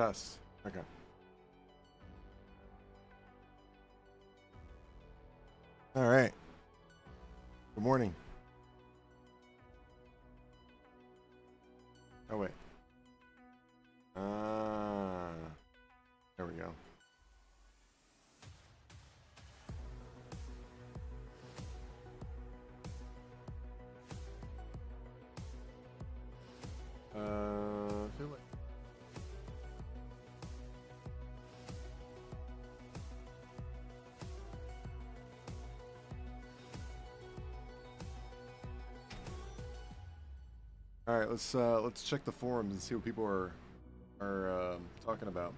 Test. Okay. All right. Good morning. Oh, wait. There we go. I feel like... All right, let's check the forums and see what people are talking about.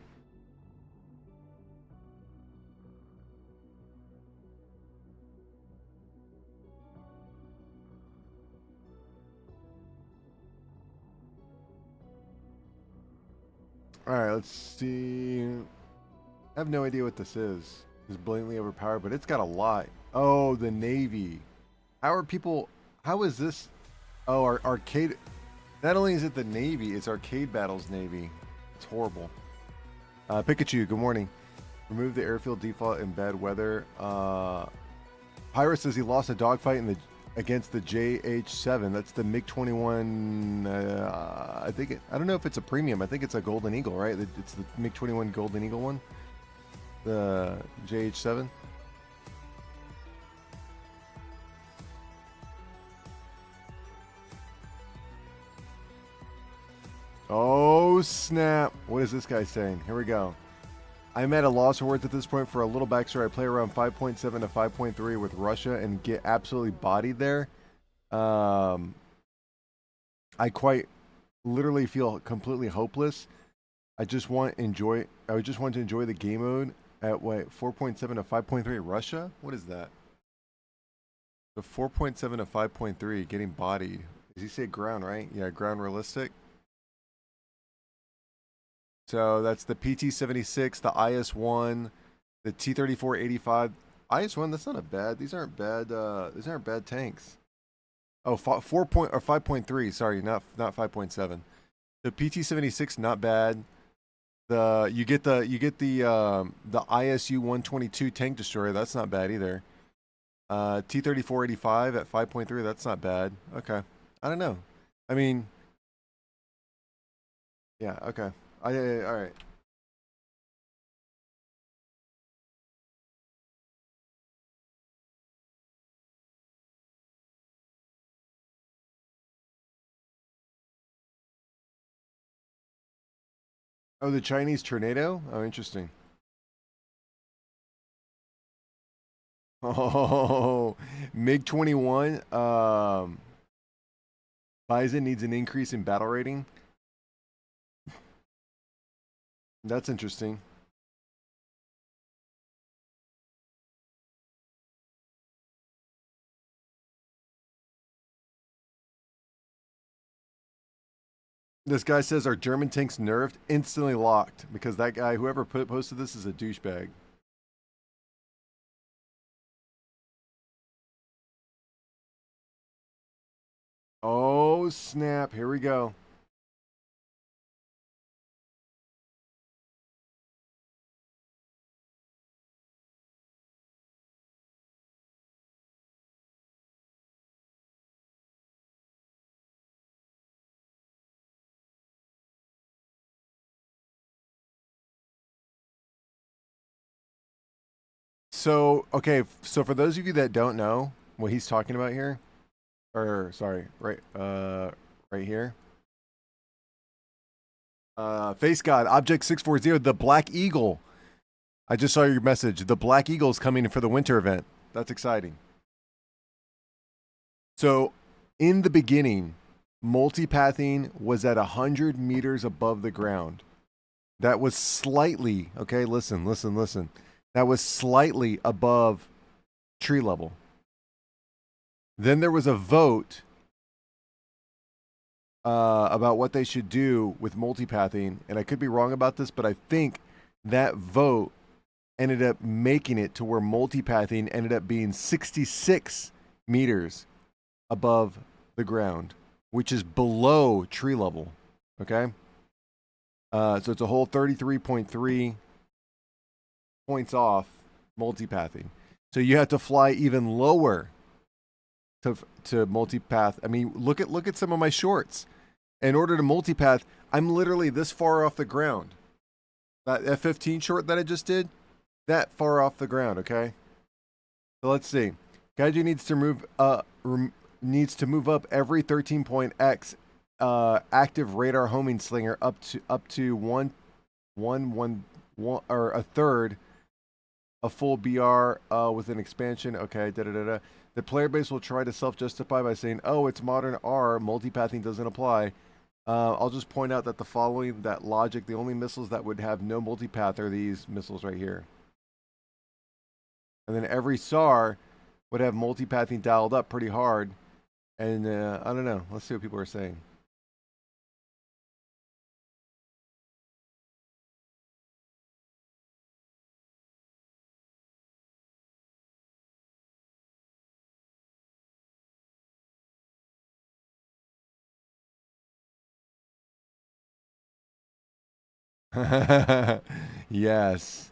All right, let's see. I have no idea what this is. It's blatantly overpowered, but it's got a lot. Oh, the Navy. How are people? How is this? Oh, our arcade. Not only is it the Navy, it's Arcade Battles Navy. It's horrible. Pikachu, good morning. Remove the airfield default in bad weather. Pyro says he lost a dogfight against the JH7. That's the MiG-21. I don't know if it's a premium. I think it's a Golden Eagle, right? It's the MiG-21 Golden Eagle one. The JH7. Oh, snap. What is this guy saying? Here we go. I'm at a loss for words at this point. For a little backstory, I play around 5.7 to 5.3 with Russia and get absolutely bodied there. I quite literally feel completely hopeless. I just want to enjoy the game mode at what, 4.7 to 5.3 Russia? What is that? The 4.7 to 5.3 getting bodied. Does he say ground, right? Yeah, ground realistic. So that's the PT-76, the IS-1, the T-34-85. IS-1, that's not a bad. These aren't bad. These aren't bad tanks. Oh, 5.3. Sorry, not 5.7. The PT-76, not bad. You get the ISU-122 tank destroyer. That's not bad either. T-34-85 at 5.3. That's not bad. Okay, I don't know. I mean, yeah. Okay. All right. Oh, the Chinese tornado? Oh, interesting. Oh, MiG-21. Bison needs an increase in battle rating. That's interesting. This guy says our German tanks nerfed, instantly locked, because that guy, whoever posted this, is a douchebag. Oh, snap. Here we go. So, okay, so for those of you that don't know what he's talking about here, or sorry, right here. Face God, Object 640, the Black Eagle. I just saw your message. The Black Eagle's coming for the winter event. That's exciting. So, in the beginning, multipathing was at 100 meters above the ground. That was slightly, okay, listen. That was slightly above tree level. Then there was a vote about what they should do with multipathing, and I could be wrong about this, but I think that vote ended up making it to where multipathing ended up being 66 meters above the ground, which is below tree level. Okay? So it's a whole 33.3 points off multipathing. So you have to fly even lower to multipath. I mean, look at some of my shorts. In order to multipath, I'm literally this far off the ground. That F15 short that I just did, that far off the ground. Okay. So let's see. Kaiju needs to move up every 13.x active radar homing slinger up to one or a third a full BR with an expansion. Okay, The player base will try to self-justify by saying, "Oh, it's modern R, multipathing doesn't apply." I'll just point out that following that logic, the only missiles that would have no multipath are these missiles right here. And then every SAR would have multipathing dialed up pretty hard. And I don't know. Let's see what people are saying. Yes.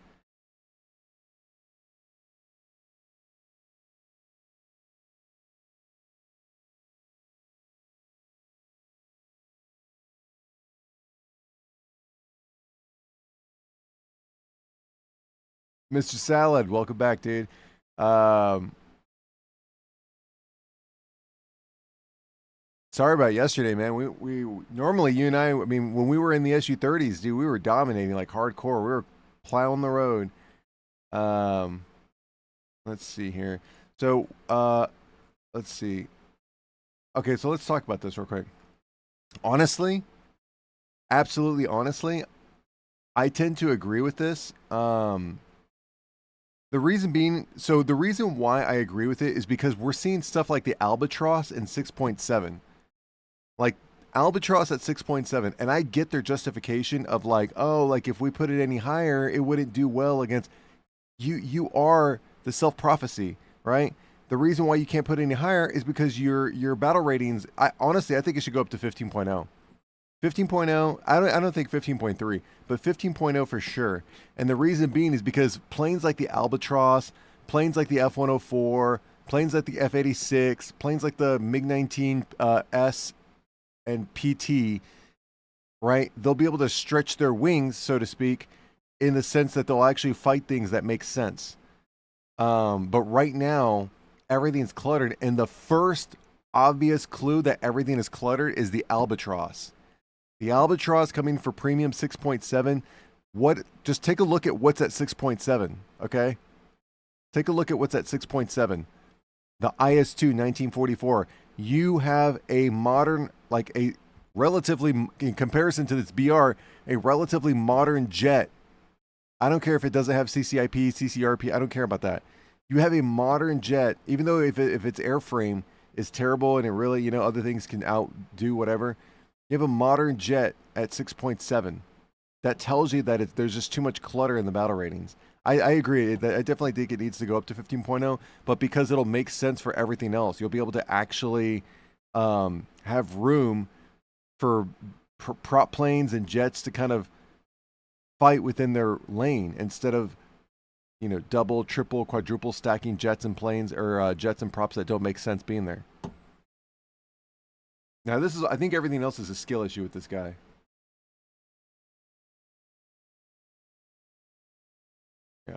Mr. Salad, welcome back, dude. Sorry about yesterday, man. We normally, you and I mean, when we were in the SU-30s, dude, we were dominating like hardcore. We were plowing the road. Let's see here. So, let's see. Okay, so let's talk about this real quick. Honestly, absolutely honestly, I tend to agree with this. The reason being, so the reason why I agree with it is because we're seeing stuff like the Albatross in 6.7. Like Albatross at 6.7, and I get their justification of like, oh, like if we put it any higher, it wouldn't do well against you. You are the self-prophecy, right? The reason why you can't put it any higher is because your battle ratings. I think it should go up to 15.0. 15.0, I don't think 15.3, but 15.0 for sure. And the reason being is because planes like the Albatross, planes like the F-104, planes like the F-86, planes like the MiG-19 S and PT, right? They'll be able to stretch their wings, so to speak, in the sense that they'll actually fight things that make sense. But right now, everything's cluttered. And the first obvious clue that everything is cluttered is the Albatross. The Albatross coming for premium 6.7. Just take a look at what's at 6.7, okay? Take a look at what's at 6.7. The IS-2 1944. You have a modern, like a relatively, in comparison to this BR, a relatively modern jet. I don't care if it doesn't have CCIP, CCRP. I don't care about that. You have a modern jet, even though if its airframe is terrible and it really, other things can outdo whatever. You have a modern jet at 6.7. That tells you that there's just too much clutter in the battle ratings. I agree. I definitely think it needs to go up to 15.0, but because it'll make sense for everything else, you'll be able to actually have room for prop planes and jets to kind of fight within their lane instead of, double, triple, quadruple stacking jets and planes or jets and props that don't make sense being there. Now, I think everything else is a skill issue with this guy. Yeah.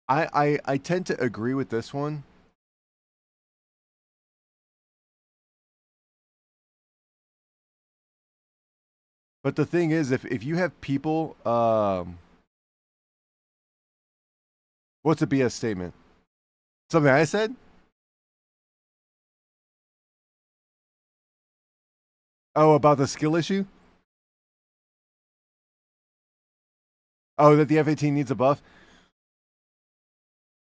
I tend to agree with this one. But the thing is, if you have people, what's a BS statement? Something I said? Oh, about the skill issue? Oh, that the F-18 needs a buff?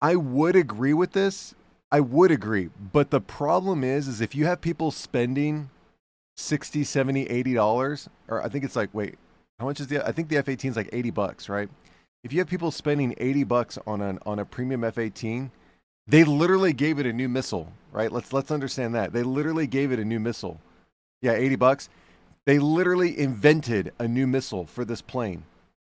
I would agree with this. I would agree. But the problem is if you have people spending $60, $70, $80, or I think it's like, wait, how much is I think the F-18 is like $80, right? if you have people spending $80 on a premium F-18, they literally gave it a new missile, right? Let's understand that. They literally gave it a new missile. Yeah, $80. They literally invented a new missile for this plane.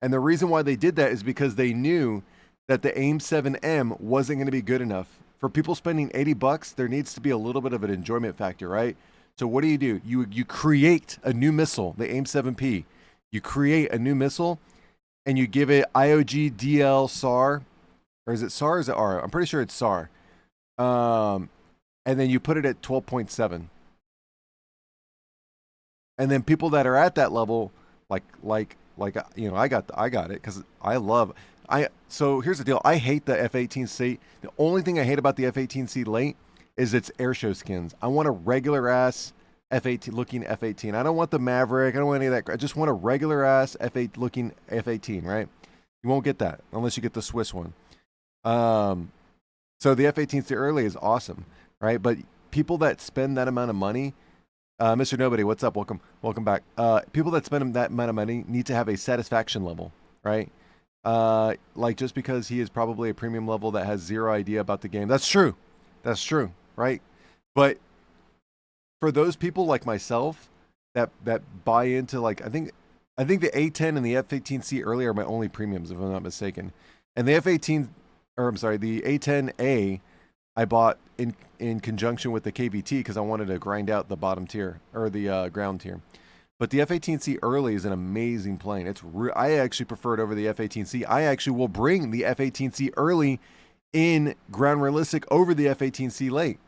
And the reason why they did that is because they knew that the AIM-7M wasn't going to be good enough. For people spending $80, there needs to be a little bit of an enjoyment factor, right? So what do? You create a new missile, the AIM-7P. You create a new missile, and you give it IOG DL SAR, or is it SAR or is it R? I'm pretty sure it's SAR. And then you put it at 12.7. And then people that are at that level, like you know, I got it because I love. So here's the deal. I hate the F-18C. The only thing I hate about the F-18C late is its airshow skins. I want a regular ass F-18 looking F-18. I don't want the Maverick. I don't want any of that. I just want a regular ass F-8 looking F-18. Right? You won't get that unless you get the Swiss one. So the F-18C early is awesome, right? But people that spend that amount of money. Mr. Nobody, what's up? Welcome back. People that spend that amount of money need to have a satisfaction level, right? Like just because he is probably a premium level that has zero idea about the game. That's true, right? But for those people like myself that buy into, like, I think the A10 and the F-18C early are my only premiums, if I'm not mistaken. And the F-18, or I'm sorry, the A10A, I bought in conjunction with the KVT because I wanted to grind out the bottom tier or the ground tier. But the F-18C early is an amazing plane. I actually prefer it over the F-18C. I actually will bring the F-18C early in ground realistic over the F-18C late.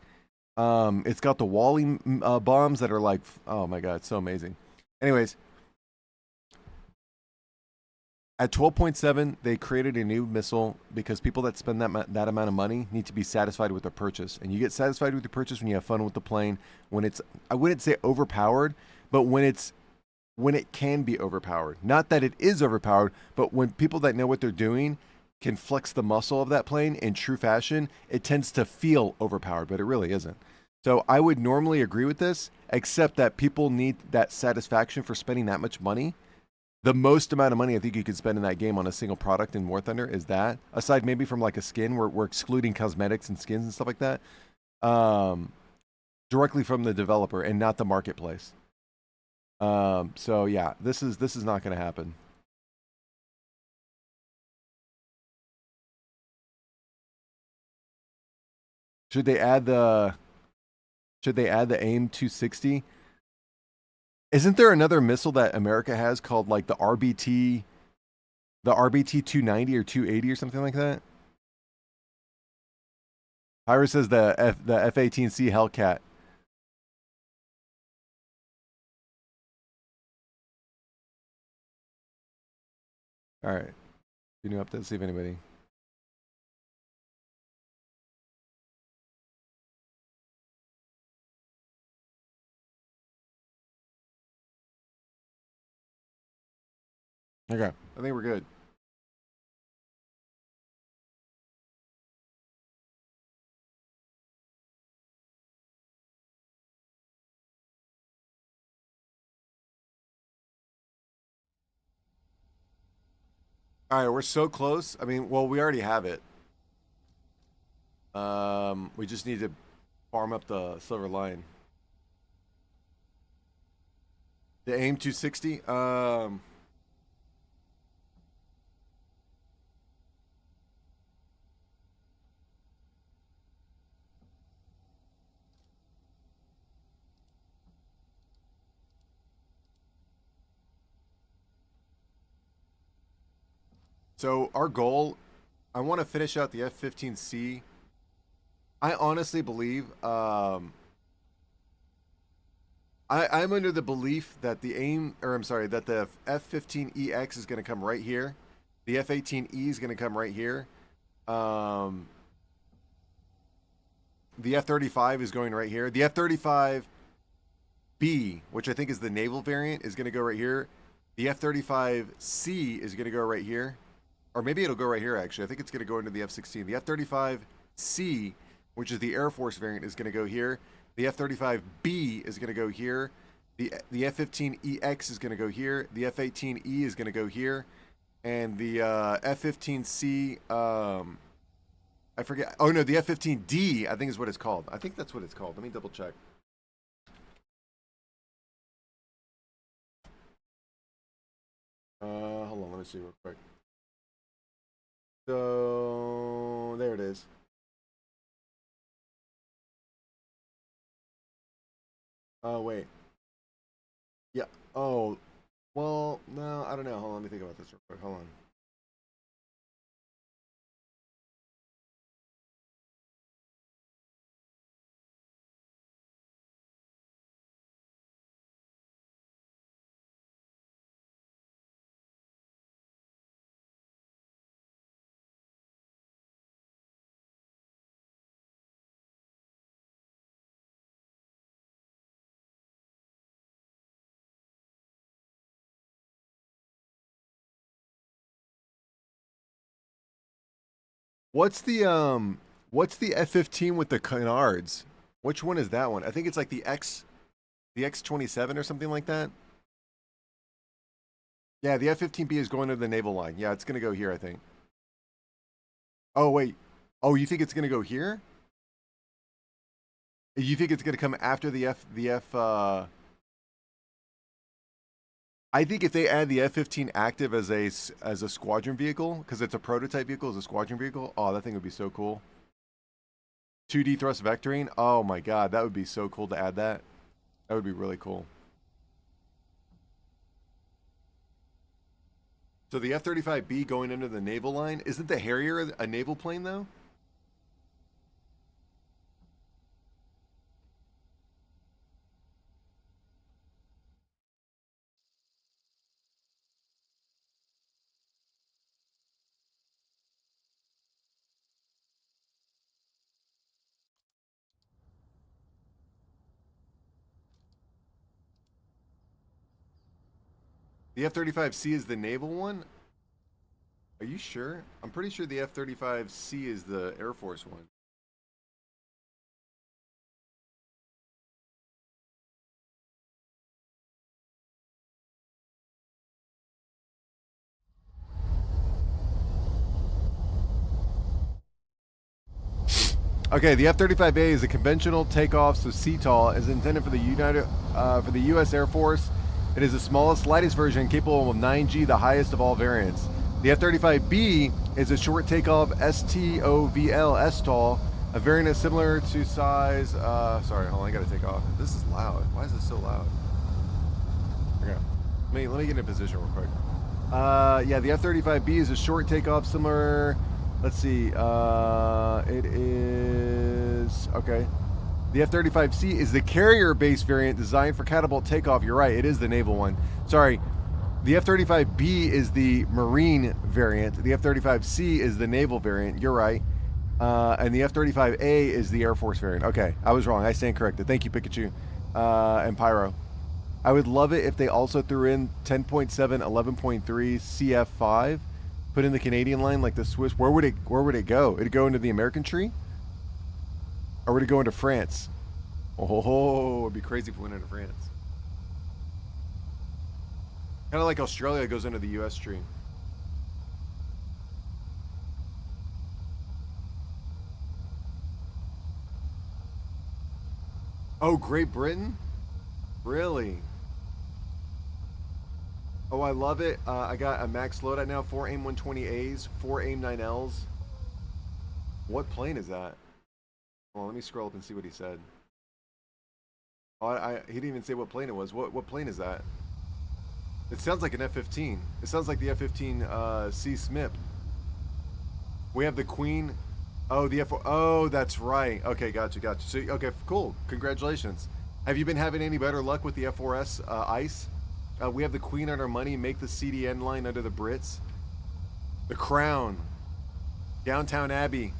It's got the Wally bombs that are like, oh my god, it's so amazing. Anyways, at 12.7, they created a new missile because people that spend that amount of money need to be satisfied with their purchase. And you get satisfied with your purchase when you have fun with the plane, when it's, I wouldn't say overpowered, but when it can be overpowered. Not that it is overpowered, but when people that know what they're doing can flex the muscle of that plane in true fashion, it tends to feel overpowered, but it really isn't. So I would normally agree with this, except that people need that satisfaction for spending that much money. The most amount of money I think you could spend in that game on a single product in War Thunder is that, aside maybe from like a skin, we're excluding cosmetics and skins and stuff like that, directly from the developer and not the marketplace. So yeah, this is not going to happen. Should they add the AIM 260? Isn't there another missile that America has called like the RBT 290 or 280 or something like that? Pyra says the F-18C Hellcat. All right. New update. See if anybody. Okay. I think we're good. All right, we're so close. I mean, well, we already have it. We just need to farm up the silver line. The AIM 260. So our goal, I want to finish out the F-15C. I honestly believe, I'm under the belief that that the F-15EX is going to come right here. The F-18E is going to come right here. The F-35 is going right here. The F-35B, which I think is the naval variant, is going to go right here. The F-35C is going to go right here. Or maybe it'll go right here, actually. I think it's going to go into the F-16. The F-35C, which is the Air Force variant, is going to go here. The F-35B is going to go here. The F-15EX is going to go here. The F-18E is going to go here. and the F-15C. I forget. Oh no, the F-15D. I think is what it's called. I think that's what it's called. Let me double check. Hold on. Let me see real quick. So there it is. Oh wait. Yeah. Oh. Well, no, I don't know. Hold on. Let me think about this real quick. Hold on. What's the F-15 with the canards? Which one is that one? I think it's like the X-27 or something like that. Yeah, the F-15B is going to the naval line. Yeah, it's gonna go here, I think. Oh wait. Oh, you think it's gonna go here? You think it's gonna come after the F? I think if they add the F-15 active as a squadron vehicle, because it's a prototype vehicle as a squadron vehicle, oh, that thing would be so cool. 2D thrust vectoring. Oh my god, that would be so cool to add that. That would be really cool. So the F-35B going into the naval line, isn't the Harrier a naval plane though? The F-35C is the naval one? Are you sure? I'm pretty sure the F-35C is the Air Force one. Okay, the F-35A is a conventional takeoff, so CTOL is intended for the U.S. Air Force. It is the smallest, lightest version, capable of 9G, the highest of all variants. The F-35B is a short takeoff STOVL, a variant similar to size. Sorry, hold on, I gotta take off. This is loud. Why is this so loud? Okay, let me get in position real quick. Yeah, the F-35B is a short takeoff, similar. Let's see. It is okay. The F-35C is the carrier-based variant designed for catapult takeoff. You're right. It is the naval one. Sorry. The F-35B is the marine variant. The F-35C is the naval variant. You're right. And the F-35A is the Air Force variant. Okay, I was wrong. I stand corrected. Thank you, Pikachu and Pyro. I would love it if they also threw in 10.7, 11.3 CF5. Put in the Canadian line like the Swiss. Where would it go? It'd go into the American tree? Or would it go into France? Oh, it'd be crazy if it went into France. Kind of like Australia goes into the US tree. Oh, Great Britain? Really? Oh, I love it. I got a max loadout now. 4 AIM 120As, 4 AIM 9Ls. What plane is that? Well, let me scroll up and see what he said. Oh, he didn't even say what plane it was. What plane is that? It sounds like an F-15. It sounds like the F-15C SMIP. We have the Queen. Oh, the F. Oh, that's right. Okay, gotcha. So, okay, cool. Congratulations. Have you been having any better luck with the F4S ICE? We have the Queen on our money. Make the CDN line under the Brits. The Crown. Downtown Abbey.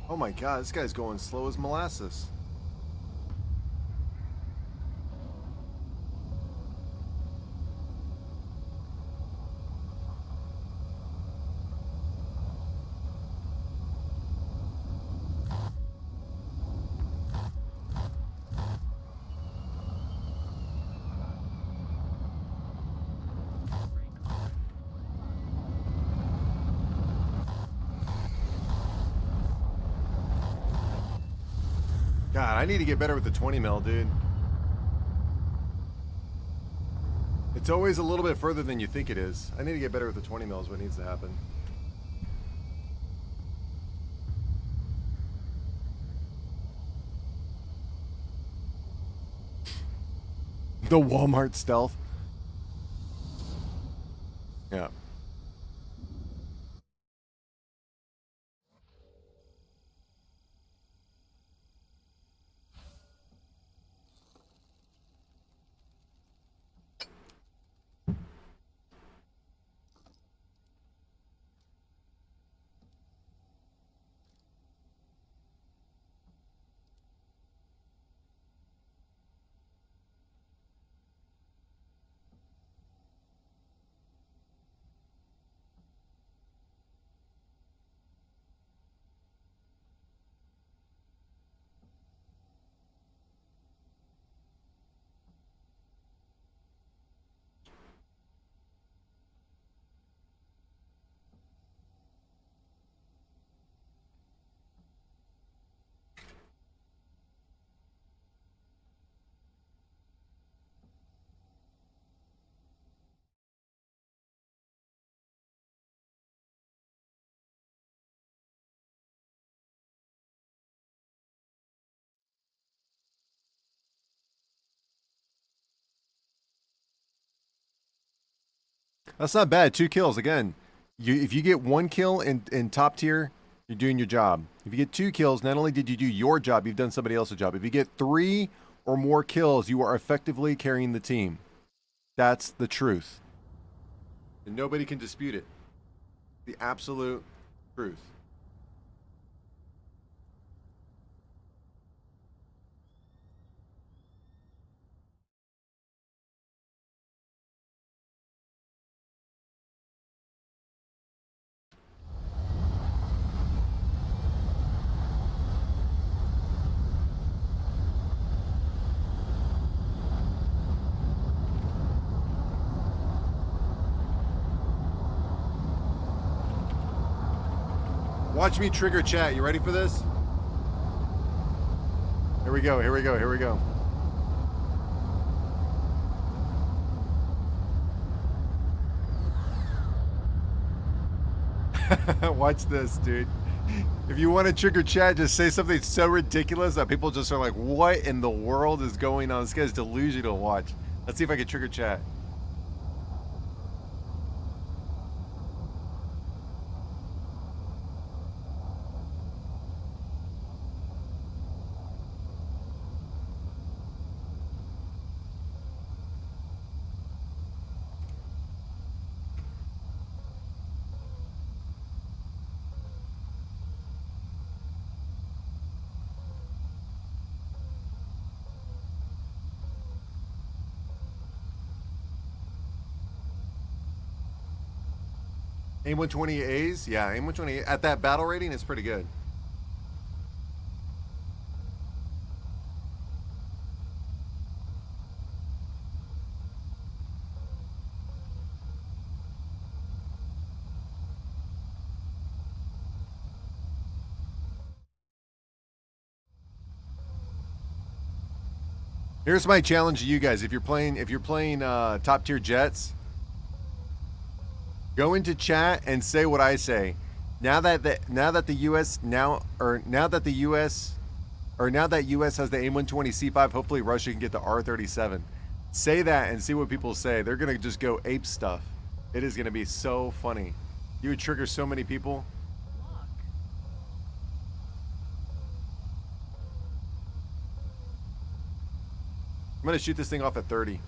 Oh my god, this guy's going slow as molasses. God, I need to get better with the 20 mil, dude. It's always a little bit further than you think it is. I need to get better with the 20 mil is what needs to happen. The Walmart stealth. Yeah. That's not bad. 2 kills. Again, if you get 1 kill in top tier, you're doing your job. If you get 2 kills, not only did you do your job, you've done somebody else's job. If you get 3 or more kills, you are effectively carrying the team. That's the truth. And nobody can dispute it. The absolute truth. Watch me trigger chat. You ready for this? Here we go, here we go, here we go. Watch this, dude. If you want to trigger chat, just say something so ridiculous that people just are like, what in the world is going on? This guy's delusional. Watch. Let's see if I can trigger chat. AIM 120As? Yeah, AIM 120 at that battle rating is pretty good. Here's my challenge to you guys. If you're playing top tier jets, go into chat and say what I say. Now that the US has the AIM-120 C5, hopefully Russia can get the R-37. Say that and see what people say. They're gonna just go ape stuff. It is gonna be so funny. You would trigger so many people. I'm gonna shoot this thing off at 30.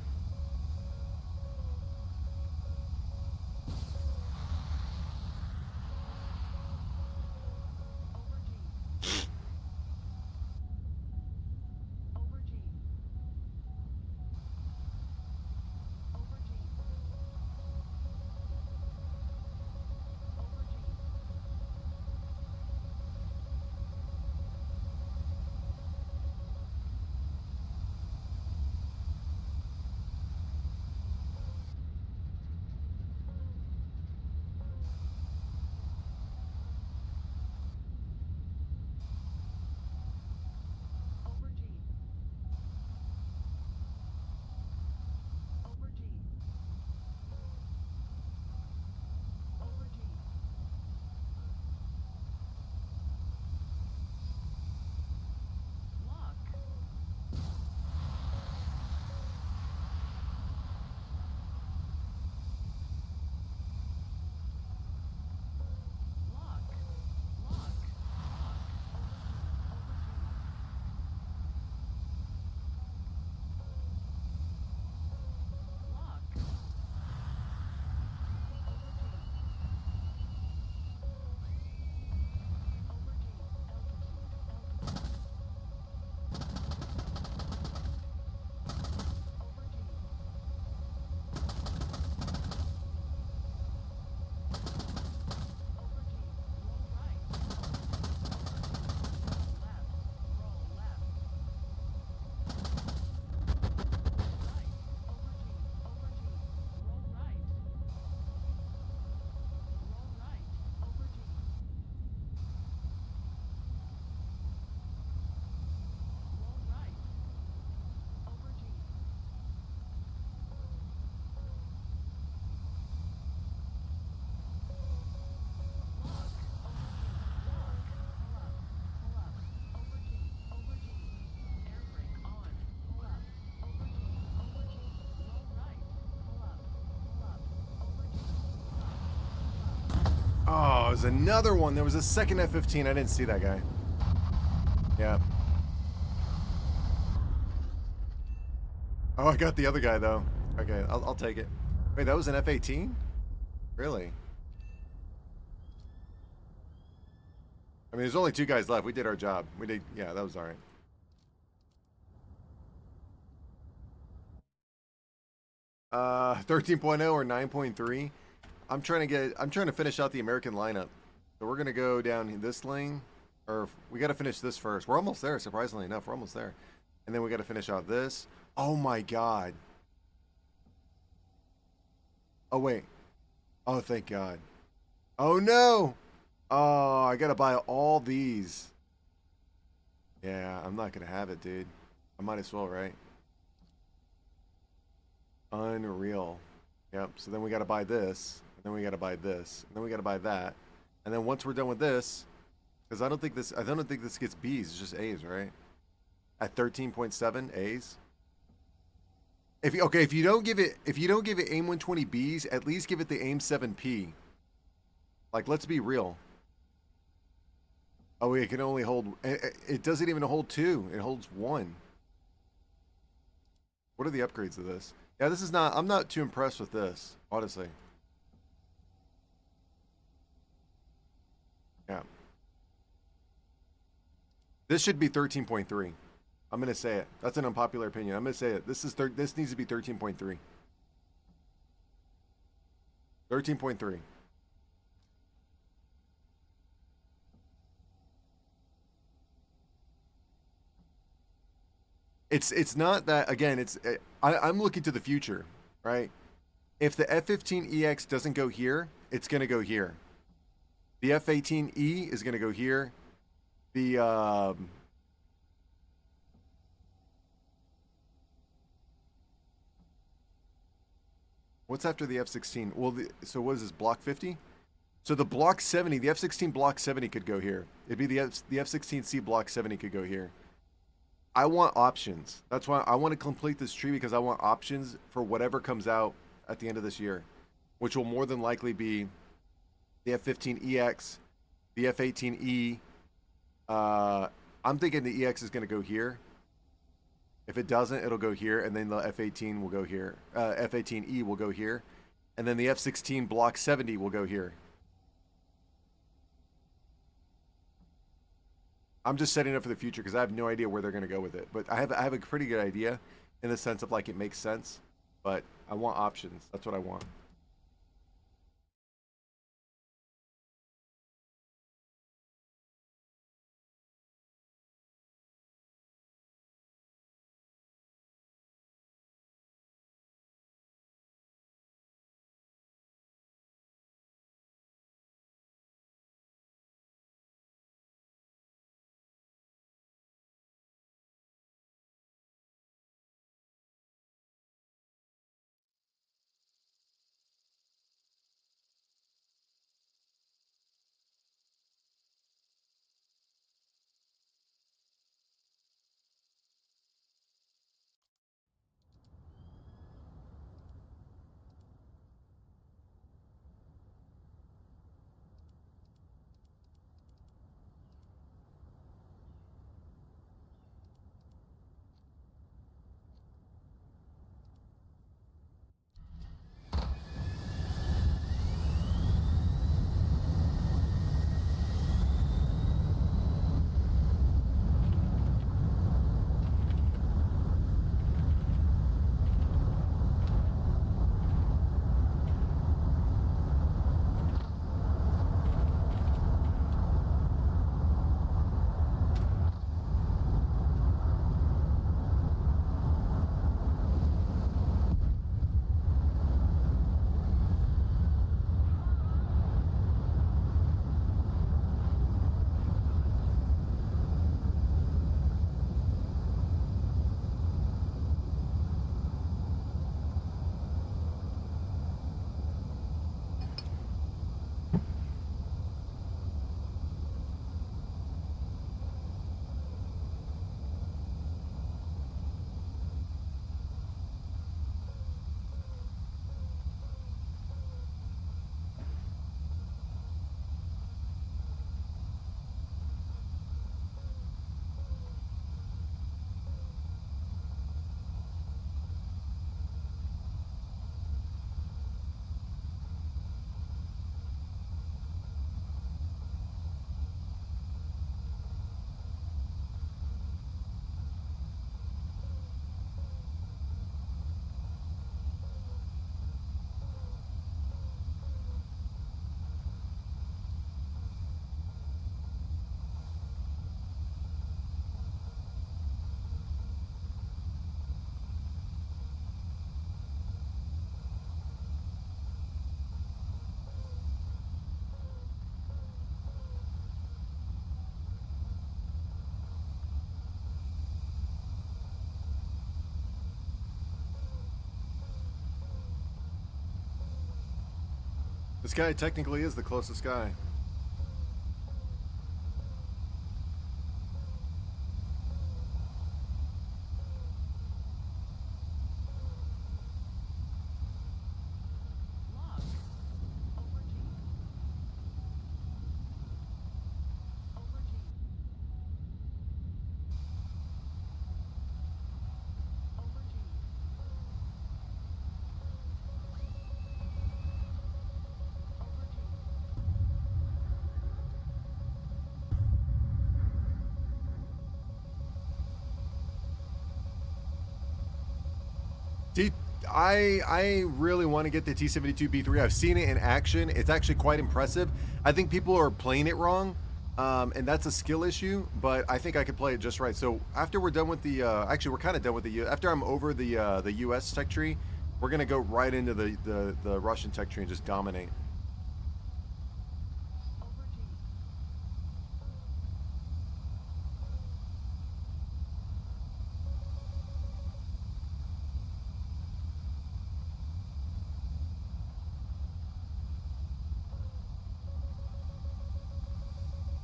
Oh, there's another one. There was a second F-15. I didn't see that guy. Yeah. Oh, I got the other guy, though. Okay, I'll take it. Wait, that was an F-18? Really? I mean, there's only 2 guys left. We did our job. We did, yeah, that was all right. Uh, 13.0 or 9.3. I'm trying to finish out the American lineup. So we're gonna go down this lane, or we gotta finish this first. We're almost there, surprisingly enough. We're almost there. And then we gotta finish out this. Oh my god. Oh wait. Oh, thank God. Oh no! Oh, I gotta buy all these. Yeah, I'm not gonna have it, dude. I might as well, right? Unreal. Yep, so then we gotta buy this, and then we gotta buy this, and then we gotta buy that. And then once we're done with this, because I don't think this gets B's, it's just A's, right? At 13.7 A's. If you don't give it AIM 120 B's, at least give it the AIM 7P. Like, let's be real. Oh, it can only hold. It doesn't even hold 2. It holds 1. What are the upgrades of this? Yeah, this is not. I'm not too impressed with this, honestly. Yeah. This should be 13.3. I'm gonna say it. That's an unpopular opinion. I'm gonna say it. This needs to be 13.3. 13.3. It's not that, again. I'm looking to the future, right? If the F-15EX doesn't go here, it's gonna go here. The F-18E is gonna go here. The what's after the F-16? Well, so what is this, Block 50? So the Block 70, the F-16 Block 70 could go here. It'd be the F-16C Block 70 could go here. I want options. That's why I want to complete this tree, because I want options for whatever comes out at the end of this year, which will more than likely be the F-15EX, the F-18E. I'm thinking the EX is going to go here. If it doesn't, it'll go here, and then the F-18 will go here. F-18E will go here, and then the F-16 Block 70 will go here. I'm just setting up for the future because I have no idea where they're going to go with it. But I have a pretty good idea in the sense of, like, it makes sense. But I want options. That's what I want. This guy technically is the closest guy. I really want to get the T72B3. I've seen it in action. It's actually quite impressive. I think people are playing it wrong, and that's a skill issue. But I think I could play it just right. So after we're done with the, actually we're kind of done with the. After I'm over the U.S. tech tree, we're gonna go right into the Russian tech tree and just dominate.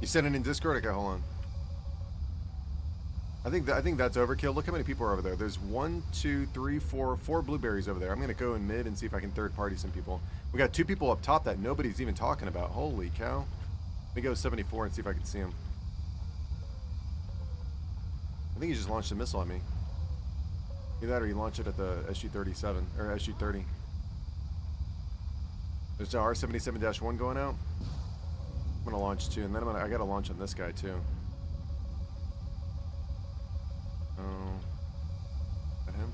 You sent it in Discord? Okay, hold on. I think that's overkill. Look how many people are over there. There's 1, 2, 3, 4 blueberries over there. I'm gonna go in mid and see if I can third party some people. We got 2 people up top that nobody's even talking about. Holy cow. Let me go 74 and see if I can see him. I think he just launched a missile at me. Either that or he launched it at the SU-37 or SU-30. There's an R-77-1 going out. I'm gonna launch 2, and then I gotta launch on this guy too. Oh, is that him?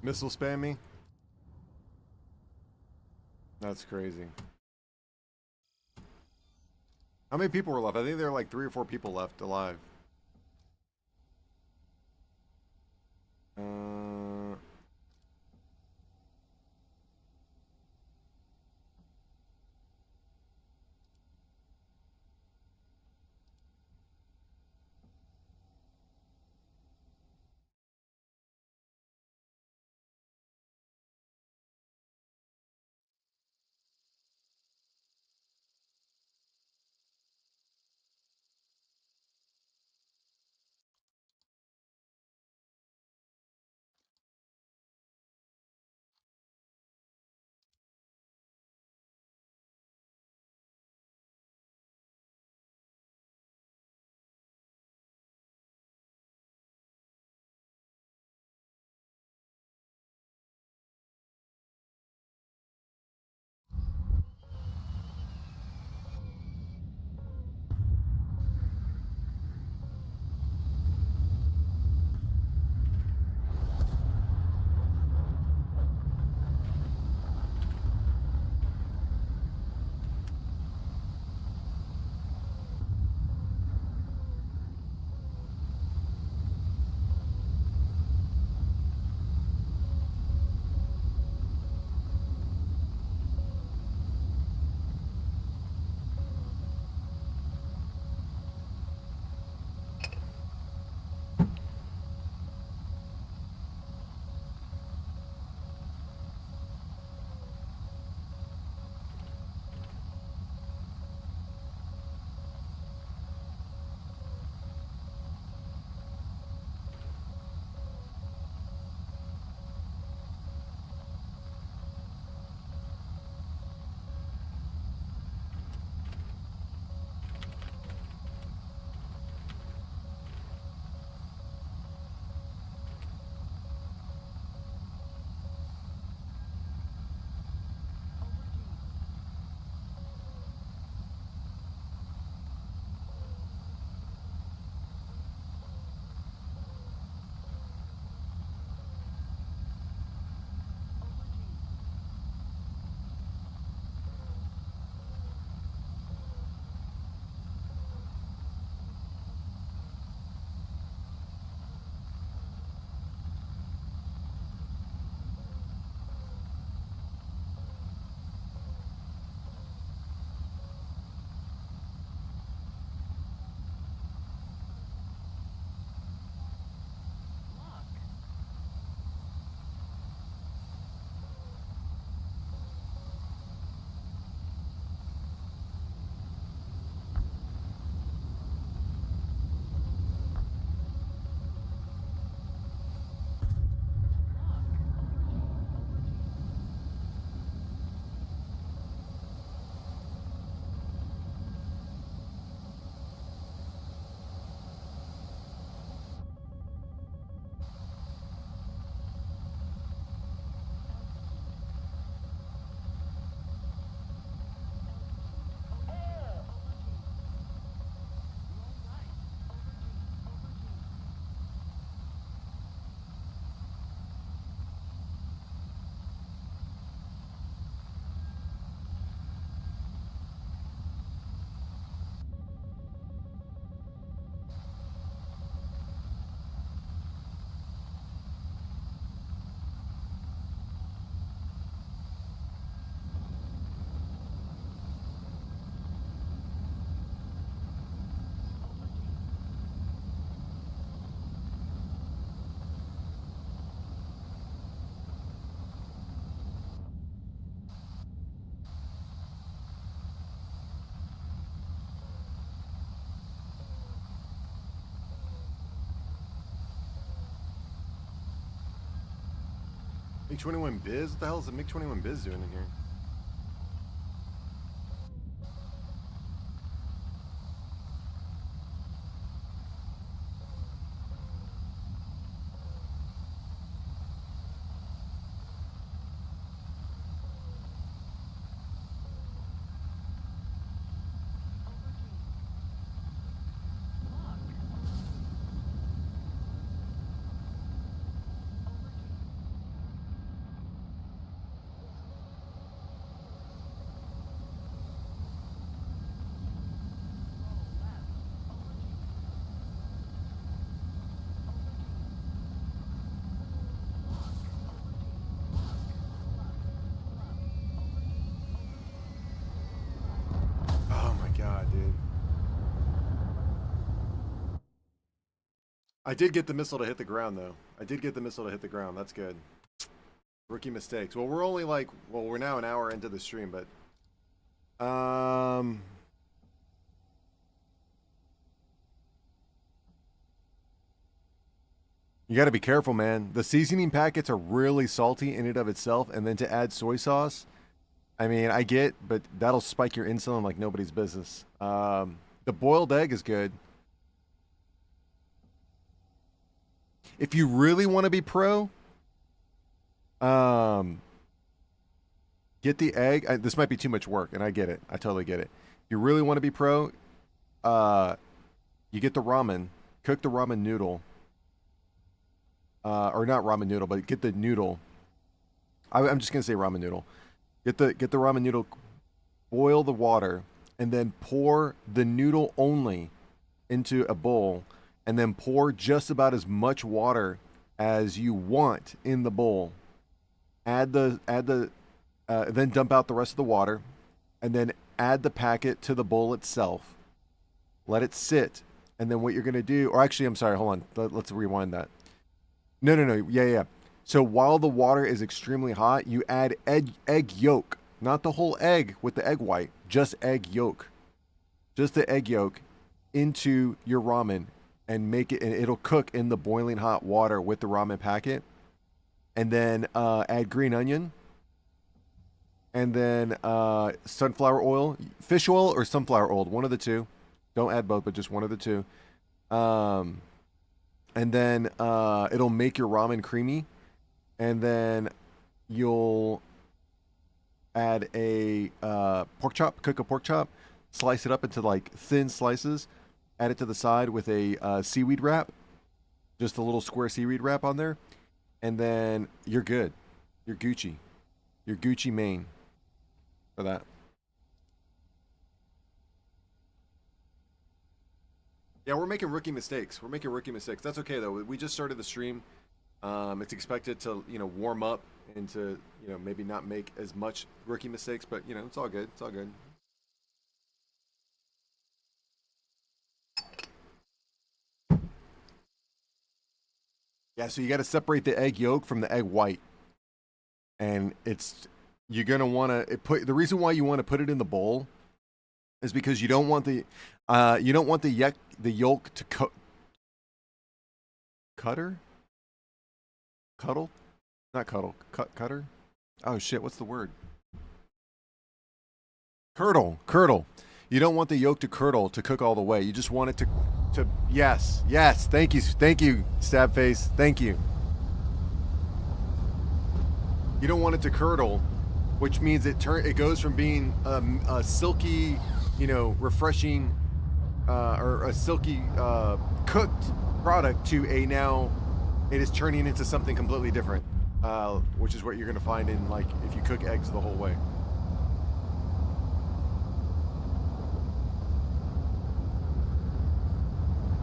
Missile spam me? That's crazy. How many people were left? I think there were like 3 or 4 people left alive. Uh, MiG-21 Biz? What the hell is the MiG-21 Biz doing in here? I did get the missile to hit the ground, though. I did get the missile to hit the ground. That's good. Rookie mistakes. Well, we're only like, well, we're now an hour into the stream, but you got to be careful, man. The seasoning packets are really salty in and of itself, and then to add soy sauce, I mean, I get, but that'll spike your insulin like nobody's business. The boiled egg is good. If you really want to be pro, get the egg. This might be too much work, and I get it. I totally get it. If you really want to be pro, you get the ramen, cook the ramen noodle, or not ramen noodle, but get the noodle. I'm just gonna say ramen noodle. Get the ramen noodle, boil the water, and then pour the noodle only into a bowl, and then pour just about as much water as you want in the bowl. Then dump out the rest of the water, and then add the packet to the bowl itself. Let it sit, and then what you're gonna do, or actually, I'm sorry, hold on. Let's rewind that. No. Yeah. So while the water is extremely hot, you add egg yolk, not the whole egg with the egg white, just egg yolk. Just the egg yolk into your ramen and make it, and it'll cook in the boiling hot water with the ramen packet. And then add green onion. And then sunflower oil, fish oil or sunflower oil, one of the two. Don't add both, but just one of the two. And then it'll make your ramen creamy. And then you'll add a pork chop, cook a pork chop, slice it up into like thin slices, add it to the side with a seaweed wrap, just a little square seaweed wrap on there, and then you're good. You're Gucci. You're Gucci Mane for that. Yeah, we're making rookie mistakes. That's okay though. We just started the stream. It's expected to, warm up and to, maybe not make as much rookie mistakes, but it's all good. It's all good. Yeah, so you got to separate the egg yolk from the egg white, and you're gonna want to put the reason why you want to put it in the bowl is because you don't want the yolk to cutter. Cuddle? Not cuddle. Cutter? Oh shit, what's the word? Curdle. You don't want the yolk to curdle to cook all the way. You just want it to yes. Thank you, stab face. Thank you. You don't want it to curdle, which means it goes from being a silky, refreshing, or a silky cooked product to now it is turning into something completely different, which is what you're going to find in if you cook eggs the whole way.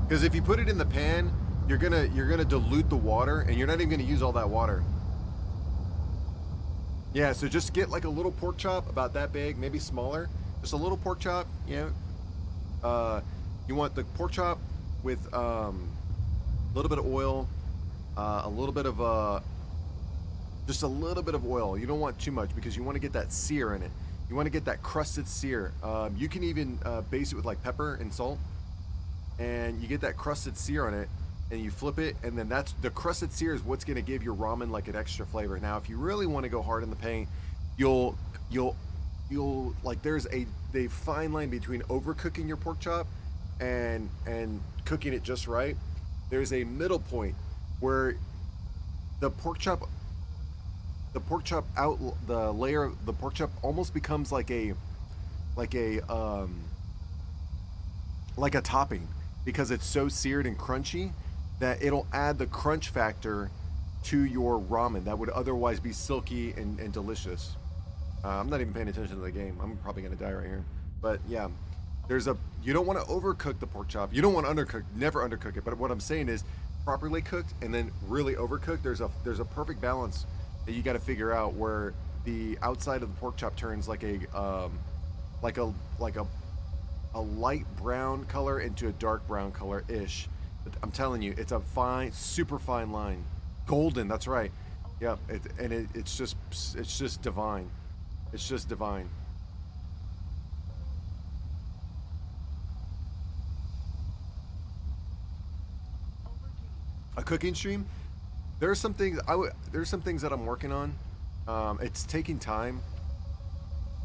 Because if you put it in the pan, you're gonna dilute the water, and you're not even gonna use all that water. Yeah, so just get like a little pork chop about that big, maybe smaller. Just a little pork chop. You want the pork chop with a little bit of oil, just a little bit of oil. You don't want too much because you want to get that sear in it. You want to get that crusted sear. You can even base it with like pepper and salt, and you get that crusted sear on it, and you flip it, and then that's the crusted sear is what's going to give your ramen like an extra flavor. Now, if you really want to go hard in the paint, you'll like there's a fine line between overcooking your pork chop and cooking it just right. There's a middle point where the pork chop almost becomes like a topping, because it's so seared and crunchy that it'll add the crunch factor to your ramen that would otherwise be silky and delicious. I'm not even paying attention to the game. I'm probably gonna die right here. But yeah, you don't want to overcook the pork chop. You don't want to undercook, never undercook it. But what I'm saying is properly cooked and then really overcooked. There's a perfect balance that you got to figure out where the outside of the pork chop turns like a light brown color into a dark brown color ish. I'm telling you, it's a fine, super fine line. Golden, that's right. Yep, it's just divine. It's just divine. A cooking stream? There's some things there's some things that I'm working on. It's taking time.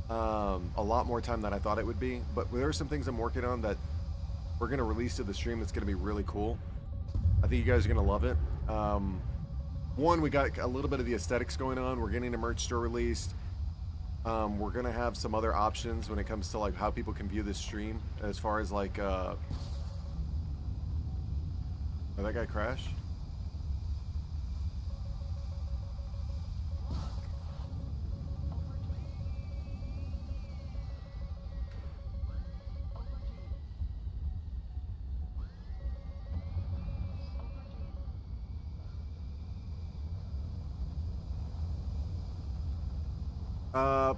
A lot more time than I thought it would be, but there are some things I'm working on that we're gonna release to the stream that's gonna be really cool. I think you guys are gonna love it. One, we got a little bit of the aesthetics going on. We're getting a merch store released. We're gonna have some other options when it comes to like how people can view this stream, as far as like did that guy crash?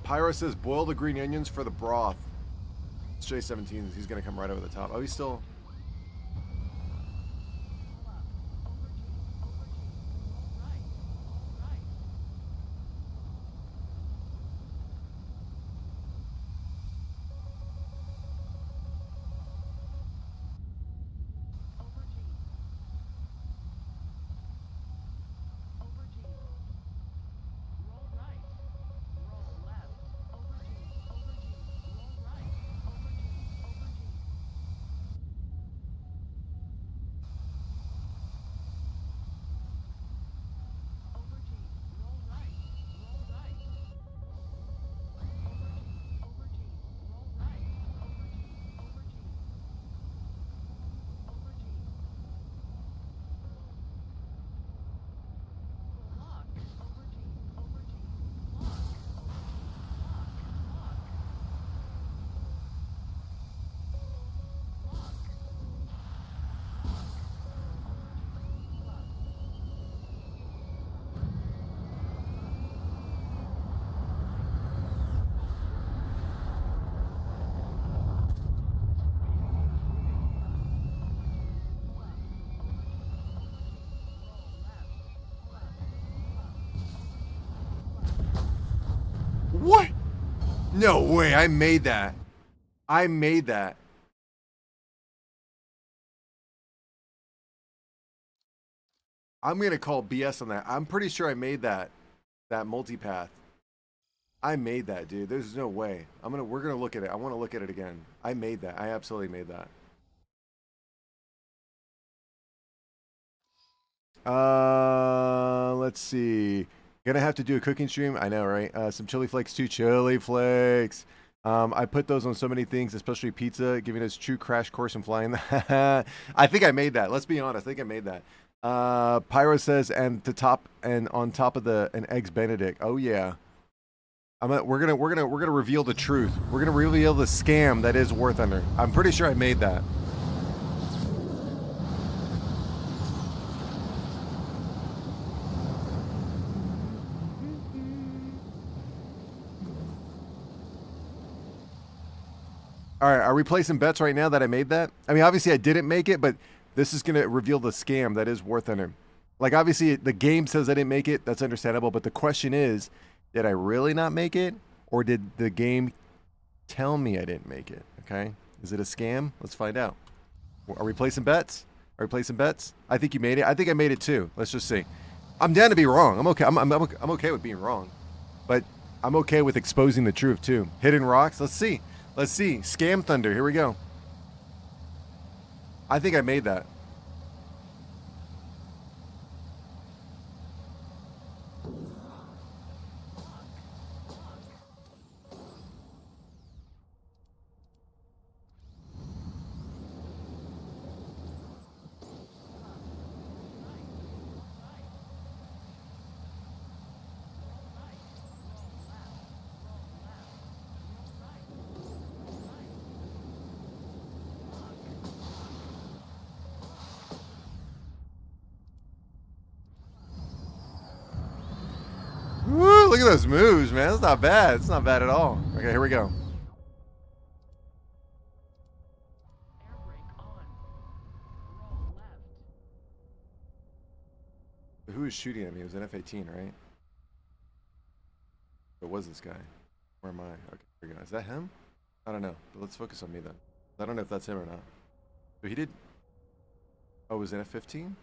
Pyro says boil the green onions for the broth. It's J17. He's gonna come right over the top. Oh, he's still. What? No way, I made that. I made that. I'm gonna call BS on that. I'm pretty sure I made that multipath. I made that, dude. There's no way. We're gonna look at it. I want to look at it again. I made that. I absolutely made that. Let's see. Gonna have to do a cooking stream. I know, right? Some chili flakes too. Chili flakes. I put those on so many things, especially pizza, giving us true crash course in flying. I think I made that. Let's be honest. I think I made that. Pyro says, and on top of an eggs Benedict. Oh yeah. We're gonna reveal the truth. We're gonna reveal the scam that is War Thunder. I'm pretty sure I made that. All right, are we placing bets right now that I made that? I mean, obviously I didn't make it, but this is going to reveal the scam that is War Thunder. Like, obviously, the game says I didn't make it. That's understandable. But the question is, did I really not make it? Or did the game tell me I didn't make it? Okay? Is it a scam? Let's find out. Are we placing bets? Are we placing bets? I think you made it. I think I made it too. Let's just see. I'm down to be wrong. I'm okay. I'm okay with being wrong. But I'm okay with exposing the truth too. Hidden rocks. Let's see. Let's see. Scam Thunder. Here we go. I think I made that. Woo, look at those moves, man. That's not bad. It's not bad at all. Okay, here we go. was shooting at me? It was an F-18, right? It was this guy. Where am I? Okay, here we go. Is that him? I don't know. But let's focus on me then. I don't know if that's him or not. But he did... Oh, was it F-15?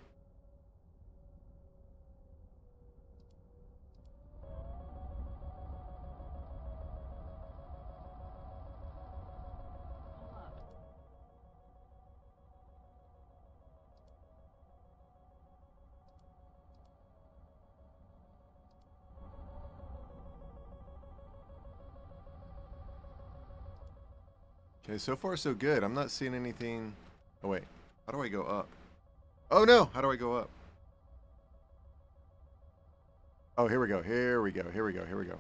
Okay, so far so good. I'm not seeing anything... Oh, wait. How do I go up? Oh, no! How do I go up? Oh, here we go. Here we go. Here we go. Here we go.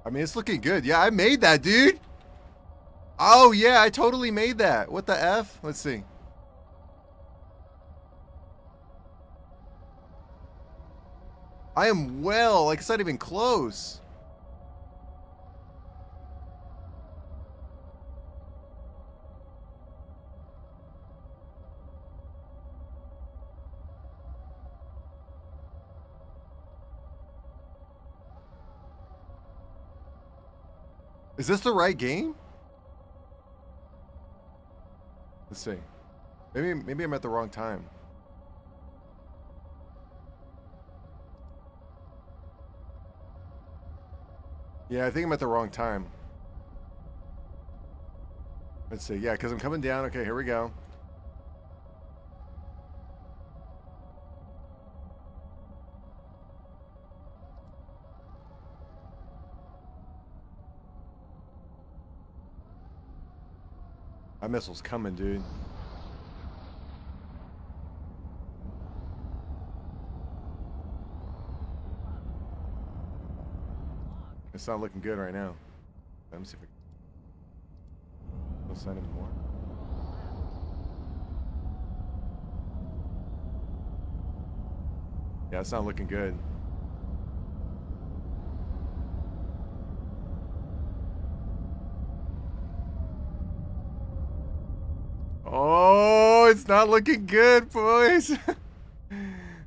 I mean, it's looking good. Yeah, I made that, dude! Oh, yeah, I totally made that. What the F? Let's see. I am well. Like, it's not even close. Is this the right game? Let's see. Maybe I'm at the wrong time. Yeah, I think I'm at the wrong time. Let's see. Yeah, because I'm coming down. Okay, here we go. My missile's coming, dude. It's not looking good right now. Let me see if I can... No sign anymore. Yeah, it's not looking good. Oh, it's not looking good, boys.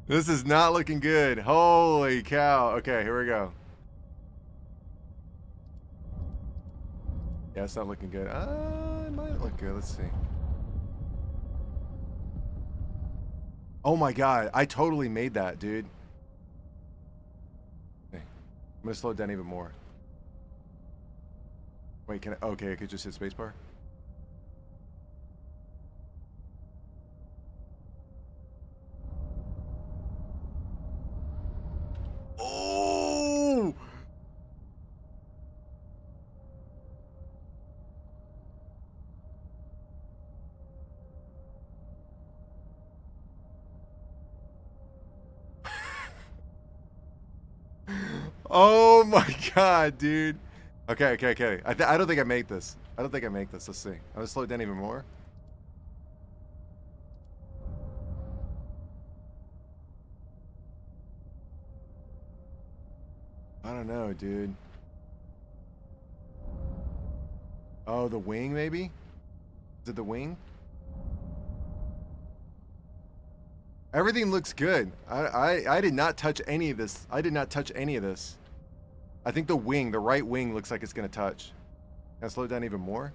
This is not looking good. Holy cow. Okay, here we go. Yeah, it's not looking good. It might look good. Let's see. Oh my god, I totally made that, dude. Okay. I'm gonna slow it down even more. Wait, can I? Okay, I could just hit spacebar. Oh! Oh my god, dude. Okay. I don't think I make this. I don't think I make this. Let's see. I'm gonna slow it down even more. I don't know, dude. Oh, the wing, maybe? Is it the wing? Everything looks good. I did not touch any of this. I did not touch any of this. I think the wing, the right wing, looks like it's gonna touch. Can I slow it down even more?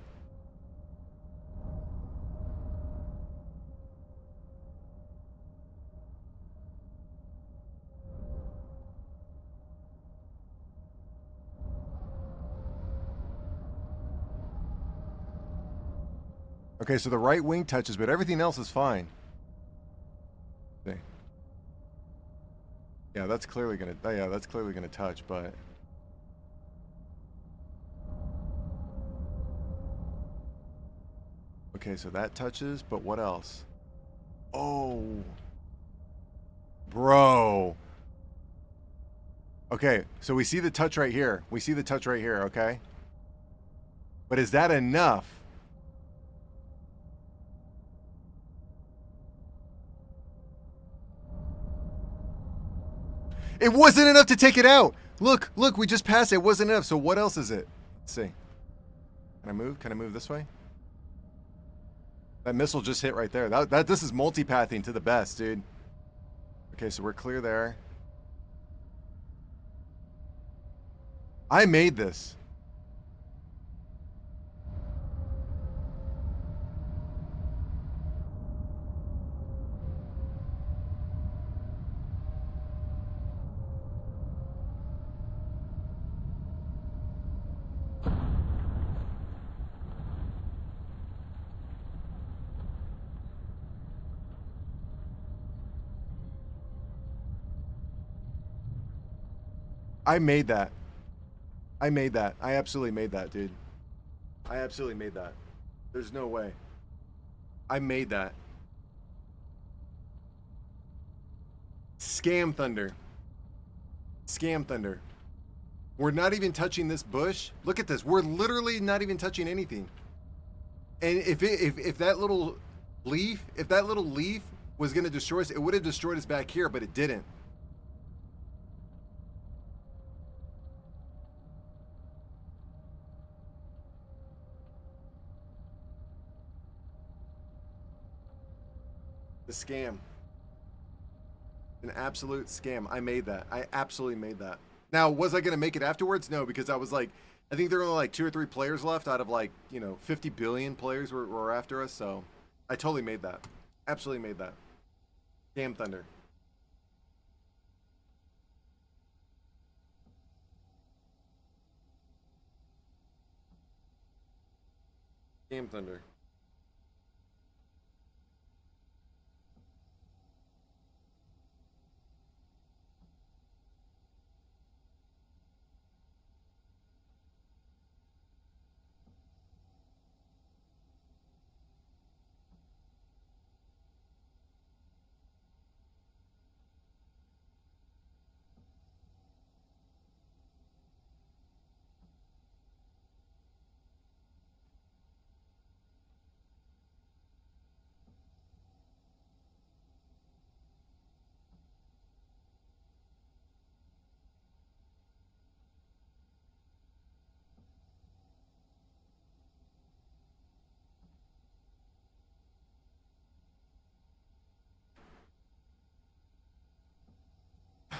Okay, so the right wing touches, but everything else is fine. See. Yeah, that's clearly gonna. Oh, yeah, that's clearly gonna touch, but. Okay, so that touches, but what else? Oh, bro. Okay, so we see the touch right here. We see the touch right here. Okay, but is that enough? It wasn't enough to take it out. Look, we just passed it. It wasn't enough. So what else is it? Let's see. Can I move? Can I move this way? That missile just hit right there. This is multipathing to the best, dude. Okay, so we're clear there. I made this. I made that. I made that. I absolutely made that, dude. I absolutely made that. There's no way. I made that. Scam Thunder. Scam Thunder. We're not even touching this bush. Look at this. We're literally not even touching anything. And if that little leaf, was going to destroy us, it would have destroyed us back here, but it didn't. The scam. An absolute scam. I made that. I absolutely made that. Now, was I going to make it afterwards? No, because I was like, I think there were only like 2 or 3 players left out of like, 50 billion players were after us. So I totally made that. Absolutely made that. Scam Thunder. Scam Thunder.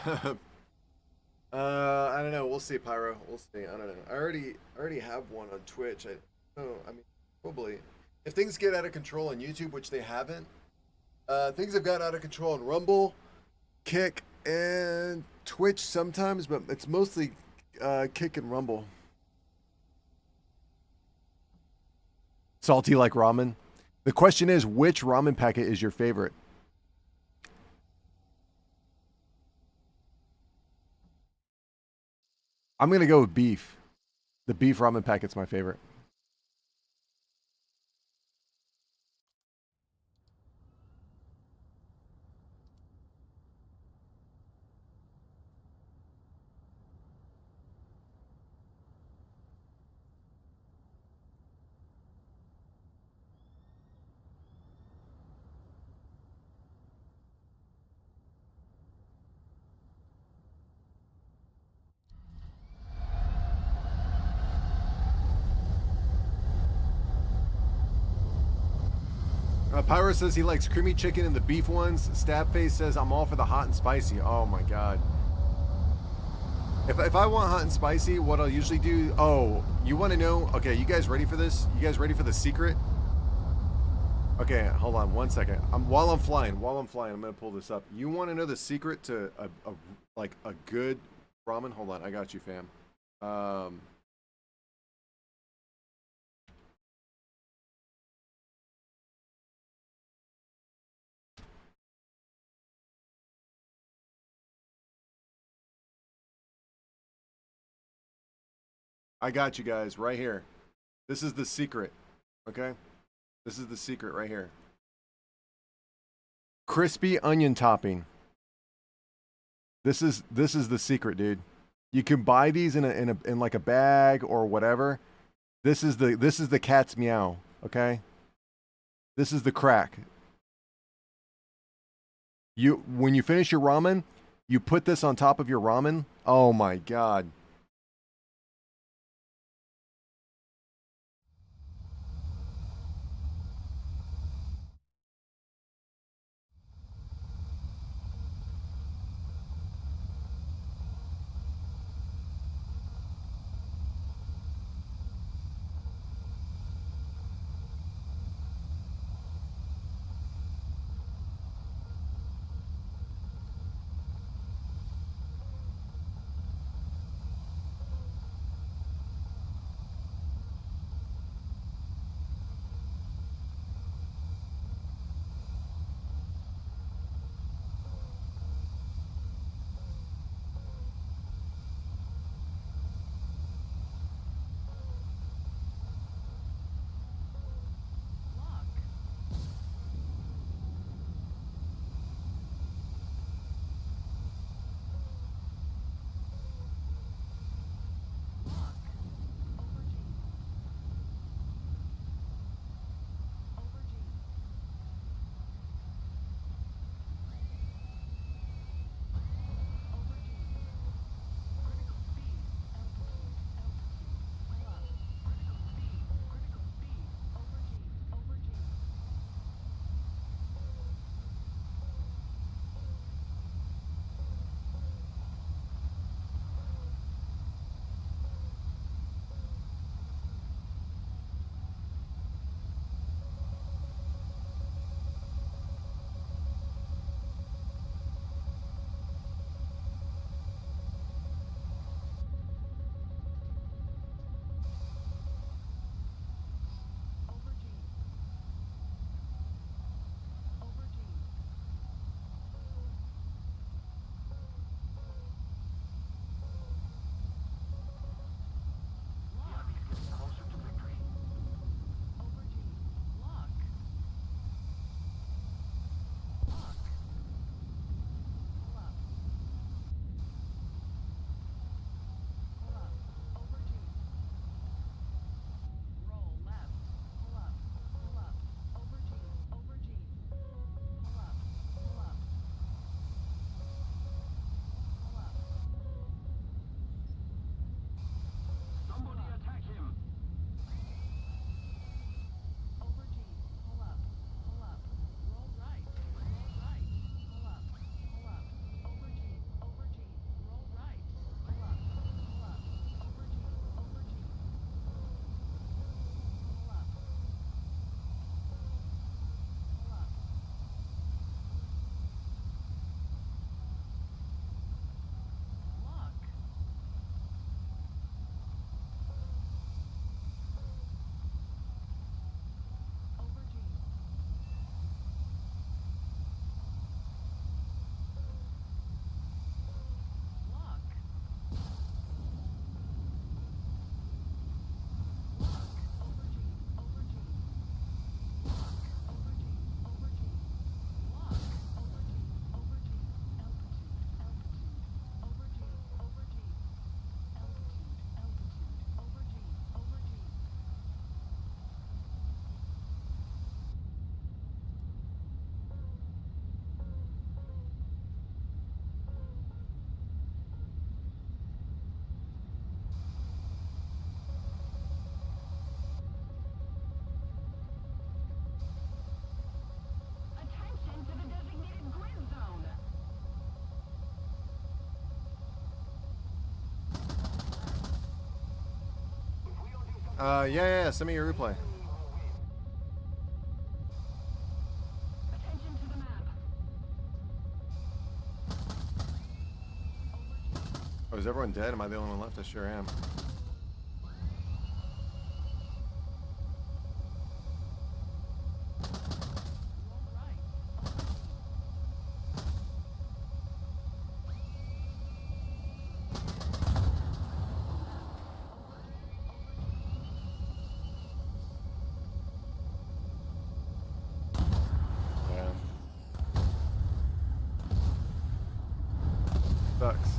I don't know. We'll see, Pyro. We'll see. I don't know. I already have one on Twitch. I mean, probably. If things get out of control on YouTube, which they haven't, things have gotten out of control on Rumble, Kick, and Twitch sometimes, but it's mostly Kick and Rumble. Salty like ramen. The question is, which ramen packet is your favorite? I'm going to go with beef. The beef ramen packet's my favorite. Pyro says he likes creamy chicken and the beef ones. Stabface says I'm all for the hot and spicy. Oh my god. If I want hot and spicy, what I'll usually do... Oh, you want to know... Okay, you guys ready for this? You guys ready for the secret? Okay, hold on 1 second. While I'm flying, I'm going to pull this up. You want to know the secret to a good ramen? Hold on, I got you, fam. I got you guys right here. This is the secret, okay? This is the secret right here. Crispy onion topping. This is the secret, dude. You can buy these in like a bag or whatever. This is the cat's meow, okay? This is the crack. When you finish your ramen, You put this on top of your ramen? Oh my god. Yeah, send me your replay. Oh, is everyone dead? Am I the only one left? I sure am. Sucks.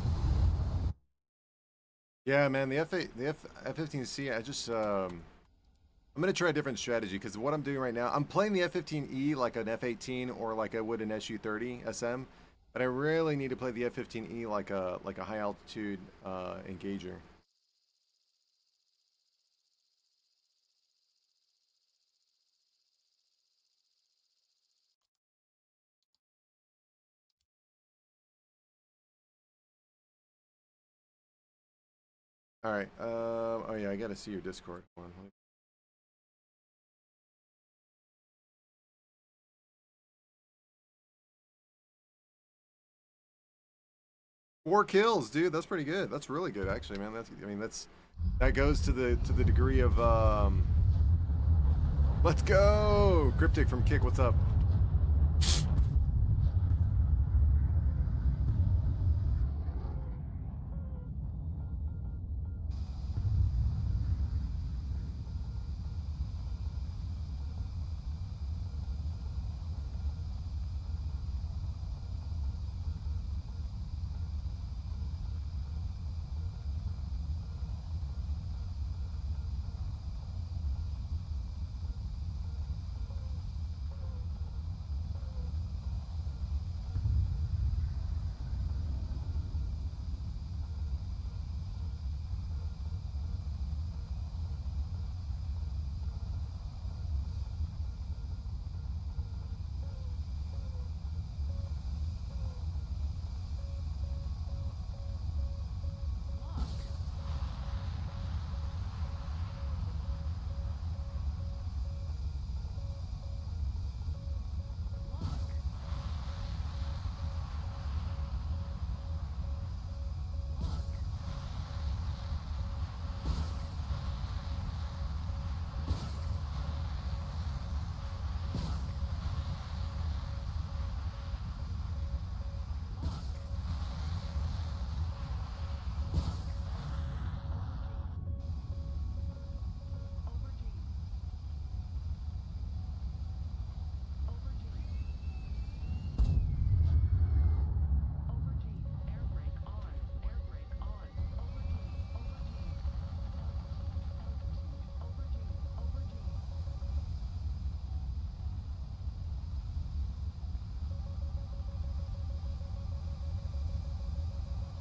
Yeah, man, the F15C, I just I'm gonna try a different strategy because what I'm doing right now, I'm playing the F15E like an F18 or like I would an SU30 SM, But I really need to play the F-15E like a high altitude engager. All right. Oh yeah, I gotta see your Discord. Hold on. 4 kills, dude. That's pretty good. That's really good, actually, man. That goes to the degree of Let's go, Cryptic from Kick. What's up?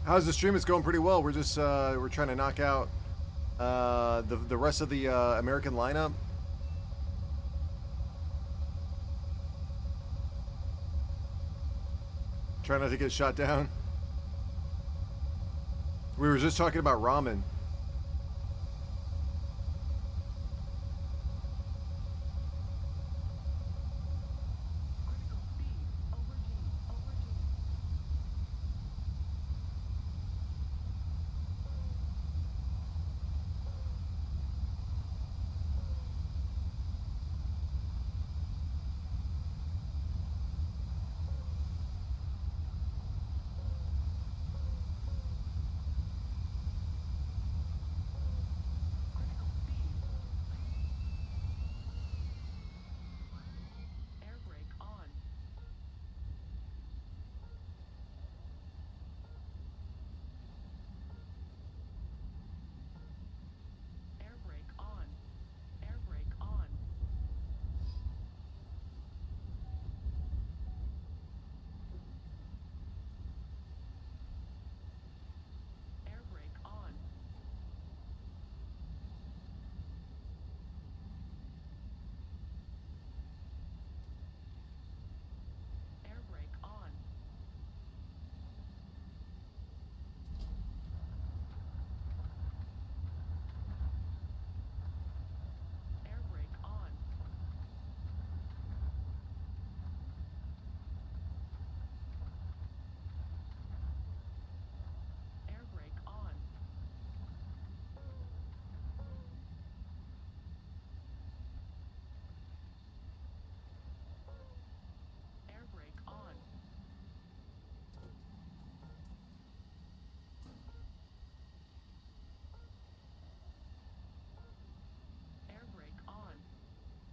How's the stream? It's going pretty well. We're just we're trying to knock out the rest of the American lineup. Try not to get shot down. We were just talking about ramen.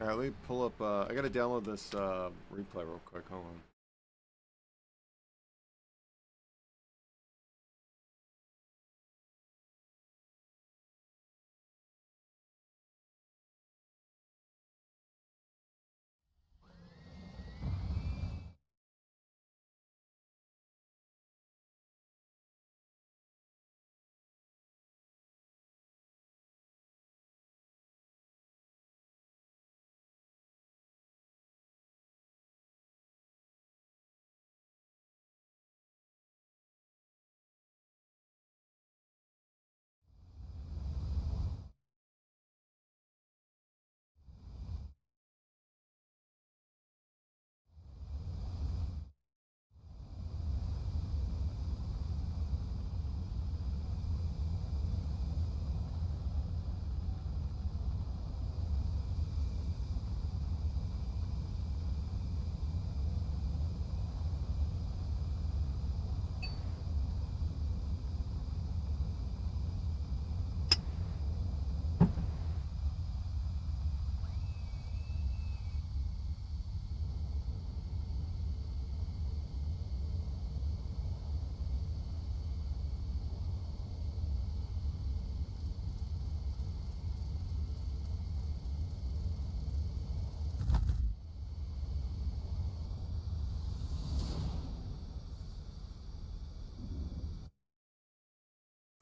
All right, let me pull up. I gotta download this replay real quick. Hold on.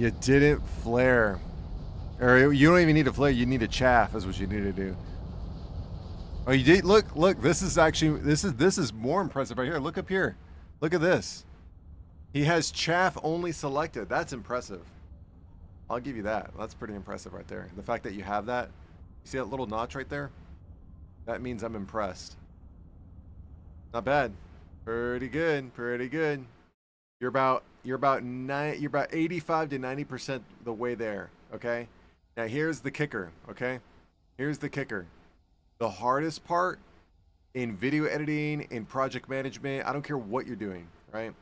You didn't flare. Or you don't even need to flare. You need to chaff is what you need to do. Oh, you did. Look. This is actually this is more impressive right here. Look up here. Look at this. He has chaff only selected. That's impressive. I'll give you that. That's pretty impressive right there. The fact that you have that. You see that little notch right there? That means I'm impressed. Not bad. Pretty good. Pretty good. You're about 85 to 90% the way there, okay? Now here's the kicker, okay? Here's the kicker. The hardest part in video editing, in project management, I don't care what you're doing, right?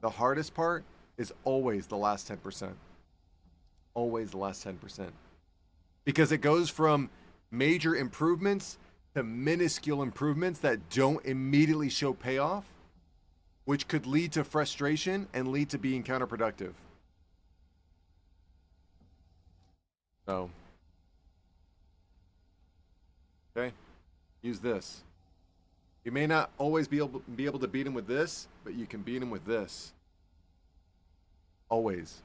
The hardest part is always the last 10%. Always the last 10%. Because it goes from major improvements to minuscule improvements that don't immediately show payoff, which could lead to frustration and lead to being counterproductive. So, okay, use this. You may not always be able to beat him with this, but you can beat him with this. Always.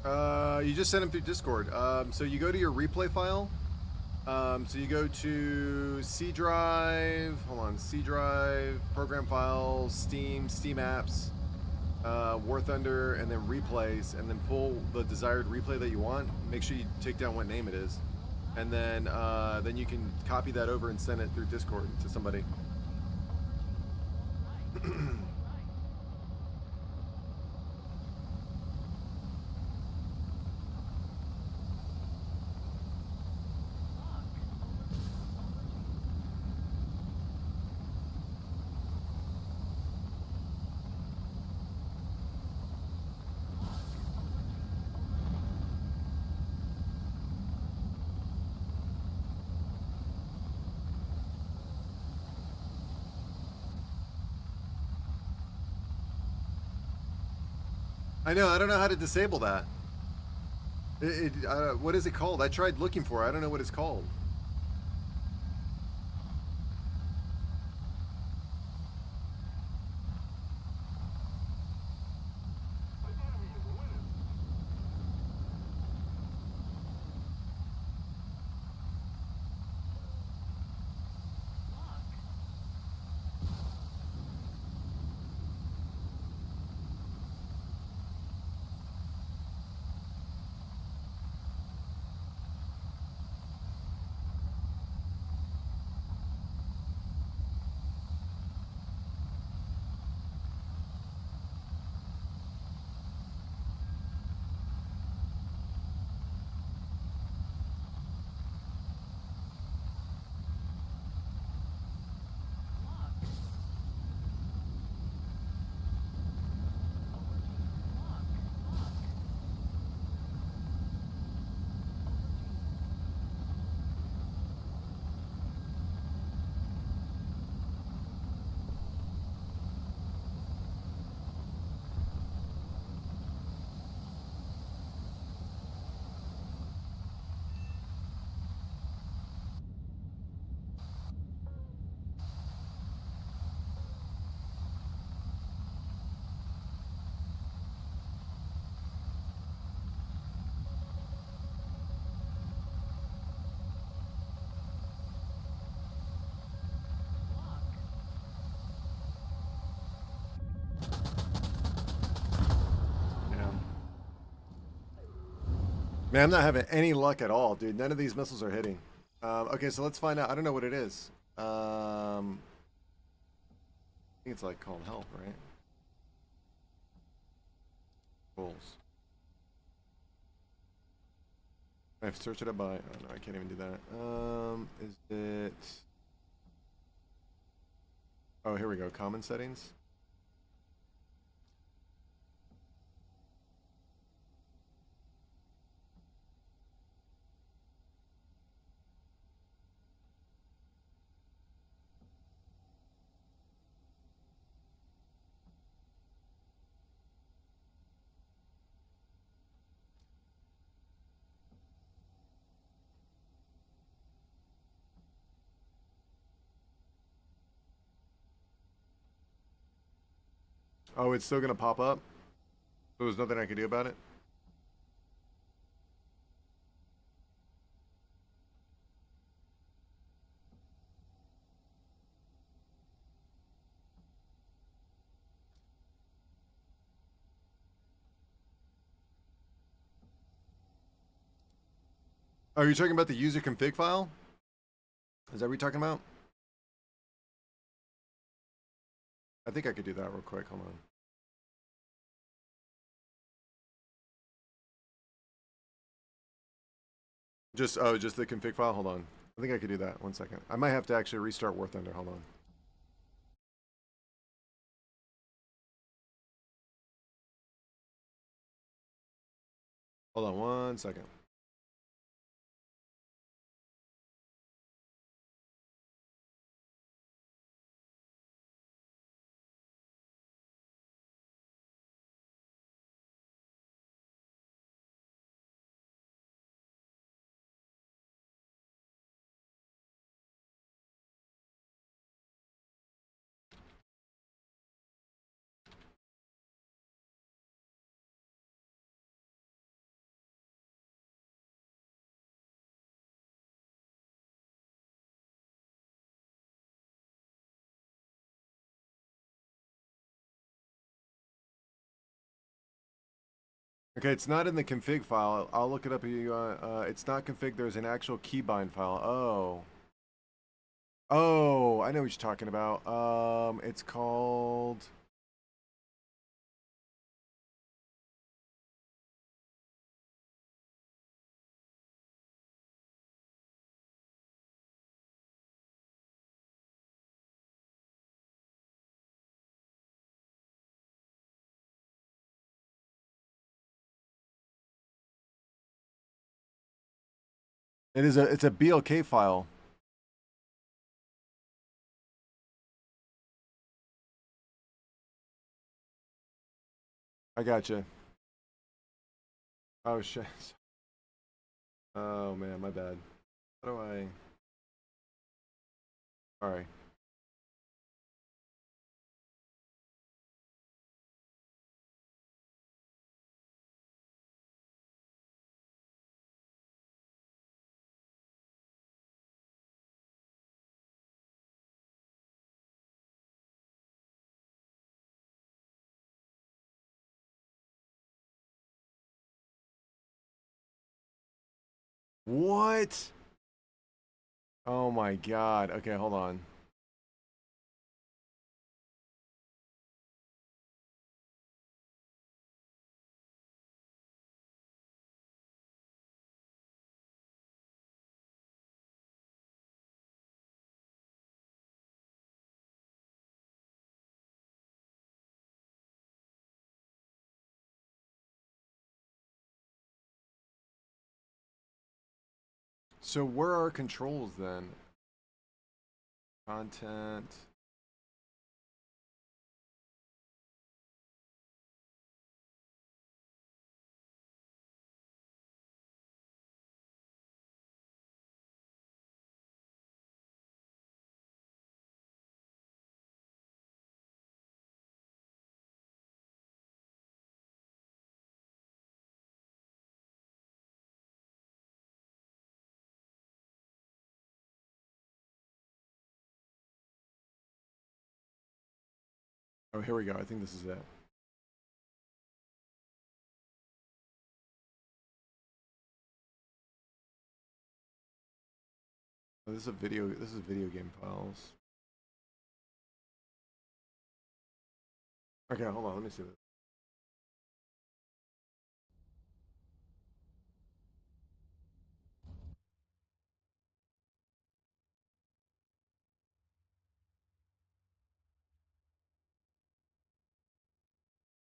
You just send them through Discord. So you go to your replay file. So you go to C drive. Hold on, C drive, program files, Steam apps, War Thunder, and then replays, and then pull the desired replay that you want. Make sure you take down what name it is, and then you can copy that over and send it through Discord to somebody. I know. I don't know how to disable that. What is it called? I tried looking for it. I don't know what it's called. Man, I'm not having any luck at all, dude. None of these missiles are hitting. Okay, so let's find out. I don't know what it is. I think it's like called help, right? Goals. I have to search it up by. Oh no, I can't even do that. Is it? Oh, here we go. Common settings. Oh, it's still gonna pop up. So there's nothing I can do about it. Oh, are you talking about the user config file? Is that what you're talking about? I think I could do that real quick. Hold on. Just the config file. Hold on. I think I could do that. 1 second. I might have to actually restart War Thunder. Hold on. Hold on 1 second. Okay, it's not in the config file. I'll look it up. It's not config. There's an actual keybind file. Oh. Oh, I know what you're talking about. It's called... It's a BLK file. I gotcha. Oh shit. Oh man, my bad. How do I... Alright. What? Oh my god. Okay, hold on. So where are controls then? Content. Oh, here we go. I think this is it. Oh, this is a video. This is video game files. Okay, hold on. Let me see this.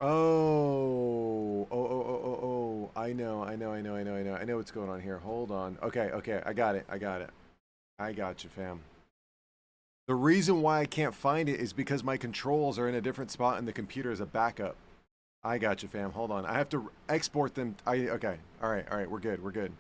Oh, oh. I know. I know what's going on here. Hold on. Okay. I got it. I got you, fam. The reason why I can't find it is because my controls are in a different spot and the computer is a backup. I got you, fam. Hold on. I have to export them. Okay. All right. We're good.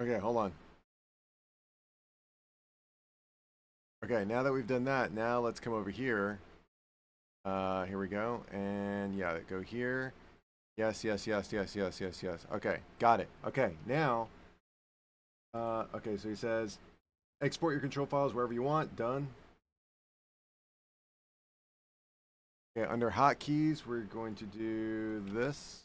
Okay, hold on. Okay, now that we've done that, now let's come over here. Here we go. And yeah, go here. Yes. Okay, got it. Okay, now, okay, so he says, export your control files wherever you want. Done. Okay, under hotkeys, we're going to do this.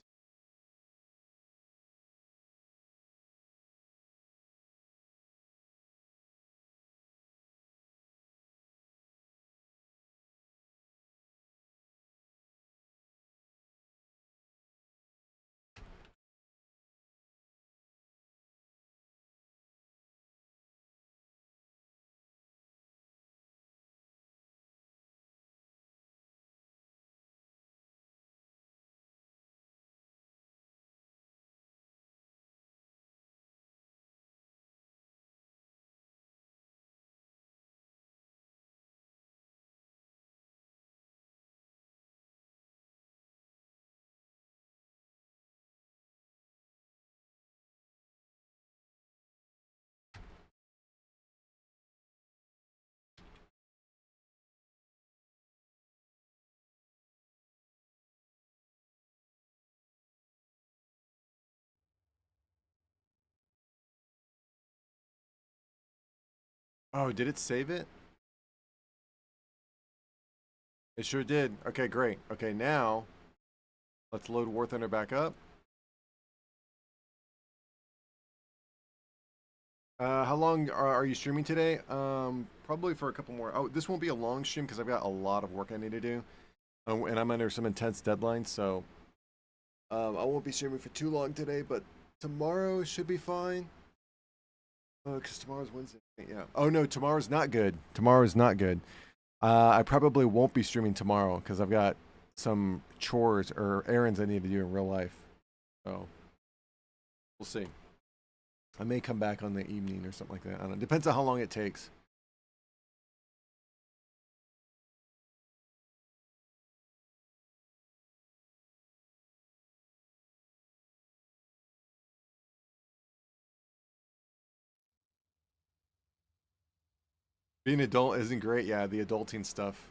Oh, did it save it? It sure did. Okay, great. Okay, now let's load War Thunder back up. How long are you streaming today? Probably for a couple more. Oh, this won't be a long stream because I've got a lot of work I need to do. And I'm under some intense deadlines, so I won't be streaming for too long today, but tomorrow should be fine. Because tomorrow's Wednesday. Yeah. Oh, no, tomorrow's not good. Tomorrow's not good. I probably won't be streaming tomorrow because I've got some chores or errands I need to do in real life. So we'll see. I may come back on the evening or something like that. I don't know. Depends on how long it takes. Being an adult isn't great. Yeah, the adulting stuff.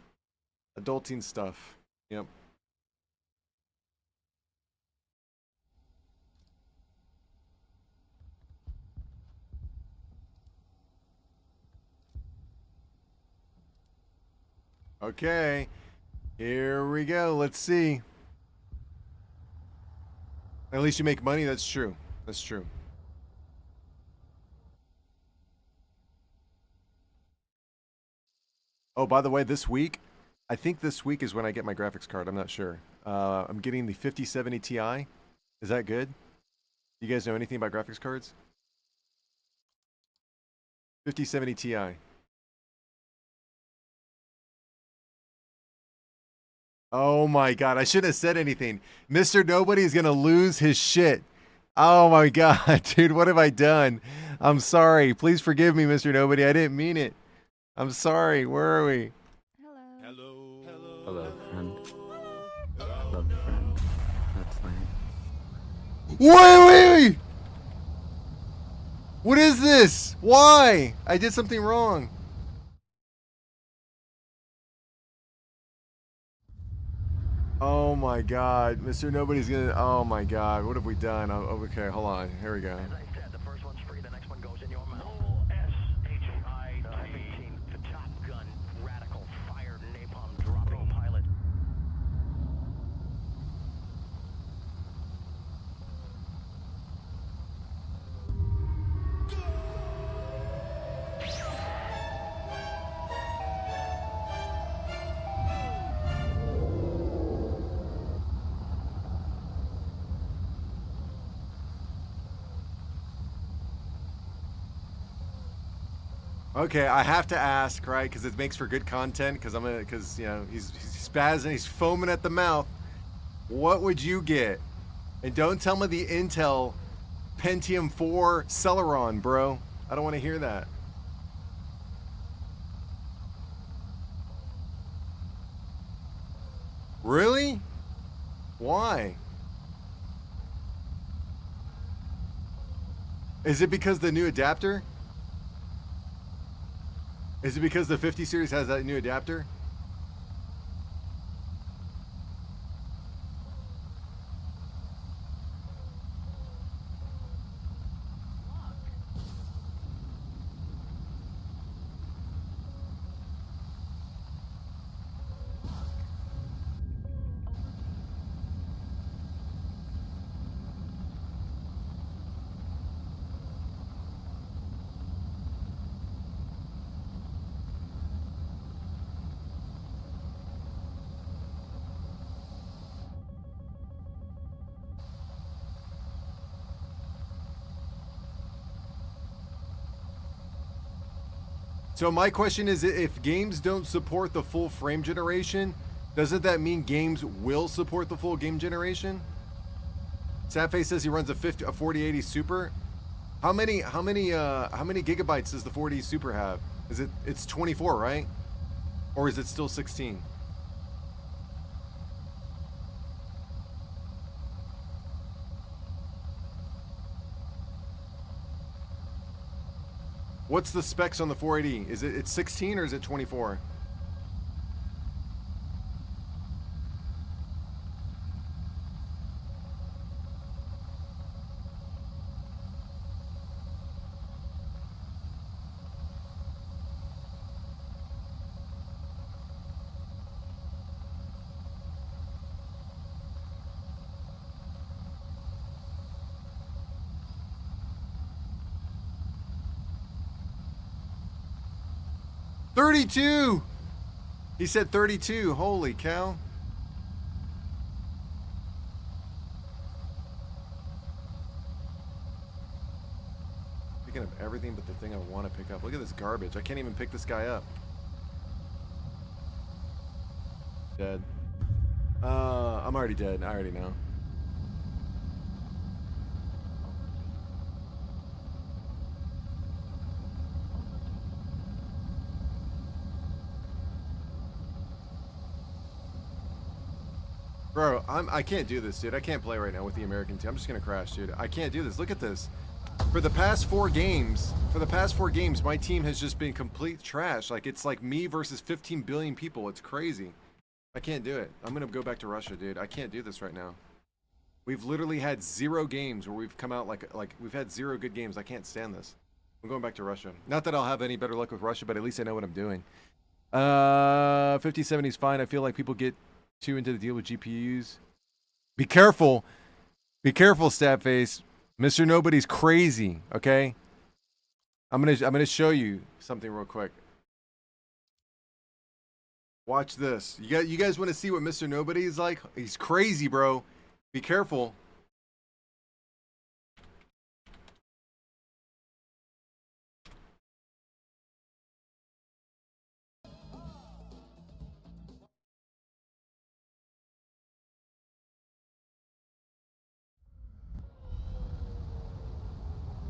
Adulting stuff. Yep. Okay. Here we go. Let's see. At least you make money. That's true. That's true. Oh, by the way, this week, I think this week is when I get my graphics card. I'm not sure. I'm getting the 5070 Ti. Is that good? You guys know anything about graphics cards? 5070 Ti. Oh my god, I shouldn't have said anything. Mr. Nobody's gonna lose his shit. Oh my god, dude, what have I done? I'm sorry. Please forgive me, Mr. Nobody. I didn't mean it. I'm sorry. Where are we? Hello. Hello, friend. Hello, friend. That's nice. Wait! What is this? Why? I did something wrong. Oh my god, Mr. Nobody's gonna. Oh my god, what have we done? Oh, okay, hold on. Here we go. As I said, the first one's free, the next one goes in your mouth. O-S-H-I, typing team, the Top Gun, radical, fired, napalm, dropping pilot. Okay, I have to ask, right? Because it makes for good content. Because you know, he's spazzing, he's foaming at the mouth. What would you get? And don't tell me the Intel Pentium 4 Celeron, bro. I don't want to hear that. Really? Why? Is it because the new adapter? Is it because the 50 series has that new adapter? So my question is, if games don't support the full frame generation, doesn't that mean games will support the full game generation? Sadface says he runs a 4080 Super. How many gigabytes does the 4080 Super have? It's 24, right? Or is it still 16? What's the specs on the 480? It's 16 or is it 24? 32! He said 32. Holy cow. Picking up everything but the thing I want to pick up. Look at this garbage. I can't even pick this guy up. Dead. I'm already dead. I already know. Bro, I can't do this, dude. I can't play right now with the American team. I'm just gonna crash, dude. I can't do this. Look at this. For the past four games, my team has just been complete trash. Like, it's like me versus 15 billion people. It's crazy. I can't do it. I'm gonna go back to Russia, dude. I can't do this right now. We've literally had 0 games where we've come out like we've had 0 good games. I can't stand this. I'm going back to Russia. Not that I'll have any better luck with Russia, but at least I know what I'm doing. 5070 is fine. I feel like people get too into the deal with GPUs. Be careful. Be careful, Statface. Mr. Nobody's crazy, okay? I'm gonna show you something real quick. Watch this. You guys want to see what Mr. Nobody is like? He's crazy, bro. Be careful.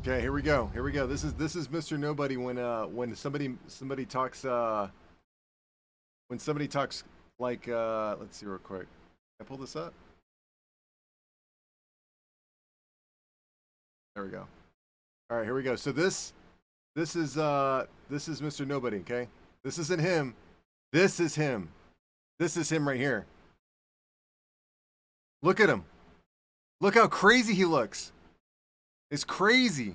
Okay, here we go. Here we go. This is Mr. Nobody when somebody talks like let's see real quick. Can I pull this up? There we go. All right, here we go. So this is Mr. Nobody, okay? This isn't him. This is him. This is him right here. Look at him. Look how crazy he looks. It's crazy.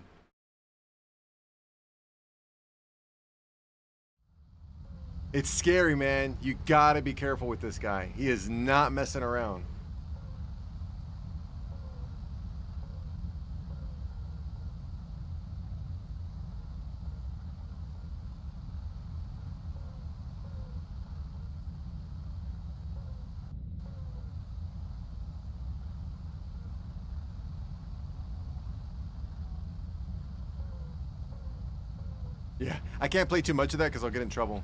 It's scary, man. You gotta be careful with this guy. He is not messing around. Yeah, I can't play too much of that because I'll get in trouble.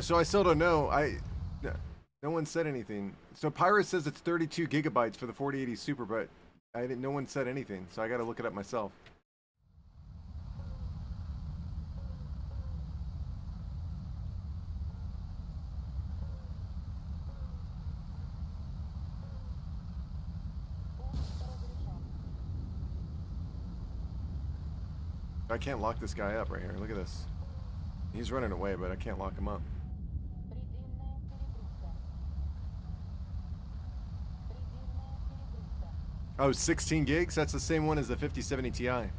So I still don't know. No one said anything. So Pyrus says it's 32 gigabytes for the 4080 Super, but no one said anything, so I got to look it up myself. I can't lock this guy up right here. Look at this. He's running away, but I can't lock him up. Oh, 16 gigs? That's the same one as the 5070 Ti.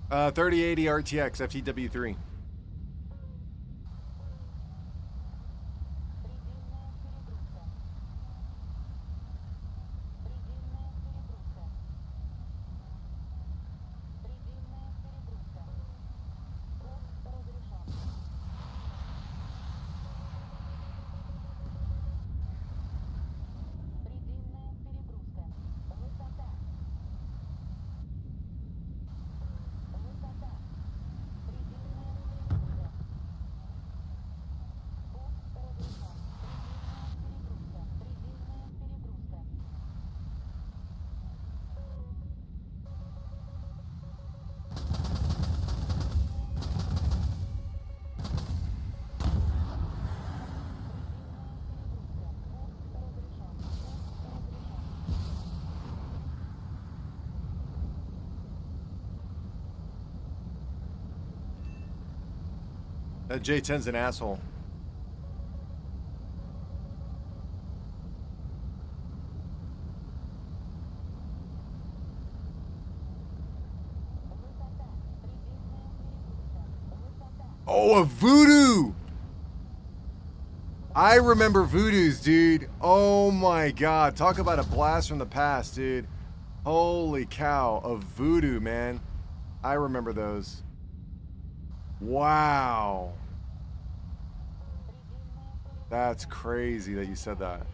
Uh, 3080 RTX FTW3. That J10's an asshole. Oh, a voodoo! I remember voodoos, dude. Oh my god. Talk about a blast from the past, dude. Holy cow. A voodoo, man. I remember those. Wow. That's crazy that you said that.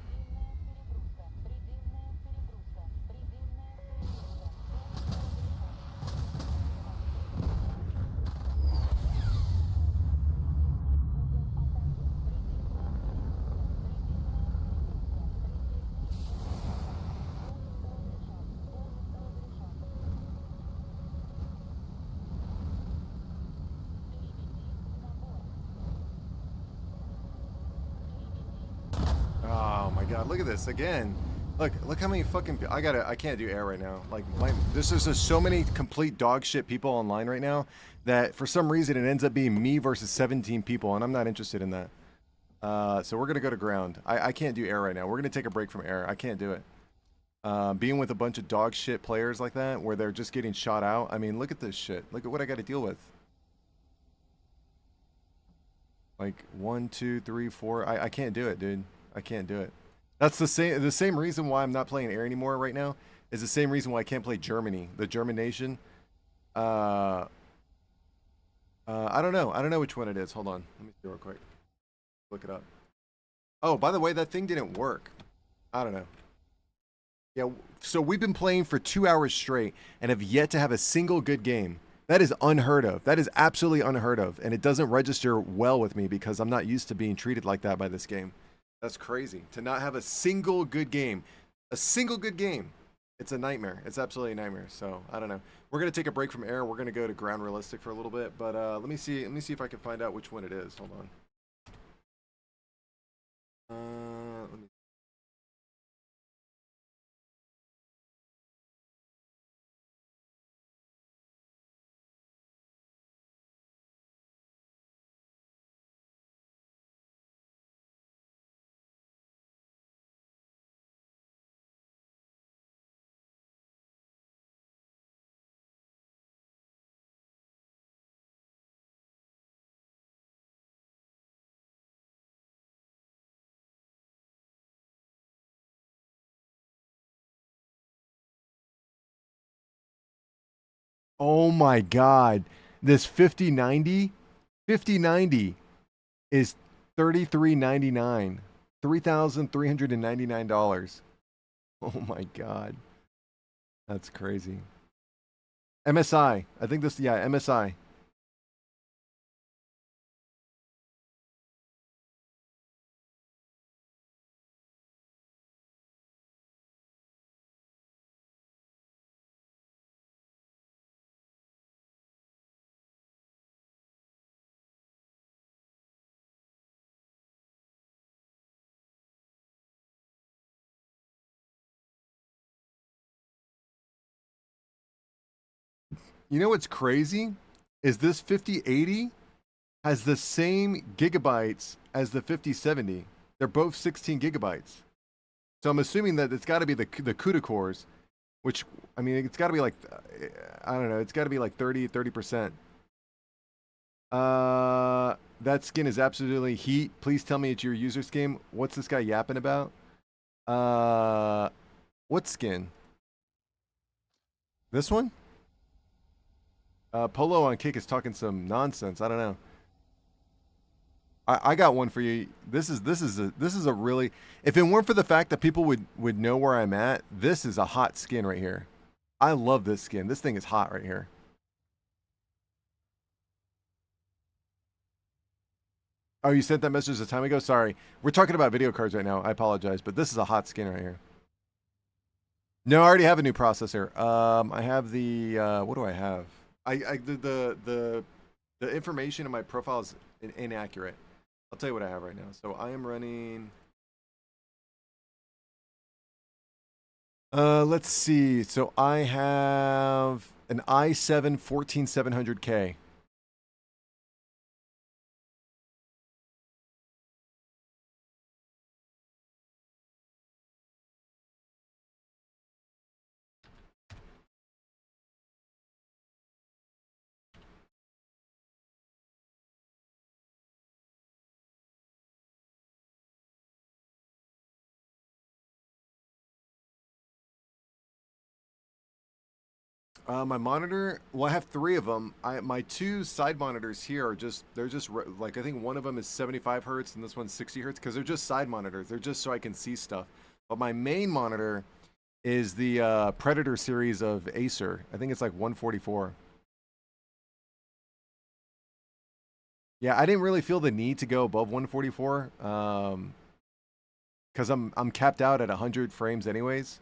Oh my god, look at this again. Look how many fucking I can't do air right now. Like there's just so many complete dog shit people online right now that for some reason it ends up being me versus 17 people and I'm not interested in that. So we're gonna go to ground. I can't do air right now. We're gonna take a break from air. I can't do it. Being with a bunch of dog shit players like that where they're just getting shot out. I mean, look at this shit. Look at what I gotta deal with. Like 1, 2, 3, 4. I can't do it, dude. I can't do it. That's the same reason why I'm not playing air anymore right now. Is the same reason why I can't play Germany, the German nation. I don't know. I don't know which one it is. Hold on. Let me see real quick. Look it up. Oh, by the way, that thing didn't work. I don't know. Yeah, so we've been playing for 2 hours straight and have yet to have a single good game. That is unheard of. That is absolutely unheard of. And it doesn't register well with me because I'm not used to being treated like that by this game. That's crazy. To not have a single good game. A single good game. It's a nightmare. It's absolutely a nightmare. So, I don't know. We're going to take a break from air. We're going to go to ground realistic for a little bit. But let me see if I can find out which one it is. Hold on. Let me. Oh my God. This 5090 is $33.99. $3,399. Oh my God. That's crazy. MSI. I think this, yeah, MSI. You know what's crazy? Is this 5080 has the same gigabytes as the 5070. They're both 16 gigabytes. So I'm assuming that it's got to be the CUDA cores, which, I mean, it's got to be like, I don't know, it's got to be like 30%. That skin is absolutely heat. Please tell me it's your user skin. What's this guy yapping about? What skin? This one? Polo on Kick is talking some nonsense. I don't know. I got one for you. This is a really, if it weren't for the fact that people would know where I'm at, this is a hot skin right here. I love this skin. This thing is hot right here. Oh, you sent that message a time ago? Sorry. We're talking about video cards right now. I apologize, but this is a hot skin right here. No, I already have a new processor. I have the what do I have? The information in my profile is inaccurate. I'll tell you what I have right now. So I am running. Let's see. So I have an i7 14700K. My monitor, well, I have 3 of them. My 2 side monitors here are like, I think one of them is 75 hertz and this one's 60 hertz because they're just side monitors. They're just so I can see stuff. But my main monitor is the Predator series of Acer. I think it's like 144. Yeah, I didn't really feel the need to go above 144 because I'm capped out at 100 frames anyways.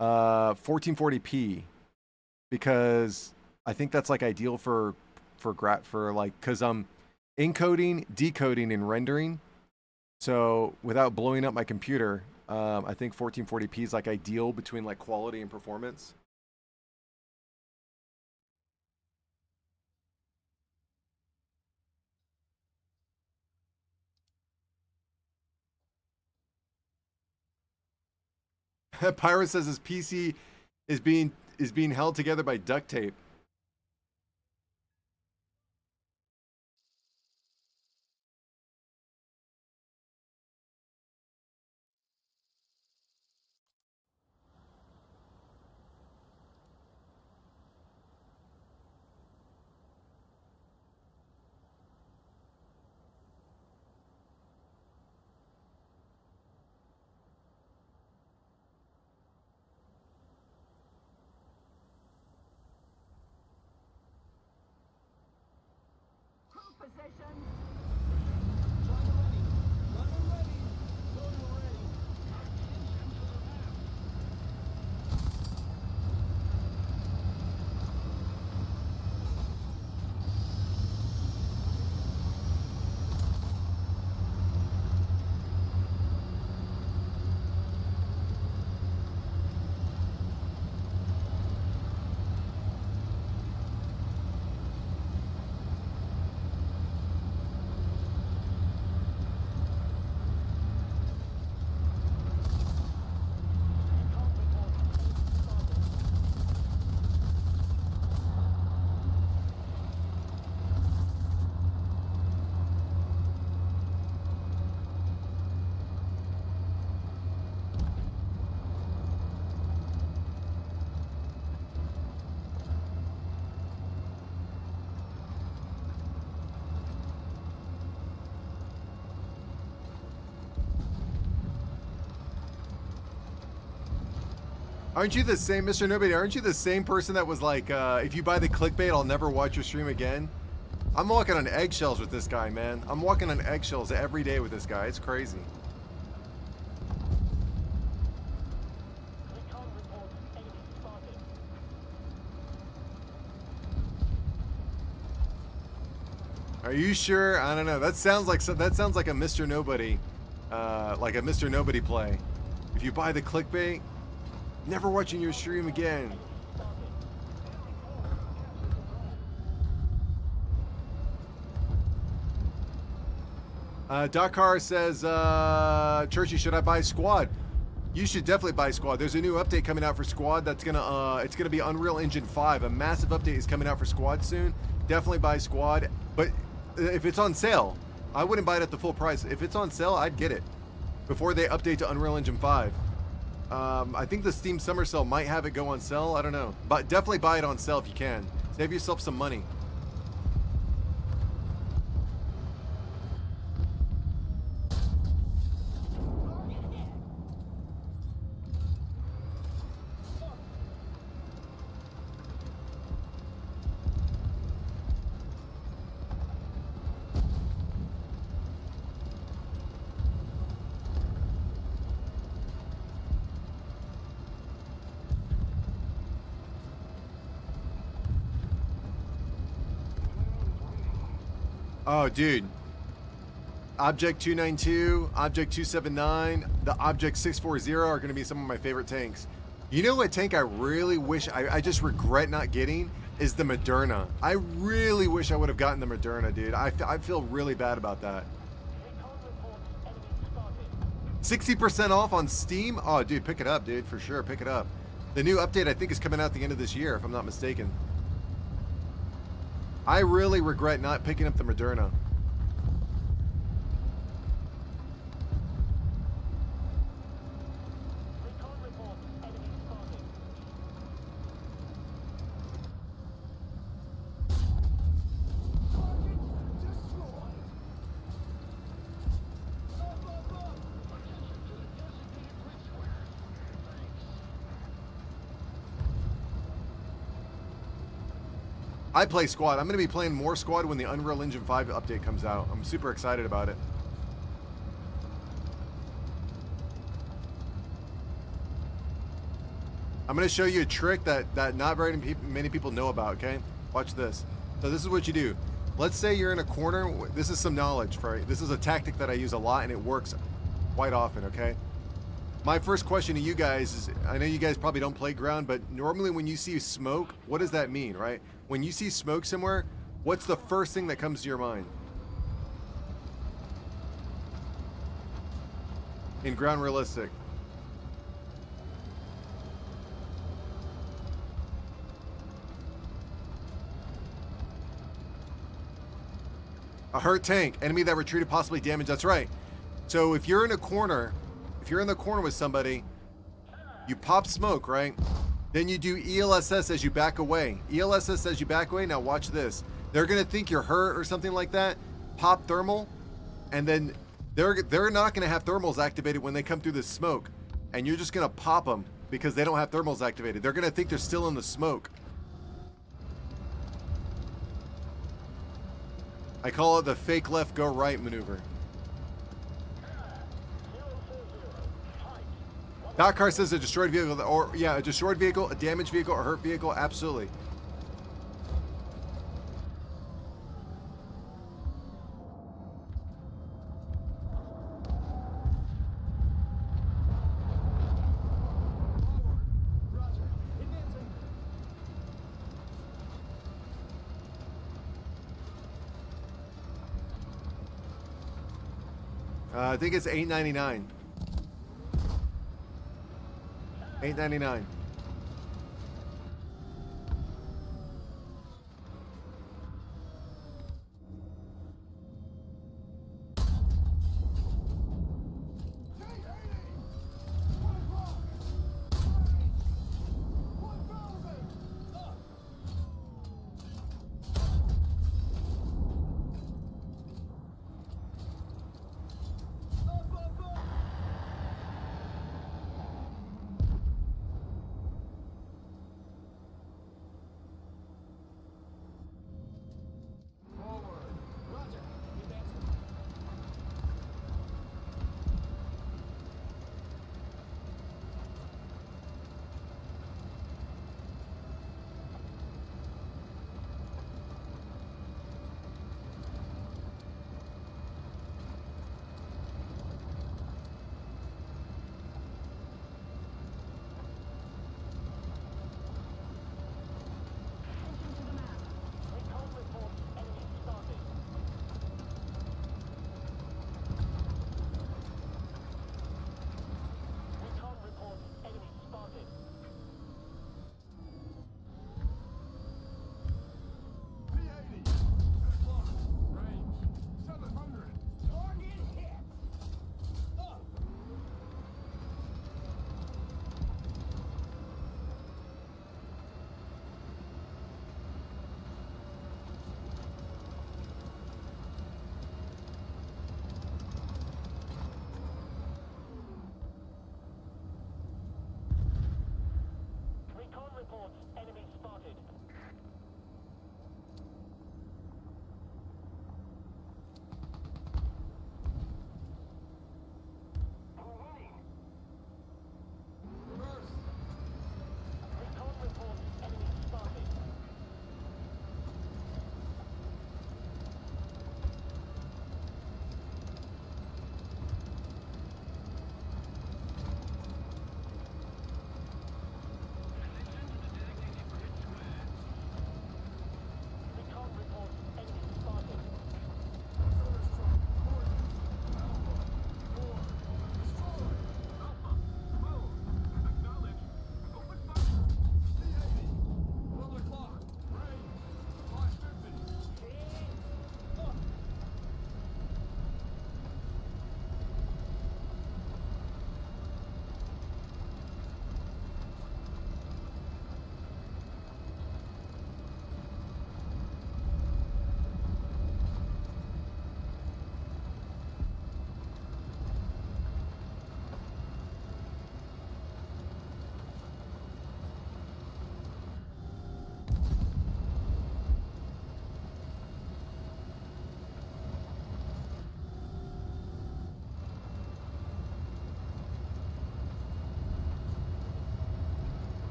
1440p because I think that's like ideal for like because I'm encoding, decoding, and rendering. So without blowing up my computer, I think 1440p is like ideal between like quality and performance. Pyro says his PC is being held together by duct tape. Aren't you the same, Mr. Nobody? Aren't you the same person that was like, if you buy the clickbait, I'll never watch your stream again? I'm walking on eggshells with this guy, man. I'm walking on eggshells every day with this guy. It's crazy. Are you sure? I don't know. That sounds like a Mr. Nobody, like a Mr. Nobody play. If you buy the clickbait, never watching your stream again. Dakar says, Churchiee, should I buy Squad? You should definitely buy Squad. There's a new update coming out for Squad that's gonna, it's gonna be Unreal Engine 5. A massive update is coming out for Squad soon. Definitely buy Squad. But if it's on sale, I wouldn't buy it at the full price. If it's on sale, I'd get it before they update to Unreal Engine 5. I think the Steam Summer Sale might have it go on sale. I don't know. But definitely buy it on sale if you can. Save yourself some money. Oh, dude. Object 292, Object 279, the Object 640 are going to be some of my favorite tanks. You know what tank I really wish, I just regret not getting, is the Moderna. I really wish I would have gotten the Moderna, dude. I feel really bad about that. 60% off on Steam? Oh, dude, pick it up, dude, for sure. Pick it up. The new update, I think, is coming out at the end of this year, if I'm not mistaken. I really regret not picking up the Moderna. I play squad. I'm going to be playing more squad when the Unreal Engine 5 update comes out. I'm super excited about it. I'm going to show you a trick that not very many people know about, okay? Watch this. So this is what you do. Let's say you're in a corner. This is some knowledge, right? This is a tactic that I use a lot, and it works quite often, okay? My first question to you guys is, I know you guys probably don't play ground, but normally when you see smoke, what does that mean, right? When you see smoke somewhere, what's the first thing that comes to your mind? In ground realistic. A hurt tank, enemy that retreated, possibly damaged. That's right. So if you're in a corner, if you're in the corner with somebody, you pop smoke, right? Then you do ELSS as you back away. ELSS as you back away. Now watch this. They're gonna think you're hurt or something like that. Pop thermal, and then they're not gonna have thermals activated when they come through the smoke, and you're just gonna pop them because they don't have thermals activated. They're gonna think they're still in the smoke. I call it the fake left, go right maneuver. Dakar says a destroyed vehicle, or yeah, a destroyed vehicle, a damaged vehicle, a hurt vehicle, absolutely. I think it's $8.99. $8.99.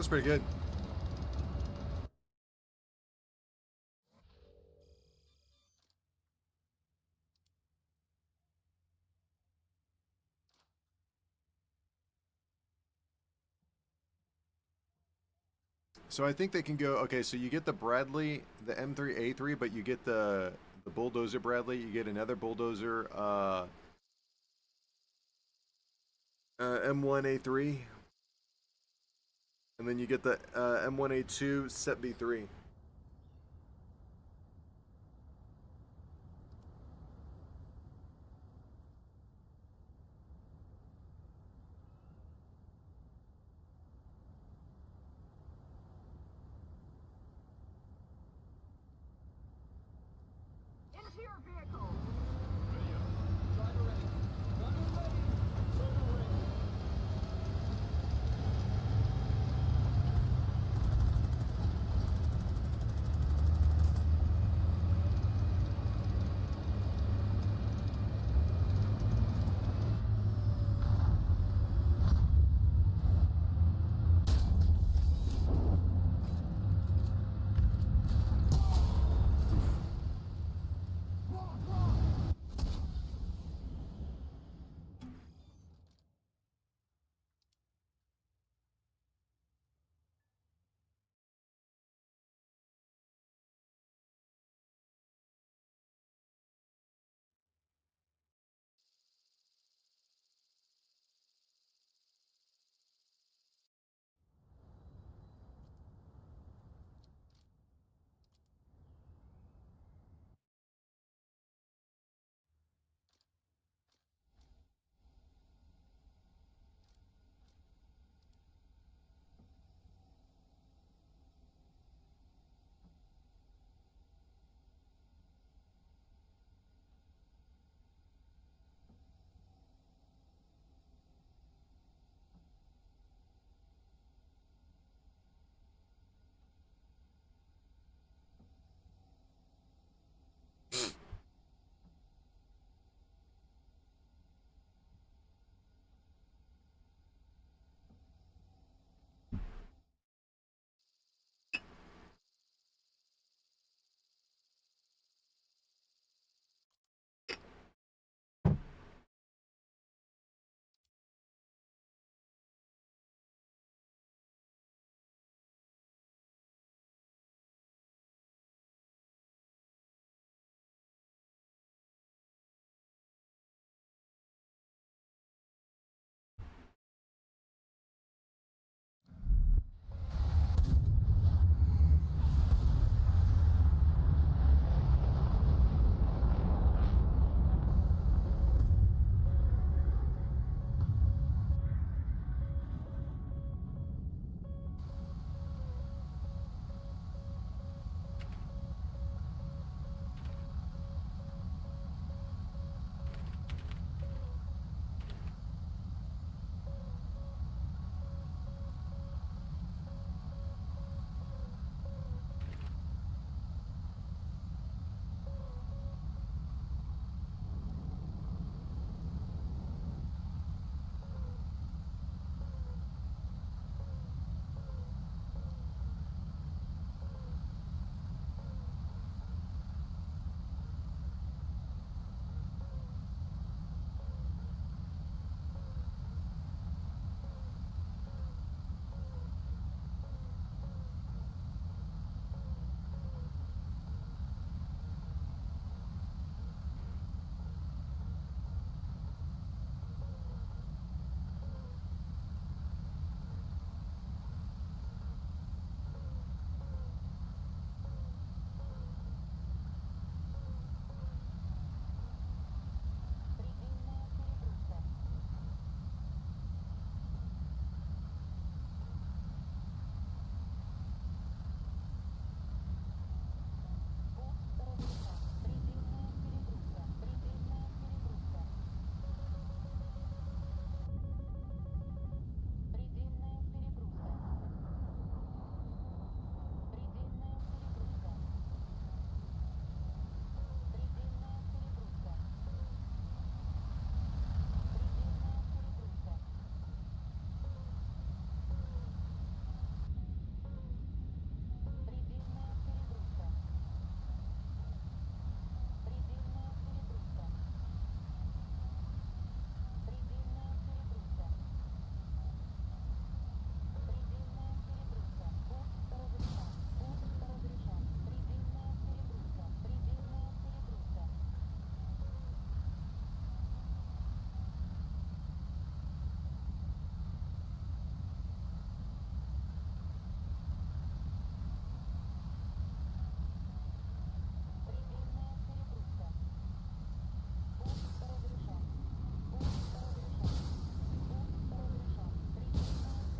That's pretty good. So I think they can go. Okay, so you get the Bradley, the M3A3, but you get the bulldozer Bradley. You get another bulldozer M1A3, and then you get the M1A2 Set B3. Into your vehicle.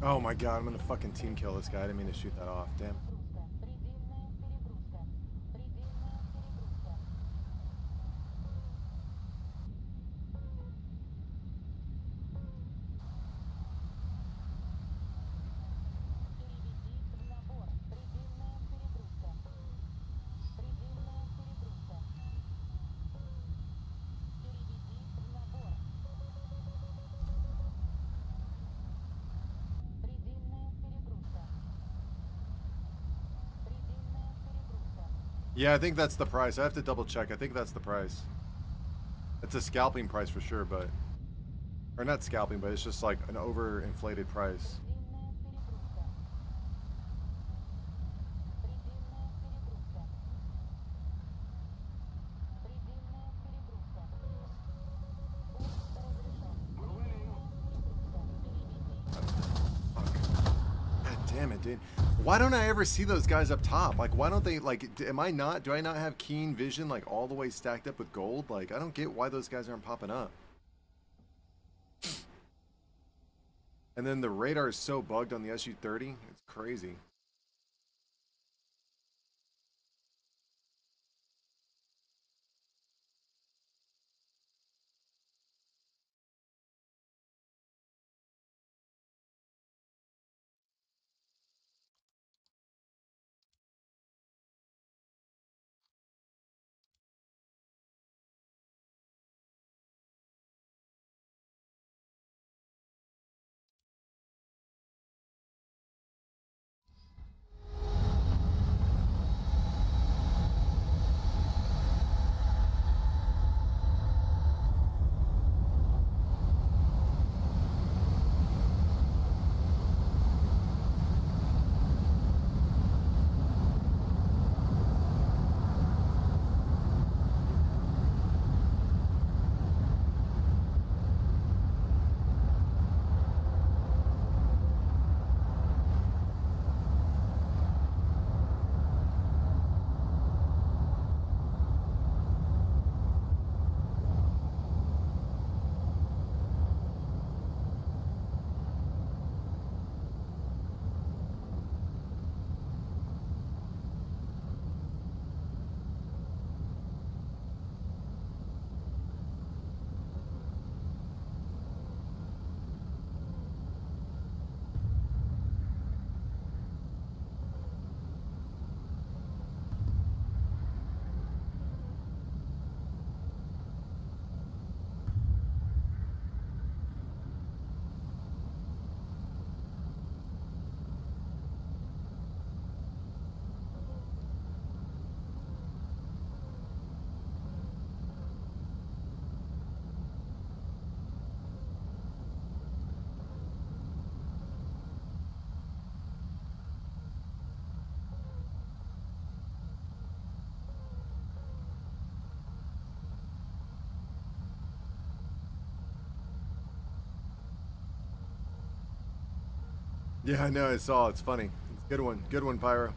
Oh my god, I'm gonna fucking team kill this guy. I didn't mean to shoot that off. Damn. Yeah, I think that's the price. I have to double check. I think that's the price. It's a scalping price for sure, but... Or not scalping, but it's just like an overinflated price. God damn it, dude. Why don't I ever see those guys up top? Like, why don't they, like, do I not have keen vision, like, all the way stacked up with gold? Like, I don't get why those guys aren't popping up. And then the radar is so bugged on the SU-30. It's crazy. Yeah, I know. I saw. It's funny. It's a good one. Good one, Pyro.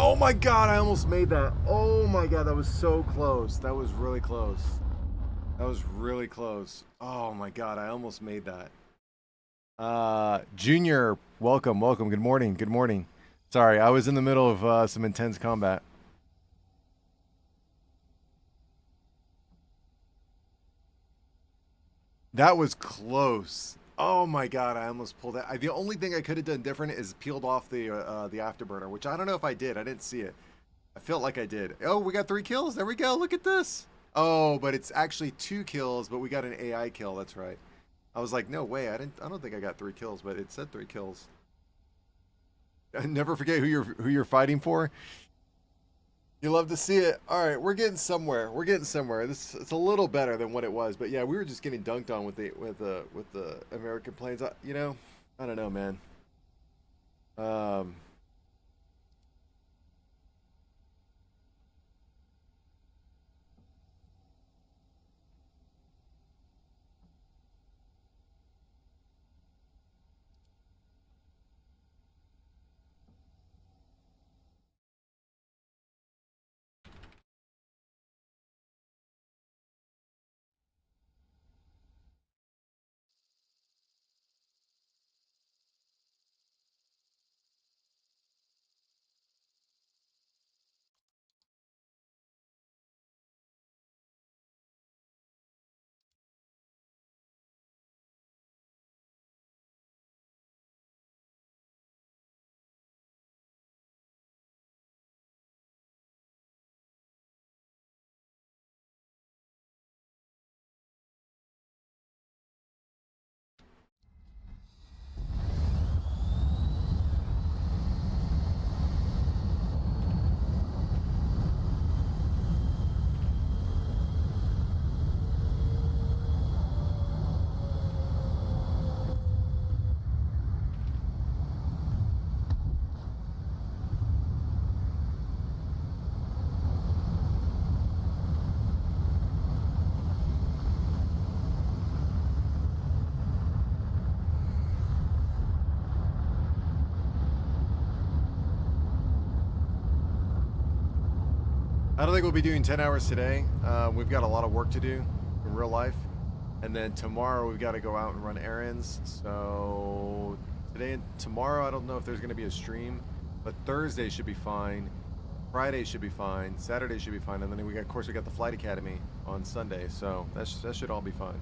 Oh my god, I almost made that. Oh my god, that was so close. That was really close. That was really close. Oh my god, I almost made that. Junior, welcome, welcome. Good morning, good morning. Sorry, I was in the middle of some intense combat. That was close. Oh my god, I almost pulled that. The only thing I could have done different is peeled off the afterburner, which I don't know if I did. I didn't see it. I felt like I did. Oh, we got 3 kills. There we go. Look at this. Oh, but it's actually 2 kills, but we got an AI kill. That's right. I was like, no way. I don't think I got 3 kills, but it said 3 kills. Never forget who you're fighting for. You love to see it. All right, we're getting somewhere. We're getting somewhere. It's a little better than what it was, but yeah, we were just getting dunked on with the American planes. You know, I don't know, man. I don't think we'll be doing 10 hours today. We've got a lot of work to do in real life. And then tomorrow we've got to go out and run errands. So today and tomorrow, I don't know if there's going to be a stream. But Thursday should be fine. Friday should be fine. Saturday should be fine. And then of course, we got the Flight Academy on Sunday. So that should all be fine.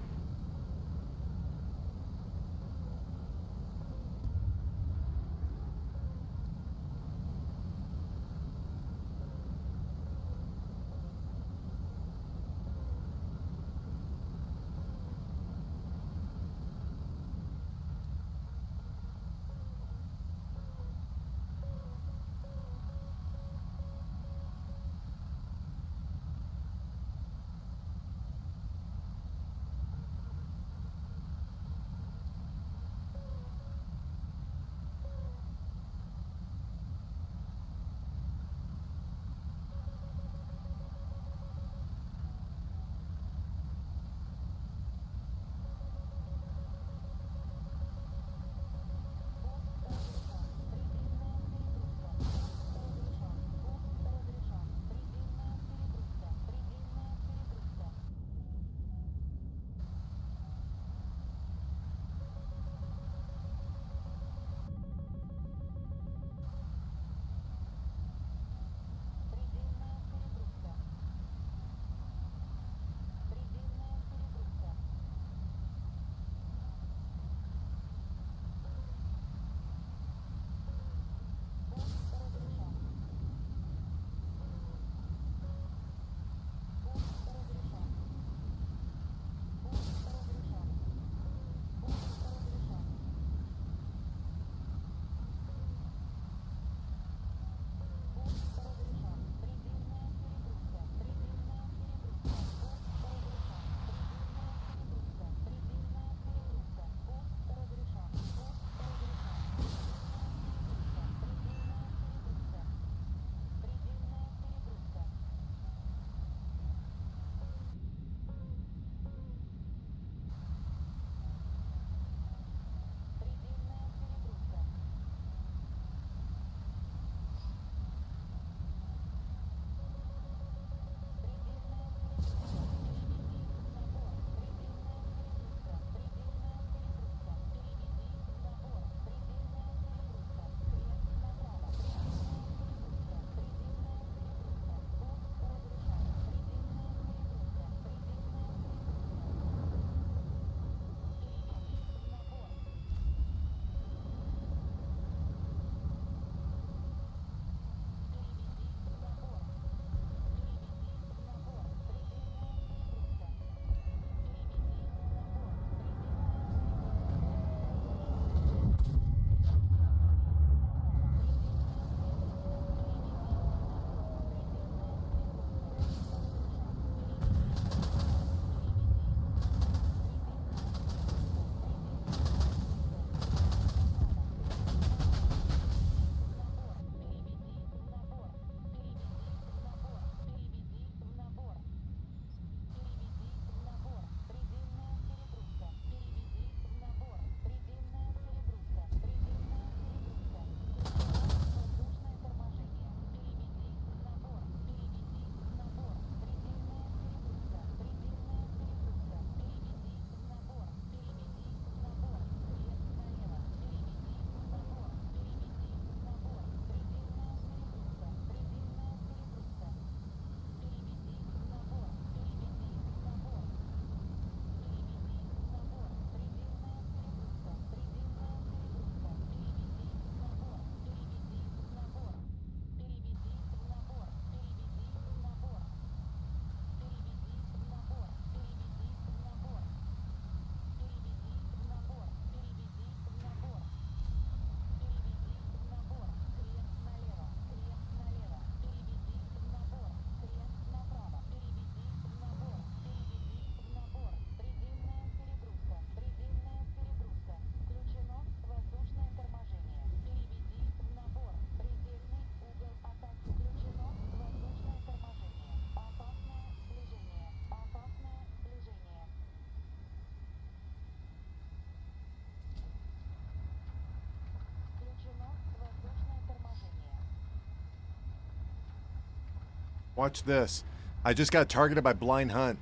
Watch this. I just got targeted by Blind Hunt.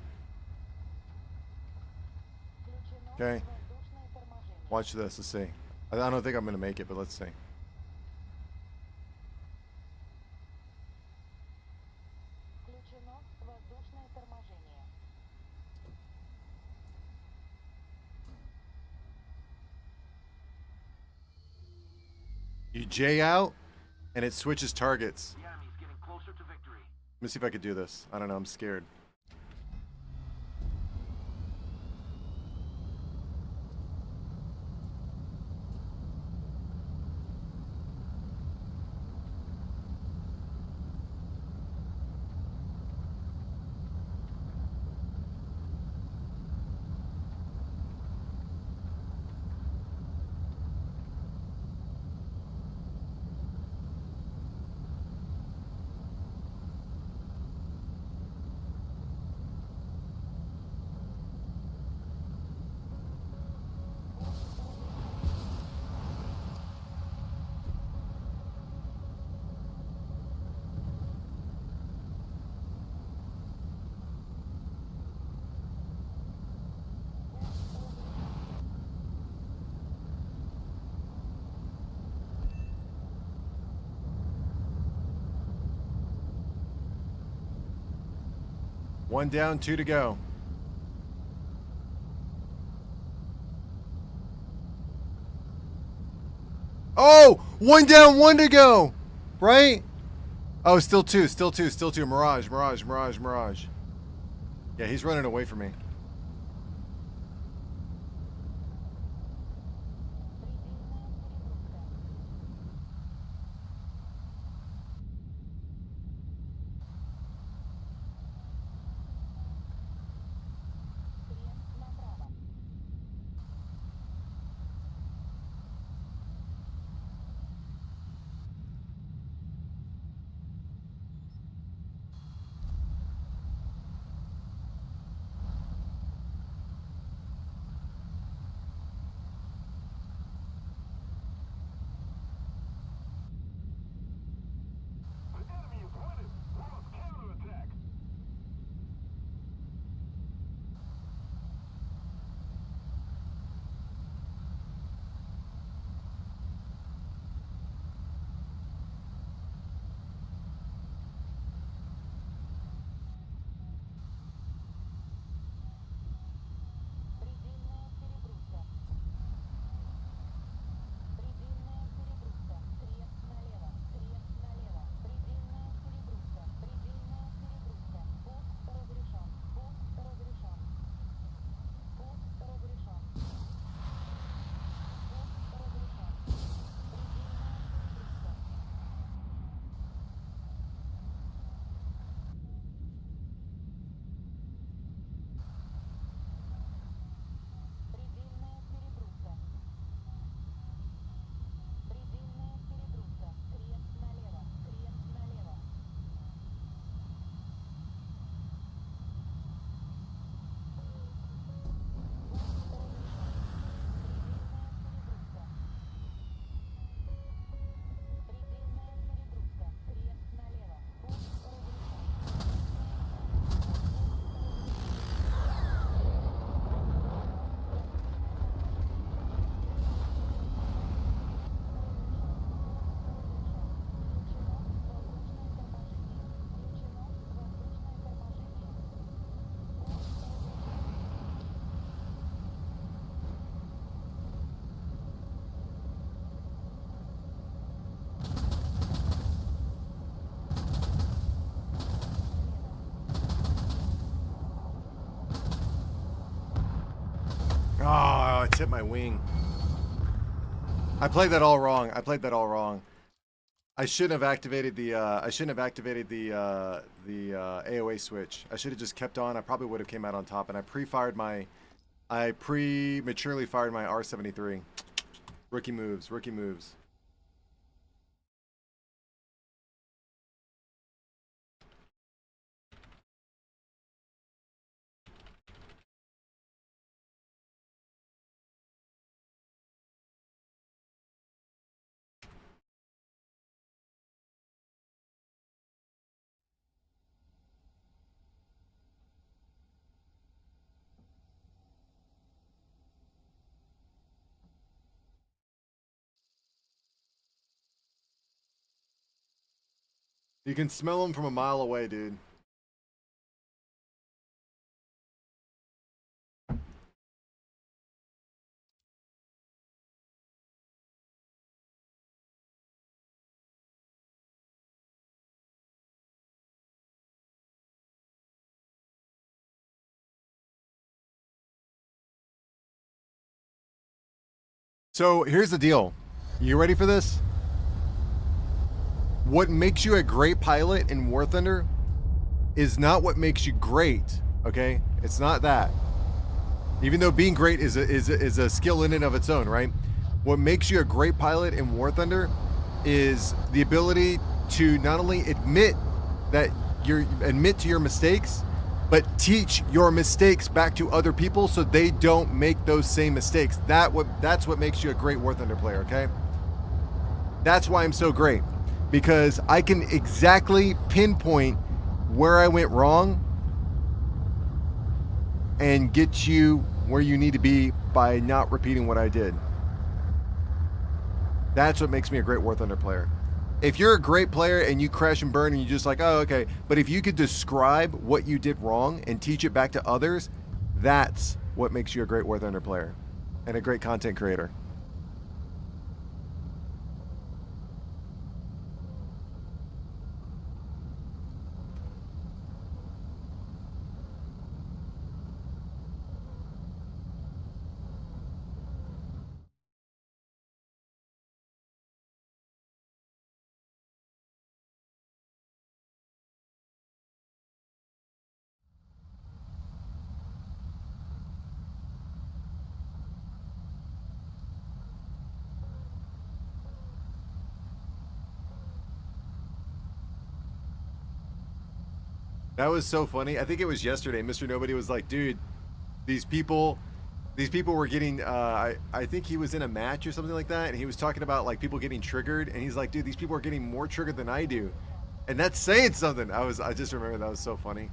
Okay. Watch this. Let's see. I don't think I'm going to make it, but let's see. You J out, and it switches targets. The enemy's getting closer to victory. Let me see if I could do this. I don't know. I'm scared. One down, 2 to go. Oh, 1 down, 1 to go. Right? Oh, still 2, still 2, still 2. Mirage, Mirage, Mirage, Mirage. Yeah, he's running away from me. The enemy is winning. We must counterattack. Oh, it's hit my wing. I played that all wrong. I played that all wrong. I shouldn't have activated the AOA switch. I should have just kept on. I probably would have came out on top, and I prematurely fired my R73. Rookie moves, rookie moves. You can smell them from a mile away, dude. So here's the deal. You ready for this? What makes you a great pilot in War Thunder is not what makes you great, okay? It's not that. Even though being great is a skill in and of its own, right? What makes you a great pilot in War Thunder is the ability to not only admit to your mistakes, but teach your mistakes back to other people so they don't make those same mistakes. That's what makes you a great War Thunder player, okay? That's why I'm so great, because I can exactly pinpoint where I went wrong and get you where you need to be by not repeating what I did. That's what makes me a great War Thunder player. If you're a great player and you crash and burn and you're just like, oh, okay, but if you could describe what you did wrong and teach it back to others, that's what makes you a great War Thunder player and a great content creator. That was so funny. I think it was yesterday. Mr. Nobody was like, dude, these people were getting, I think he was in a match or something like that, and he was talking about like people getting triggered, and he's like, dude, these people are getting more triggered than I do. And that's saying something. I just remember that was so funny.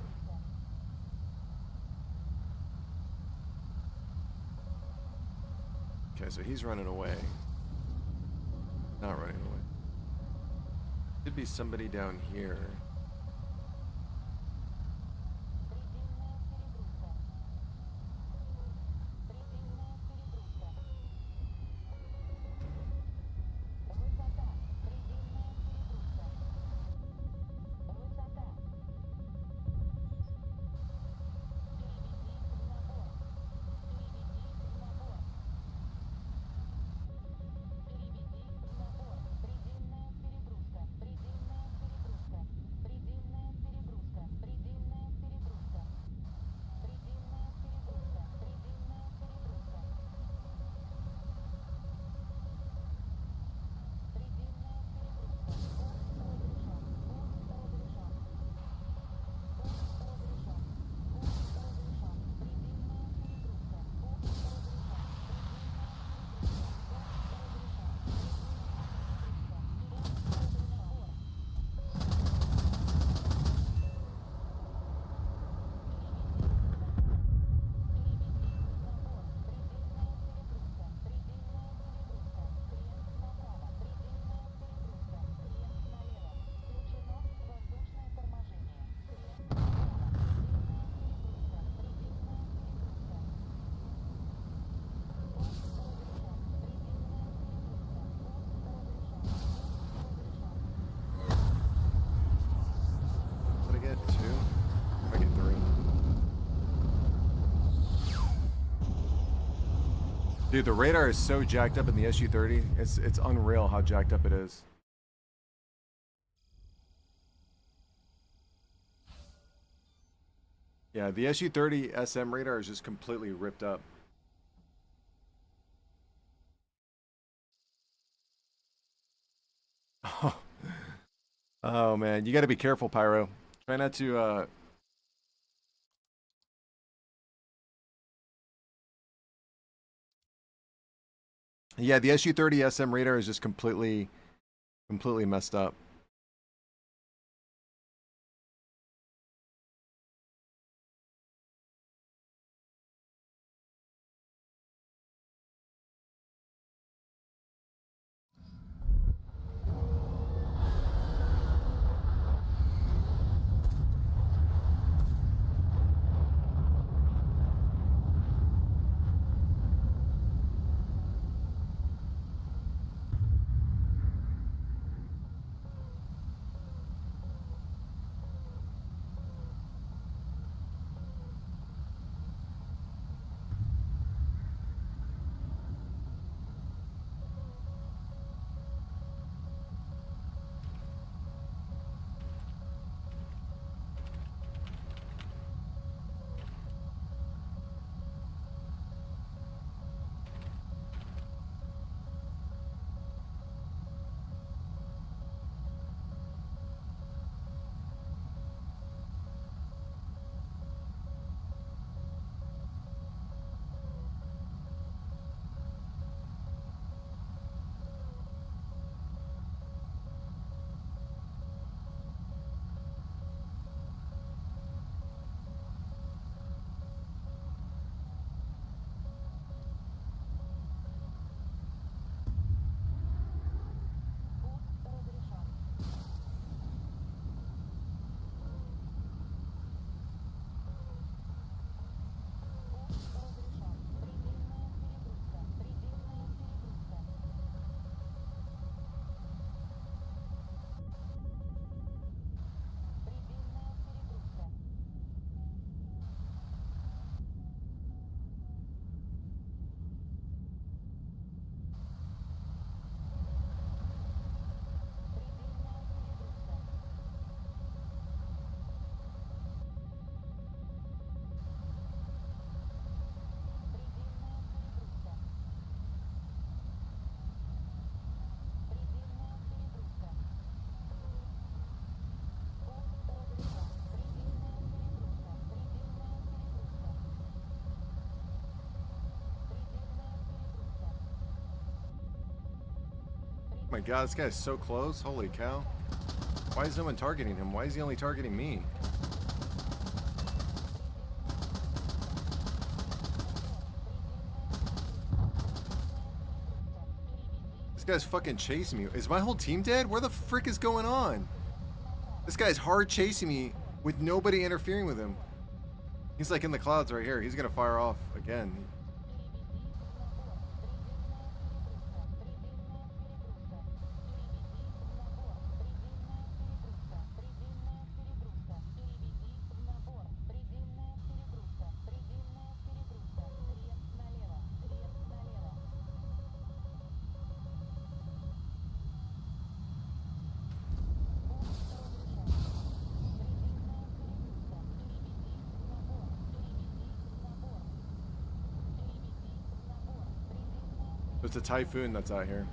Okay, so he's running away. Not running away. Could be somebody down here. Dude, the radar is so jacked up in the SU-30. It's unreal how jacked up it is. Yeah, the SU-30 SM radar is just completely ripped up. Oh man, you got to be careful, Pyro. Try not to Yeah, the SU-30 SM radar is just completely messed up. Oh my god, this guy's so close. Holy cow. Why is no one targeting him? Why is he only targeting me? This guy's fucking chasing me. Is my whole team dead? Where the frick is going on? This guy's hard chasing me with nobody interfering with him. He's like in the clouds right here. He's gonna fire off again. There's a typhoon that's out here.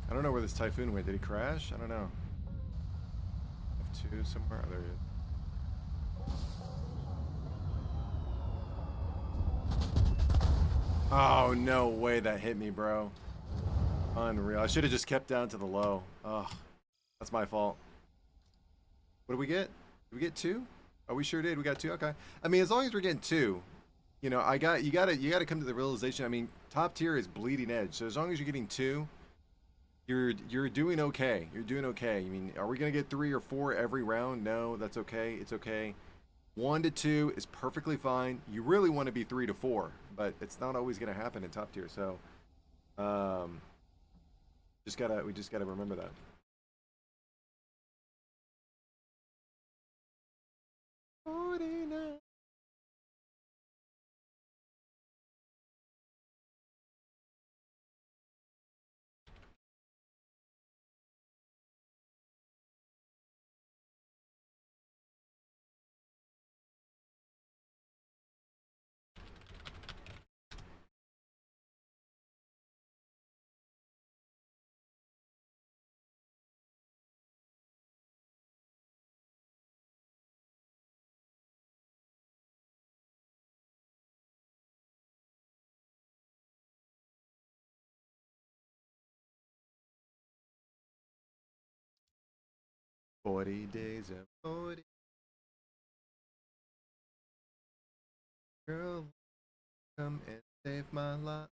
I don't know where this typhoon went. Did he crash? I don't know. F2 somewhere. Oh, there he is. Oh, no way that hit me, bro. Unreal. I should have just kept down to the low. Oh, that's my fault. What did we get? Did we get 2? Oh, we sure did. We got 2. Okay. I mean, as long as we're getting 2, you know, you gotta come to the realization. I mean, top tier is bleeding edge. So as long as you're getting 2, you're doing okay. You're doing okay. I mean, are we gonna get 3 or 4 every round? No, that's okay. It's okay. 1 to 2 is perfectly fine. You really want to be 3 to 4, but it's not always gonna happen in top tier. So, we just gotta remember that. "40 days and 40 girl, come and save my life."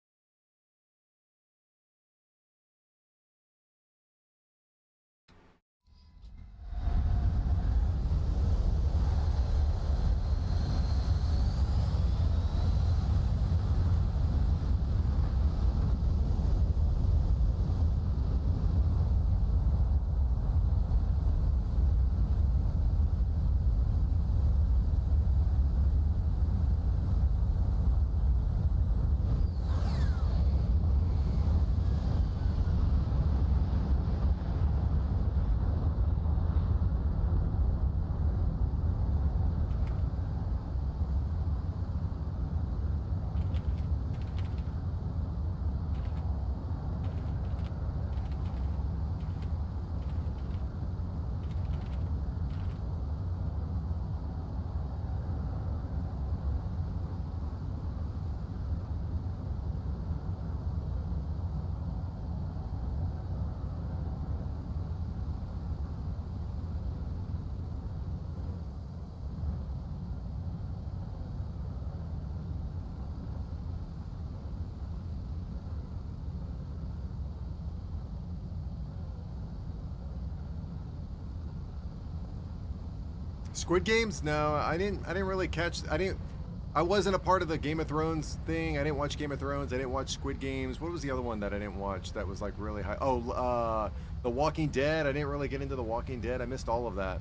Squid Games? No, I didn't really catch. I wasn't a part of the Game of Thrones thing. I didn't watch Game of Thrones. I didn't watch Squid Games. What was the other one that I didn't watch that was like really high? Oh, The Walking Dead. I didn't really get into The Walking Dead. I missed all of that.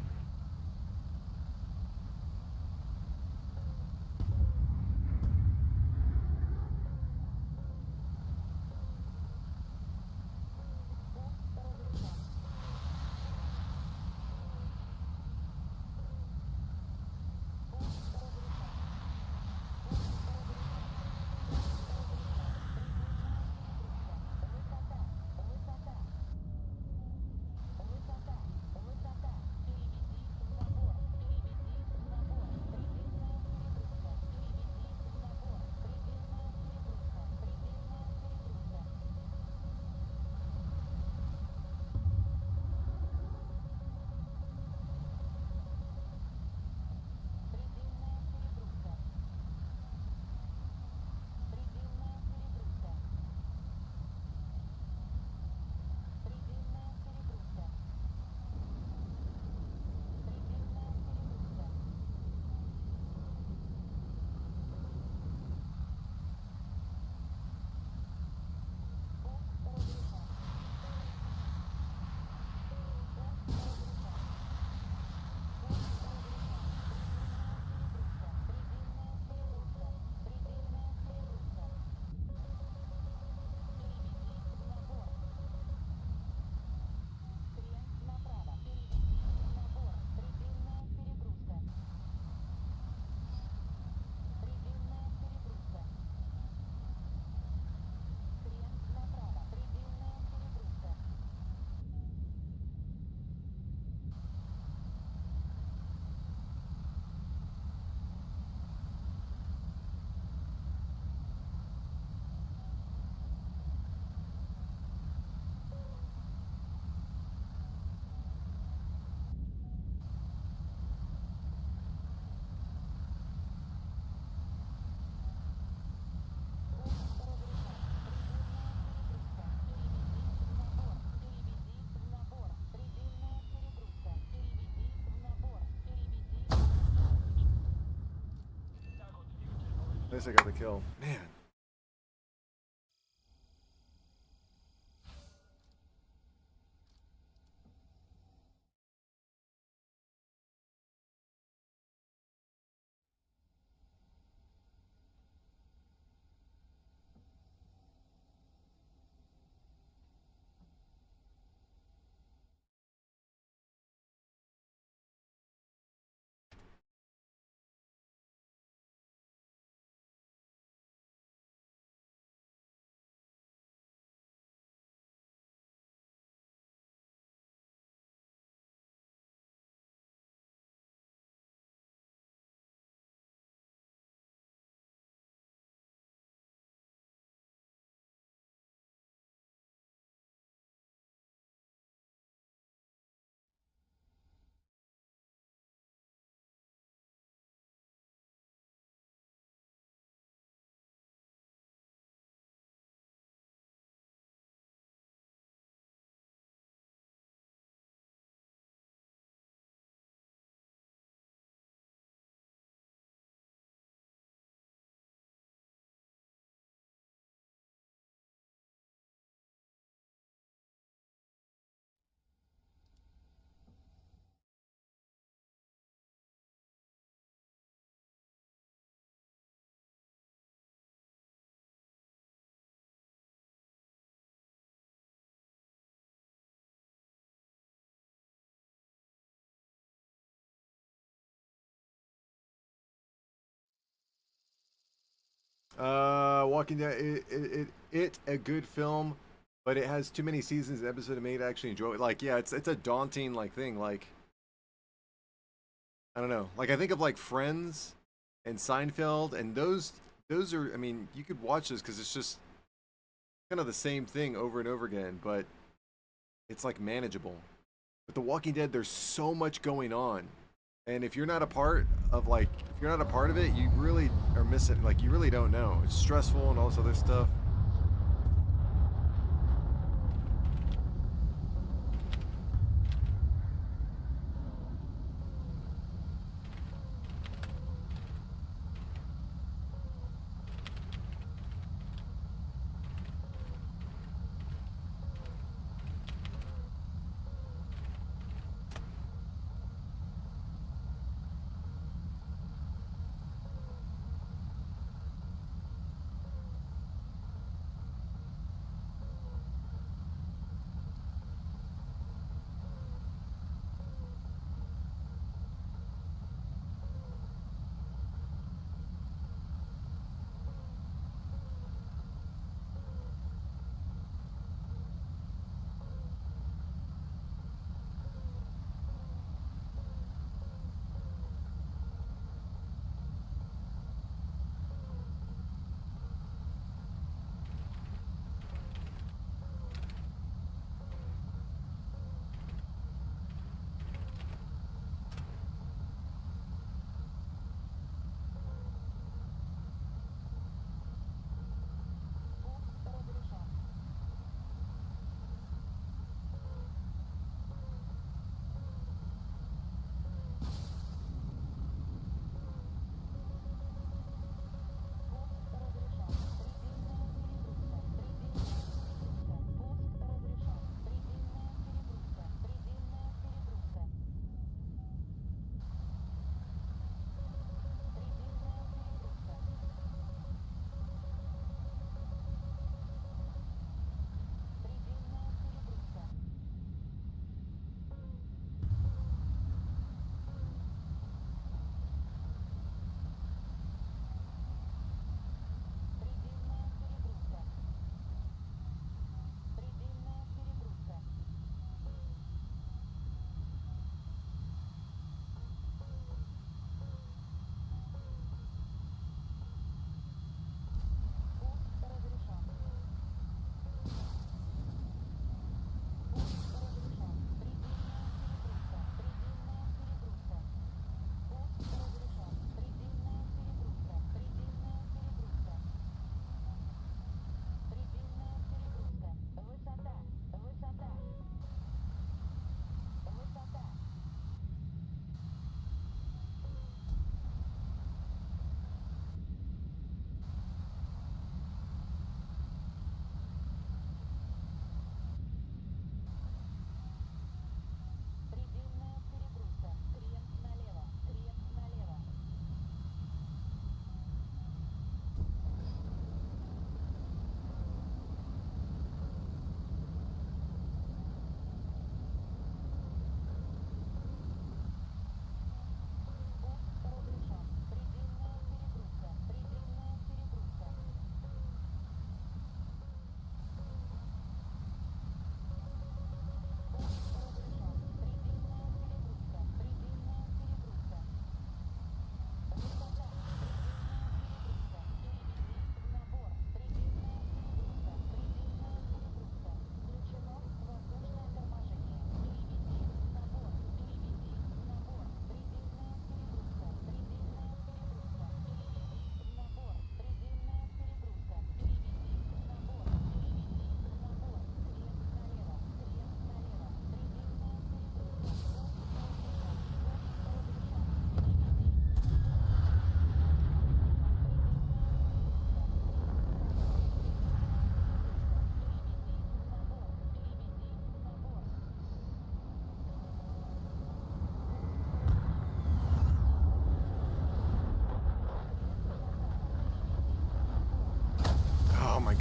At least I got the kill. Man. Walking Dead, it a good film, but it has too many seasons and episodes to make it actually enjoy it. Like, yeah, it's a daunting like thing. Like, I don't know. Like, I think of like Friends and Seinfeld, and those are. I mean, you could watch this because it's just kind of the same thing over and over again, but it's like manageable. With The Walking Dead, there's so much going on. And if you're not a part of like, if you're not a part of it, you really are missing. Like, you really don't know. It's stressful and all this other stuff.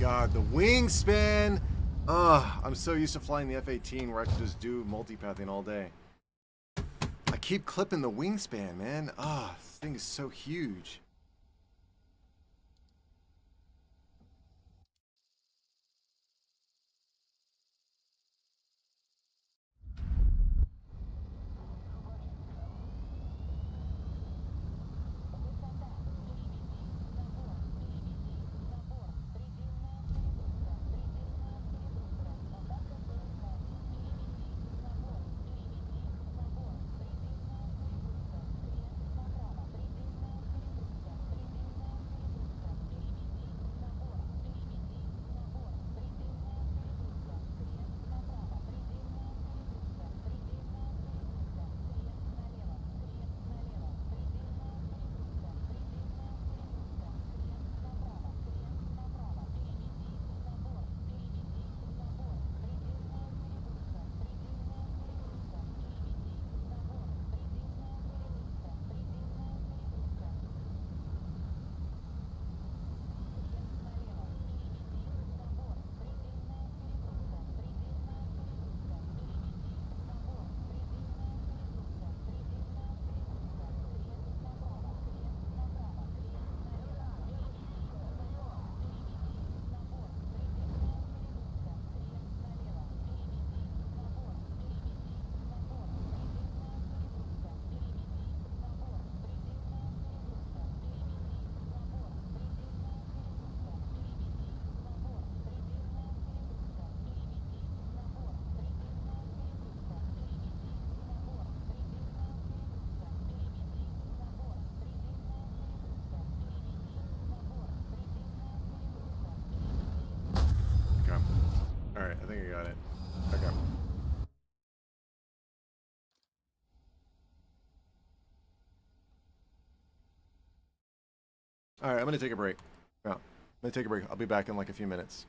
god, the wingspan! Ugh, I'm so used to flying the F-18 where I can just do multipathing all day. I keep clipping the wingspan, man. Ah, this thing is so huge. Alright, I think I got it. Okay. Alright, I'm gonna take a break. Yeah, I'm gonna take a break. I'll be back in like a few minutes.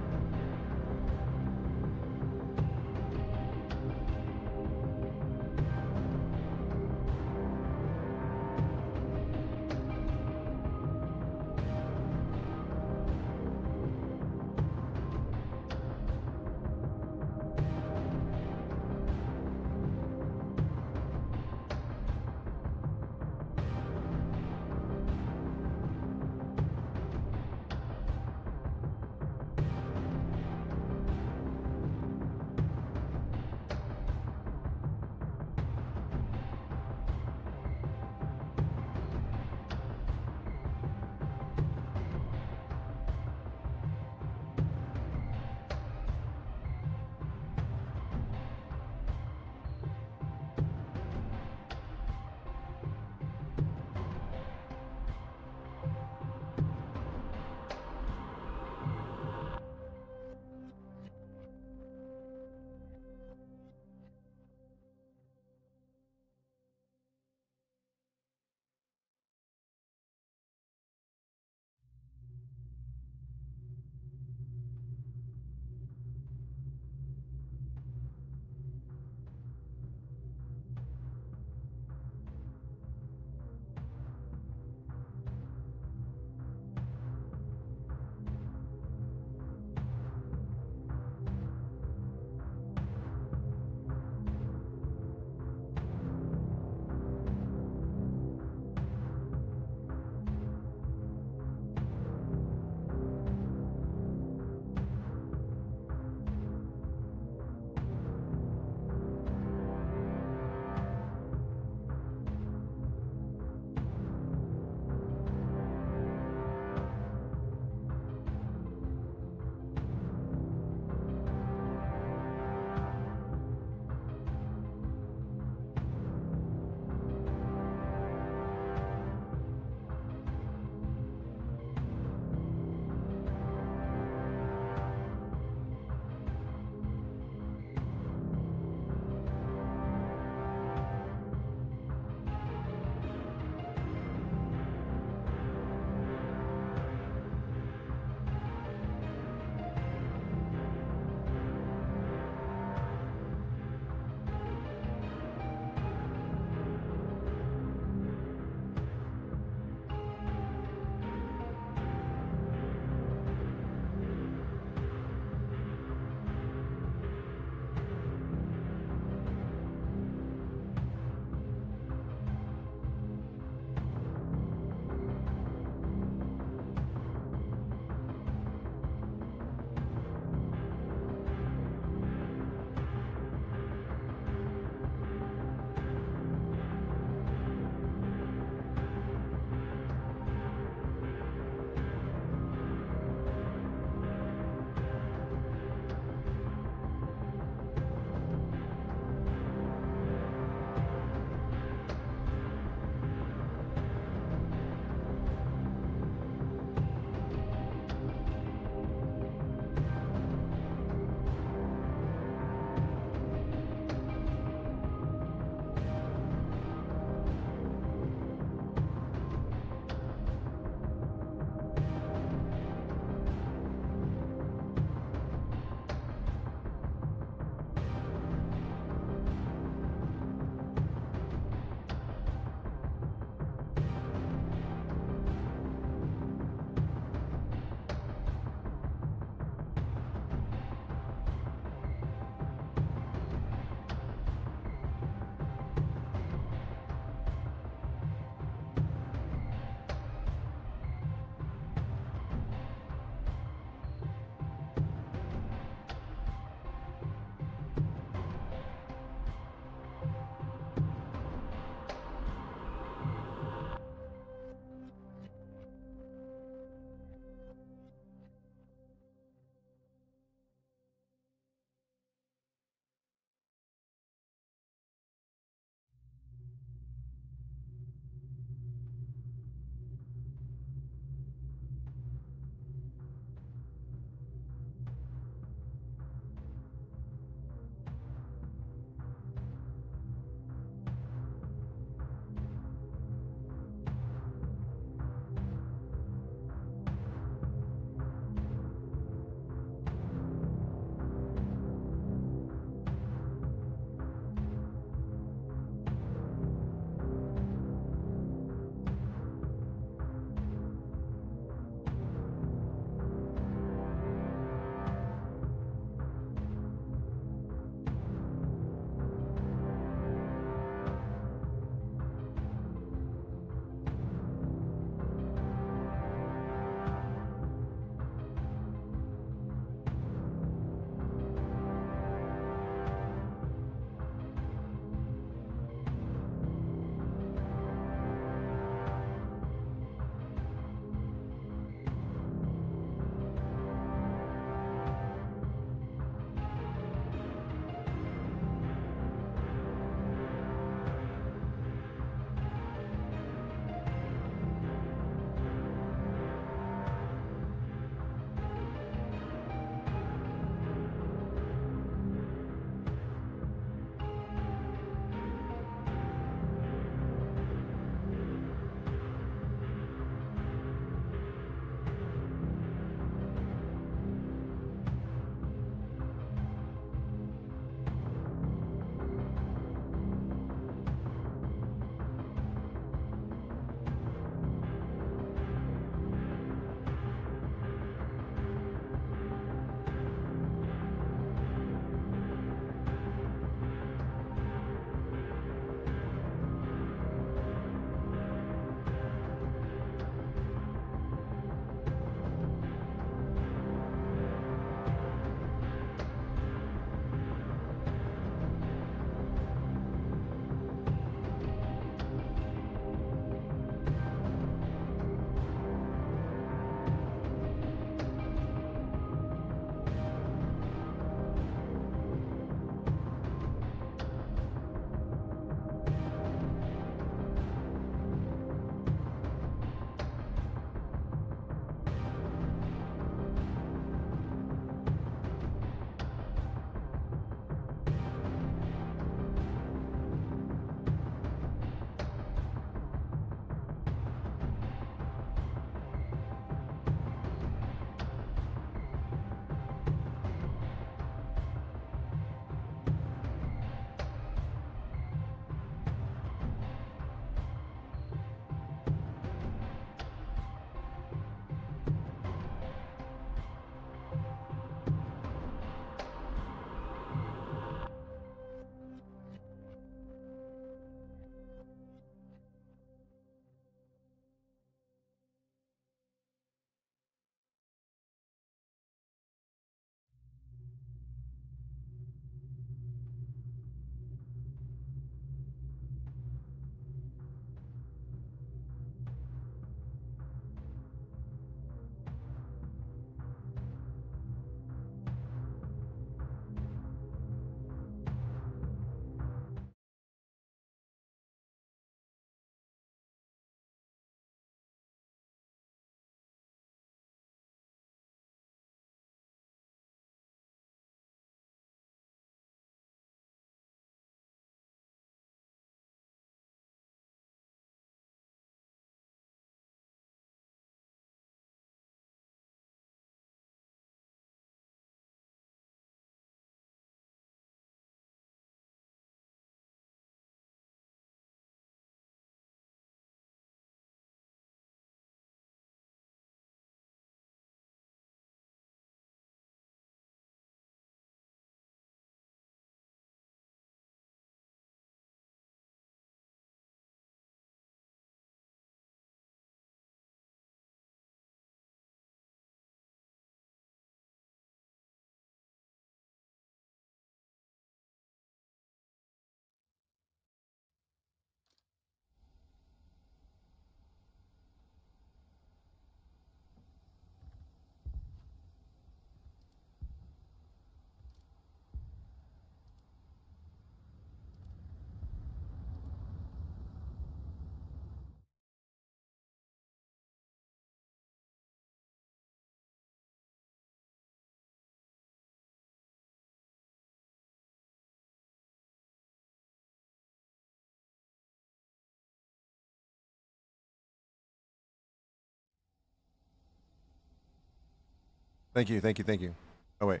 Thank you, thank you, thank you. Oh, wait.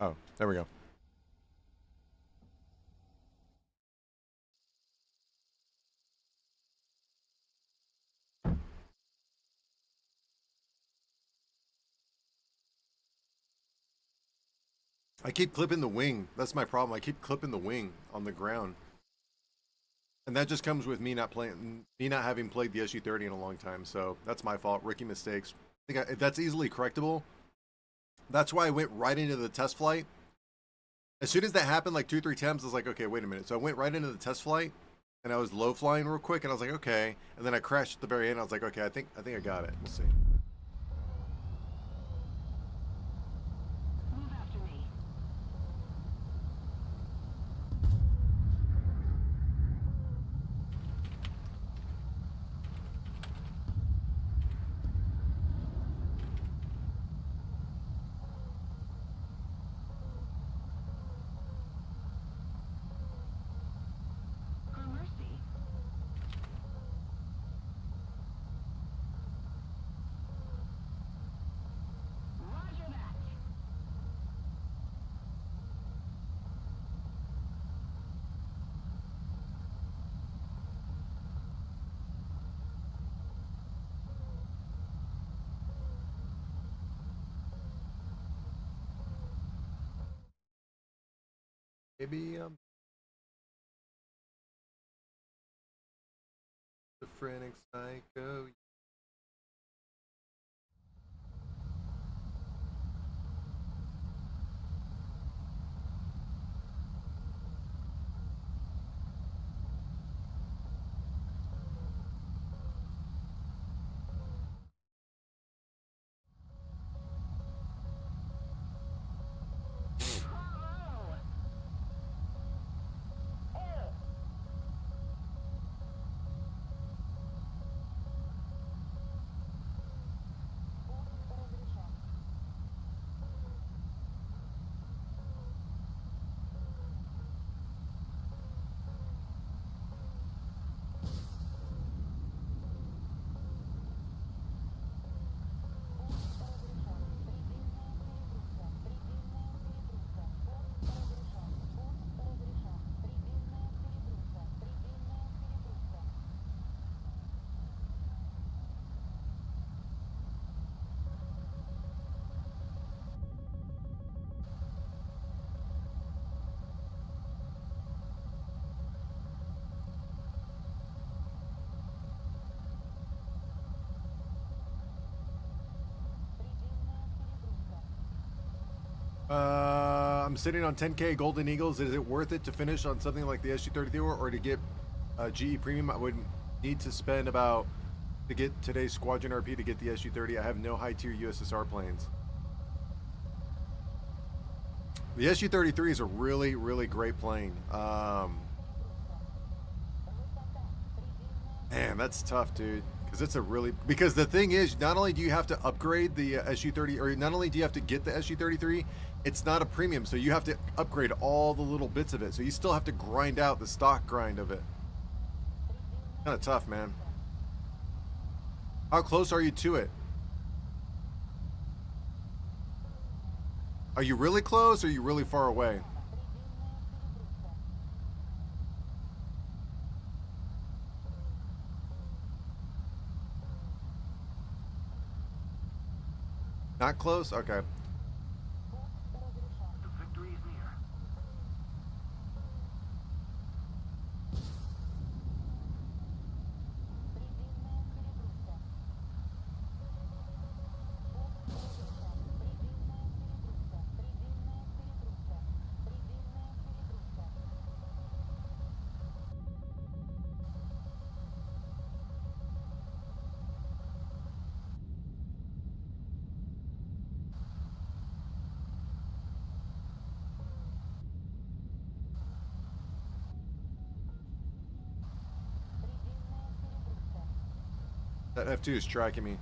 Oh, there we go. I keep clipping the wing. That's my problem. I keep clipping the wing on the ground. And that just comes with me not having played the SU-30 in a long time. So that's my fault. Rookie mistakes. I think that's easily correctable. That's why I went right into the test flight. As soon as that happened, like 2-3 times, I was like, okay, wait a minute. So I went right into the test flight, and I was low flying real quick, and I was like, okay. And then I crashed at the very end. I was like, okay, I think I got it. We'll see. Move after me. For mercy. Roger that. Maybe the frantic psycho. Bravo. I'm sitting on 10K Golden Eagles. Is it worth it to finish on something like the SU-33 or to get GE Premium? I would need to spend about to get today's Squadron RP to get the SU-30. I have no high tier USSR planes. The SU-33 is a really, really great plane. Man, that's tough, dude. Because the thing is, not only do you have to upgrade the SU-30, or not only do you have to get the SU-33, it's not a premium, so you have to upgrade all the little bits of it. So you still have to grind out the stock grind of it. Kind of tough, man. How close are you to it? Are you really close, or are you really far away? Not close? Okay. Victory is near. That F2 is tracking me.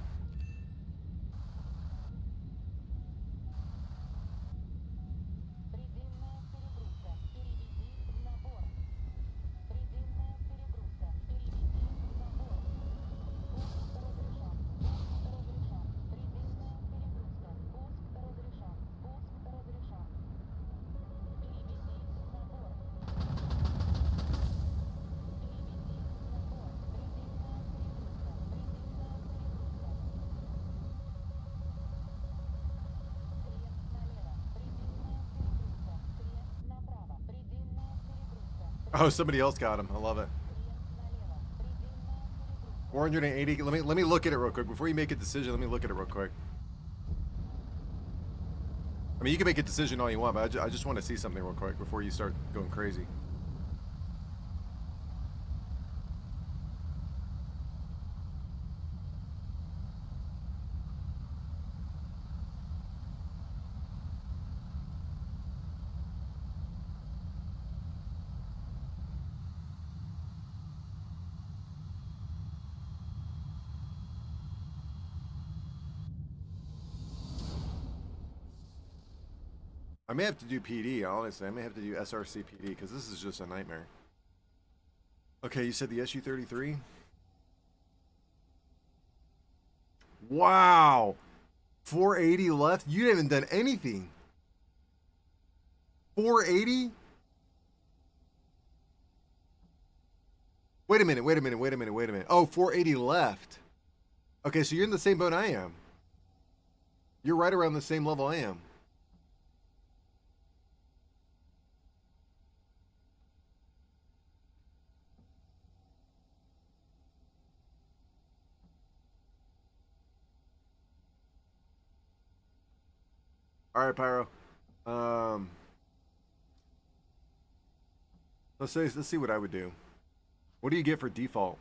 Oh, somebody else got him. I love it. 480. Let me look at it real quick before you make a decision. Let me look at it real quick. I mean, you can make a decision all you want, but I just want to see something real quick before you start going crazy. I may have to do PD, honestly. I may have to do SRC PD because this is just a nightmare. Okay, you said the SU-33? Wow! 480 left? You haven't done anything. 480? Wait a minute. Oh, 480 left. Okay, so you're in the same boat I am. You're right around the same level I am. All right, Pyro. Let's see what I would do. What do you get for default?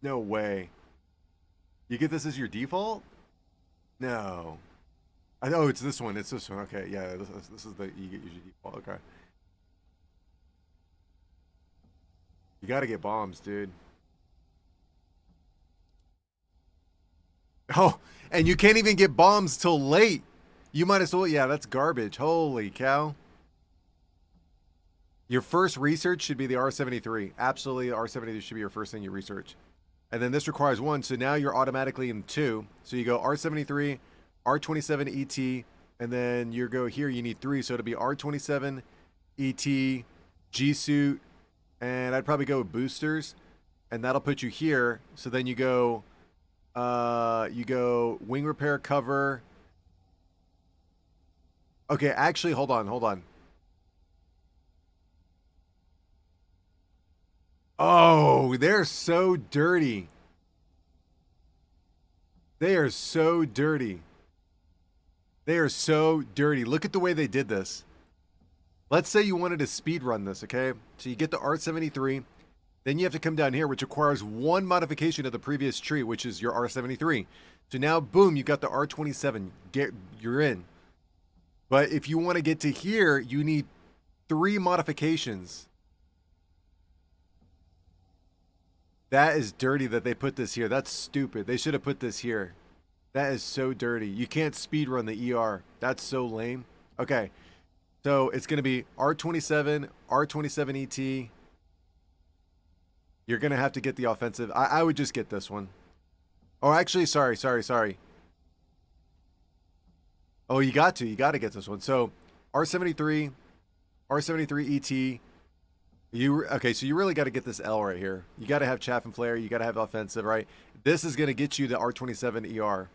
No way. You get this as your default? No. I know it's this one. It's this one. Okay, yeah. This is the you get your default. Okay. You got to get bombs, dude. Oh, and you can't even get bombs till late. You might as well. Yeah, that's garbage. Holy cow. Your first research should be the R73. Absolutely, R73 should be your first thing you research. And then this requires 1, so now you're automatically in 2. So you go R73, R27 ET, and then you go here, you need 3. So it'll be R27 ET, G Suit, and I'd probably go with boosters, and that'll put you here. So then you go wing repair cover. Okay, actually, hold on. Oh, they're so dirty. They are so dirty. They are so dirty. Look at the way they did this. Let's say you wanted to speed run this, okay? So you get the R73, then you have to come down here, which requires 1 modification of the previous tree, which is your R73. So now, boom, you got the R27. You're in. But if you want to get to here, you need 3 modifications. That is dirty that they put this here. That's stupid. They should have put this here. That is so dirty. You can't speed run the ER. That's so lame. Okay. So it's going to be R27, R27 ET. You're going to have to get the offensive. I would just get this one. Oh, actually, sorry. Oh, you got to get this one. So R73, R73 ET. Okay, so you really got to get this L right here. You got to have chaff and flare. You got to have offensive, right? This is going to get you the R27 ER.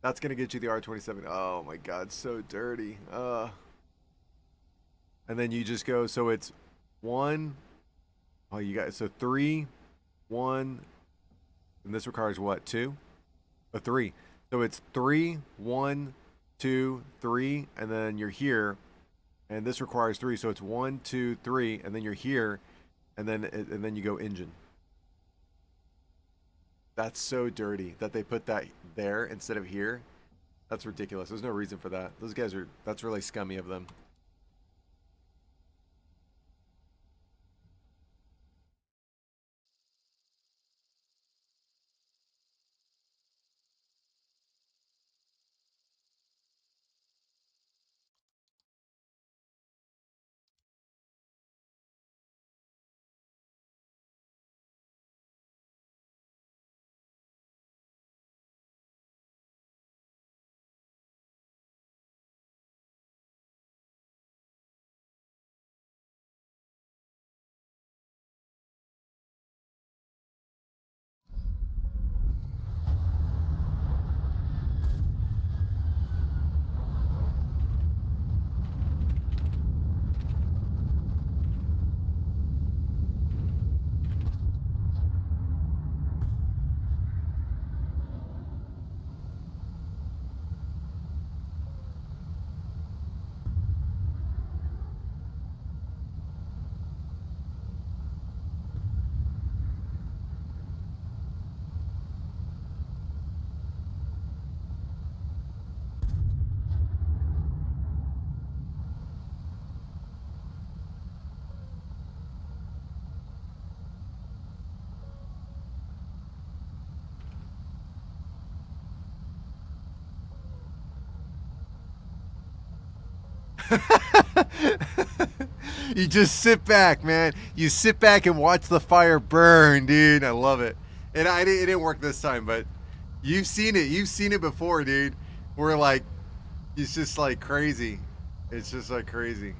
That's going to get you the R27. Oh my God, so dirty. And then you just go, so it's 1. Oh, you got, so 3, 1. And this requires what, 2? 3. So it's 3, 1, 2, 3. And then you're here. And this requires 3, so it's 1, 2, 3, and then you're here, and then you go engine. That's so dirty that they put that there instead of here. That's ridiculous. There's no reason for that. Those guys are. That's really scummy of them. You just sit back, man. You sit back and watch the fire burn, dude. I love it. And it didn't work this time, but you've seen it. You've seen it before, dude. Where like, it's just like crazy. It's just like crazy.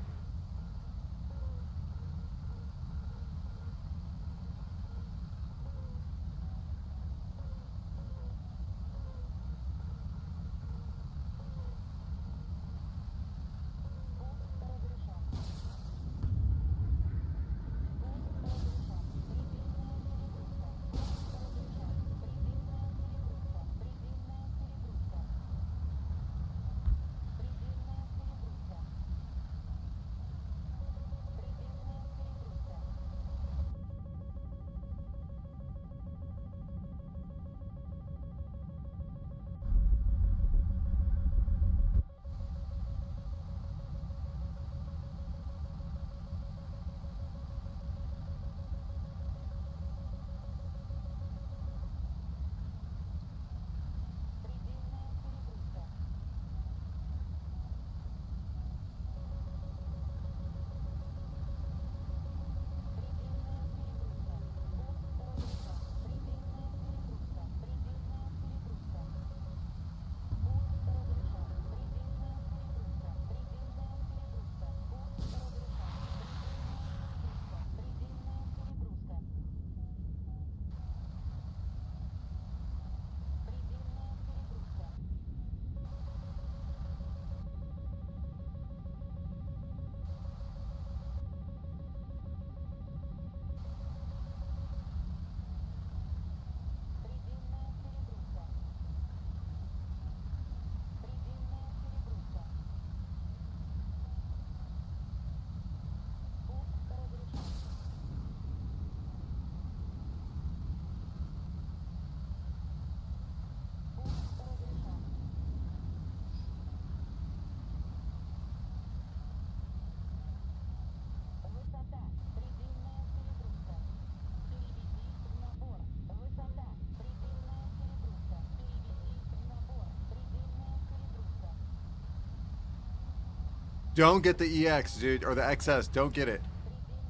Don't get the EX, dude, or the XS. Don't get it.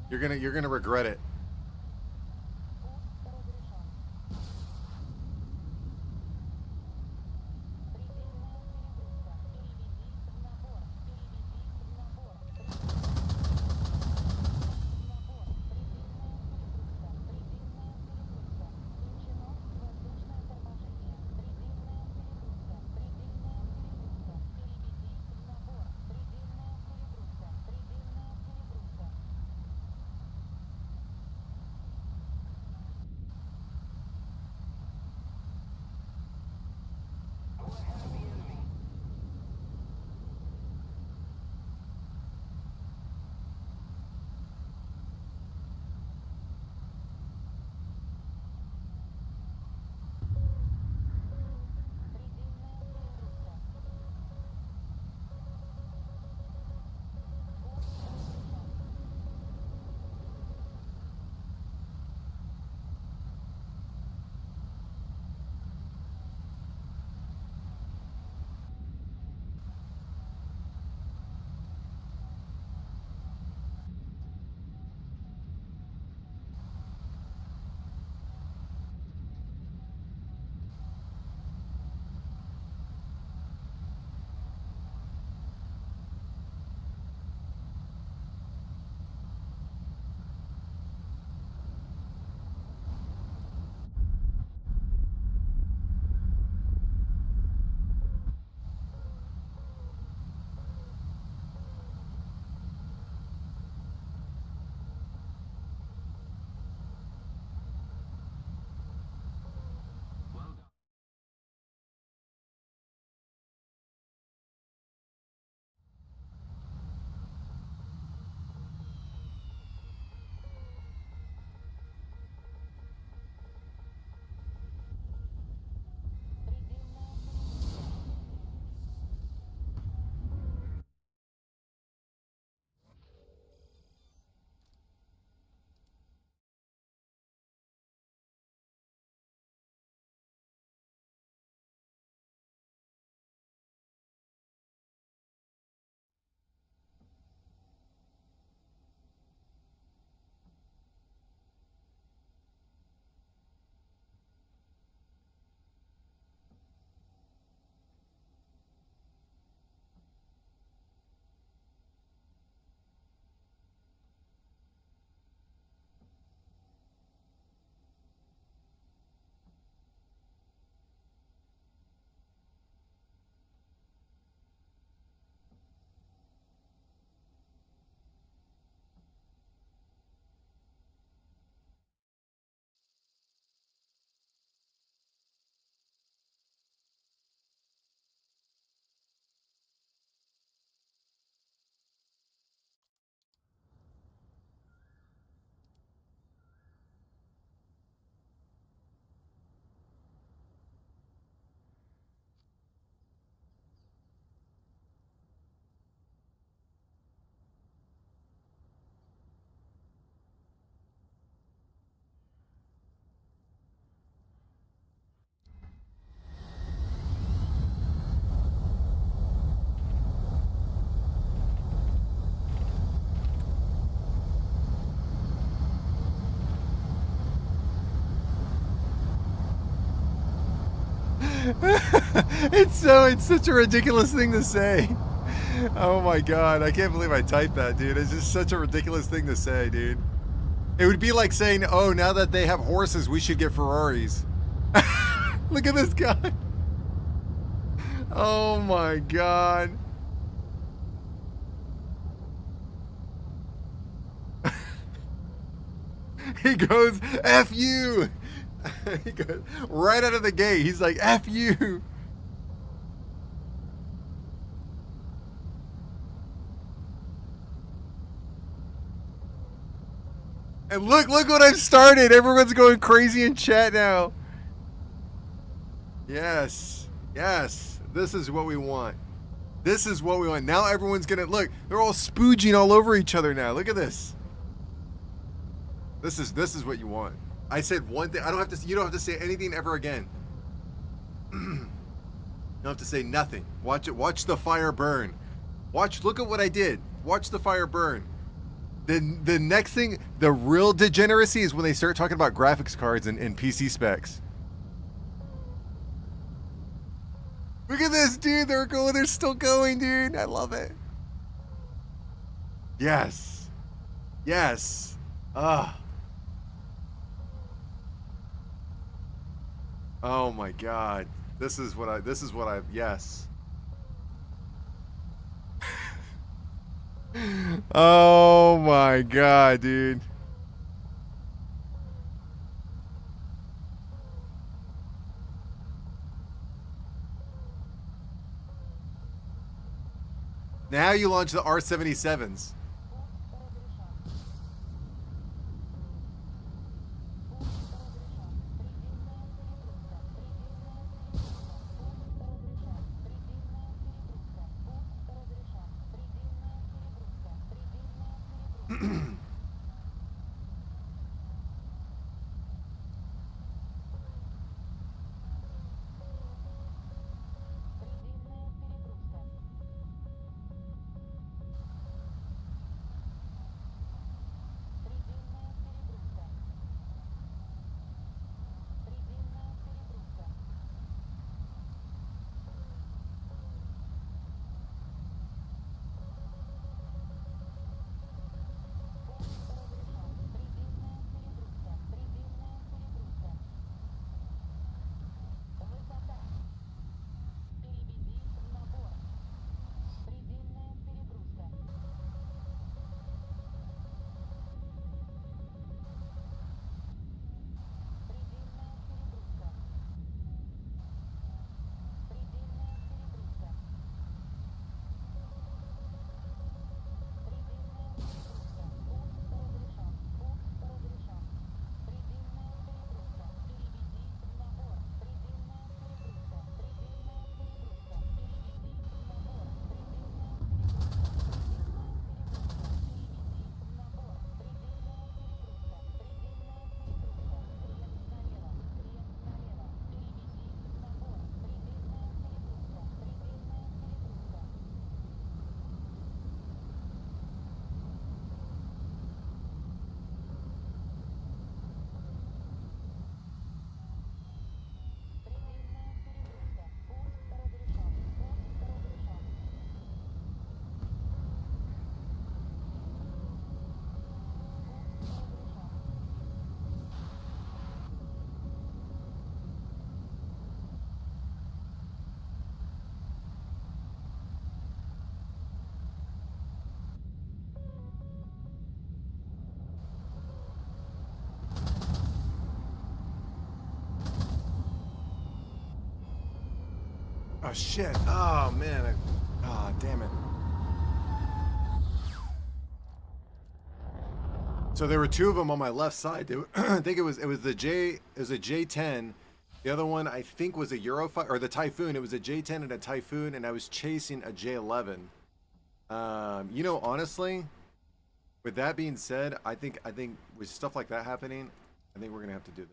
You're gonna regret it. It's such a ridiculous thing to say. Oh my god, I can't believe I typed that, dude. It's just such a ridiculous thing to say, dude. It would be like saying, oh, now that they have horses, we should get Ferraris. Look at this guy. Oh my god. He goes, F you. He goes right out of the gate. He's like, F you. And look what I've started. Everyone's going crazy in chat now. Yes. Yes. This is what we want. This is what we want. Now everyone's gonna look. They're all spooging all over each other now. Look at this. This is what you want. I said one thing. I don't have to. You don't have to say anything ever again. You don't have to say nothing. Watch it. Watch the fire burn. Watch. Look at what I did. Watch the fire burn. The next thing, the real degeneracy is when they start talking about graphics cards and PC specs. Look at this, dude. They're going. They're still going, dude. I love it. Yes. Yes. Oh my god. This is what I yes. Oh my god, dude. Now you launch the R77s. Oh shit. Oh man. Oh damn it. So there were two of them on my left side. I think it was a J10. The other one I think was a Eurofighter or the Typhoon. It was a J10 and a Typhoon, and I was chasing a J11. You know, honestly, with that being said, I think with stuff like that happening, I think we're gonna have to do that.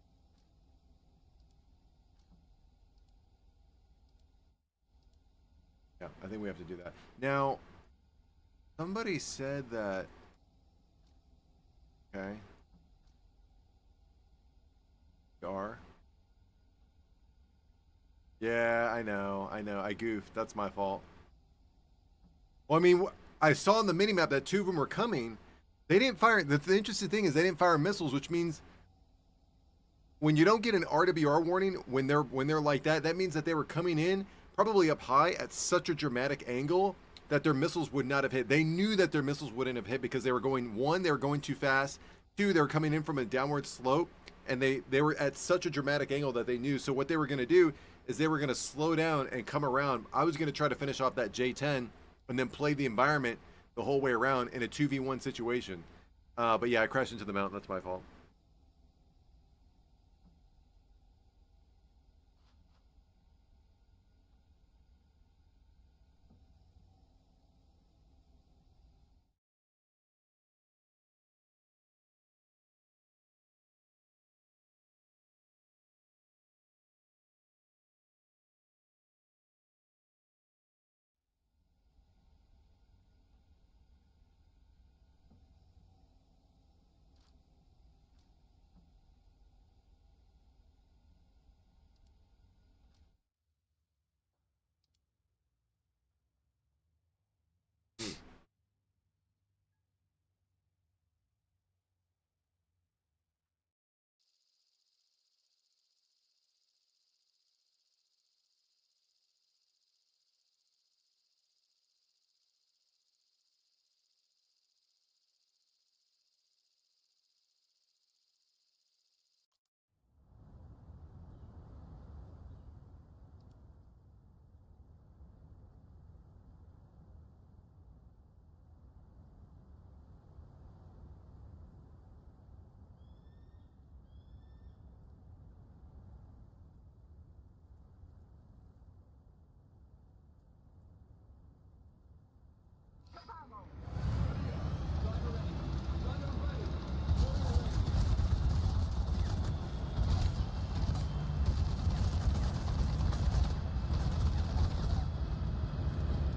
Yeah, I think we have to do that. Now, somebody said that. Okay. Yeah, I know. I goofed. That's my fault. Well, I mean, I saw on the minimap that 2 of them were coming. They didn't fire. The interesting thing is they didn't fire missiles, which means when you don't get an RWR warning when they're like that, that means that they were coming in probably up high at such a dramatic angle that their missiles would not have hit. They knew that their missiles wouldn't have hit because they were going, 1, they were going too fast. 2, they were coming in from a downward slope, and they were at such a dramatic angle that they knew. So what they were going to do is they were going to slow down and come around. I was going to try to finish off that J10 and then play the environment the whole way around in a 2v1 situation. But yeah, I crashed into the mountain. That's my fault.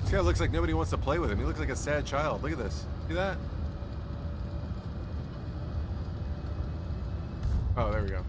This guy looks like nobody wants to play with him. He looks like a sad child. Look at this. See that? Oh, there we go.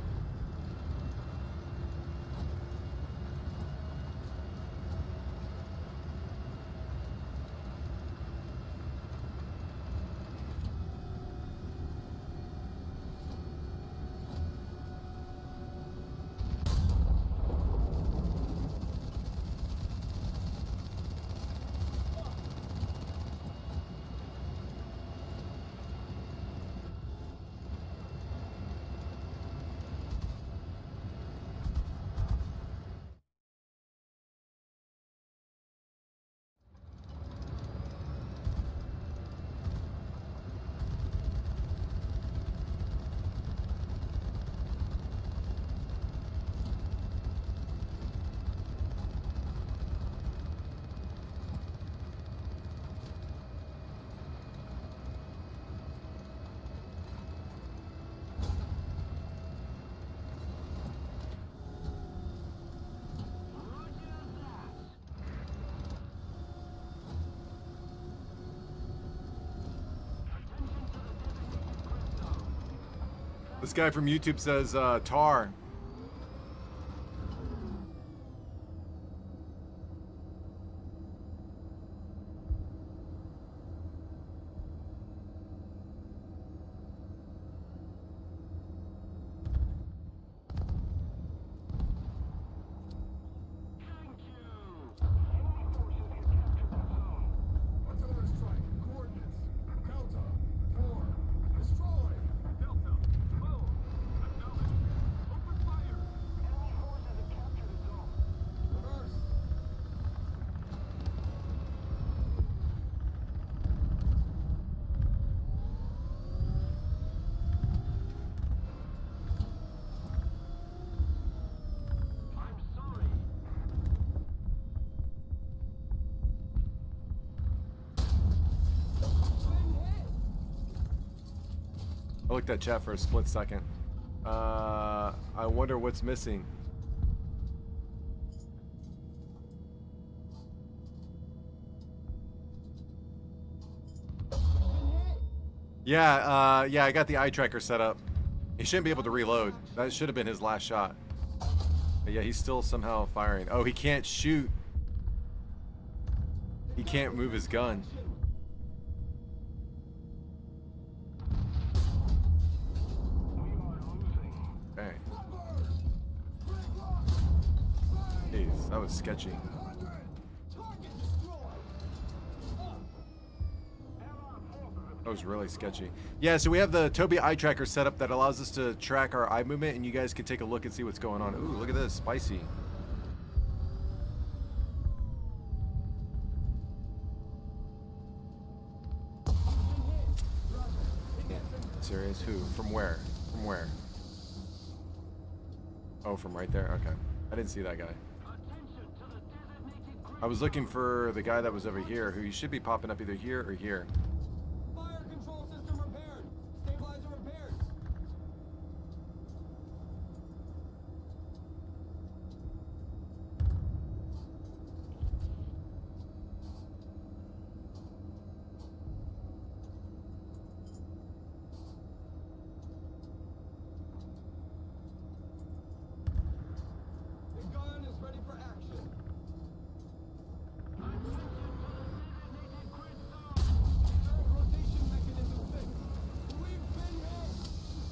This guy from YouTube says, tar. I looked at chat for a split second. I wonder what's missing. Yeah, yeah, I got the eye tracker set up. He shouldn't be able to reload. That should have been his last shot. Yeah, he's still somehow firing. Oh, he can't shoot. He can't move his gun. Okay. Jeez, that was sketchy. That was really sketchy. Yeah, so we have the Tobii eye tracker set up that allows us to track our eye movement, and you guys can take a look and see what's going on. Ooh, look at this, spicy. Yeah, serious? Who? From where? From where? Oh, from right there? Okay. I didn't see that guy. I was looking for the guy that was over here, who should be popping up either here or here. Fire control system repaired. Stabilizer repaired. The gun is ready for action. Rotation mechanism fixed. We've been hit.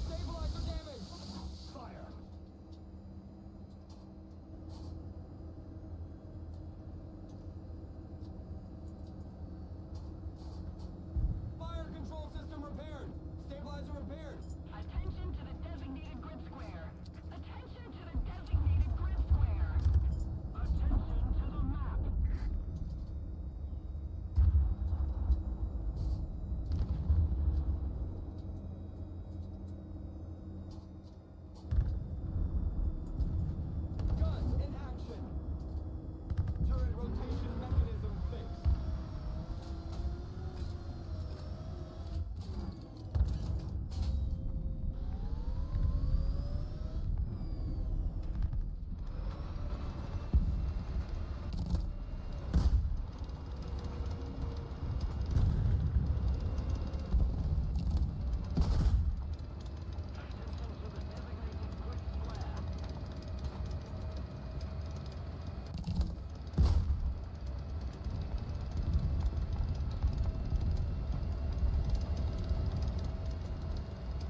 Stabilizer damage. Fire. Fire control system repaired. Stabilizer repaired. Attention to the designated grid square. Attention to the designated grid square. Attention to the map. Gun in action. Turret rotation mechanism fixed.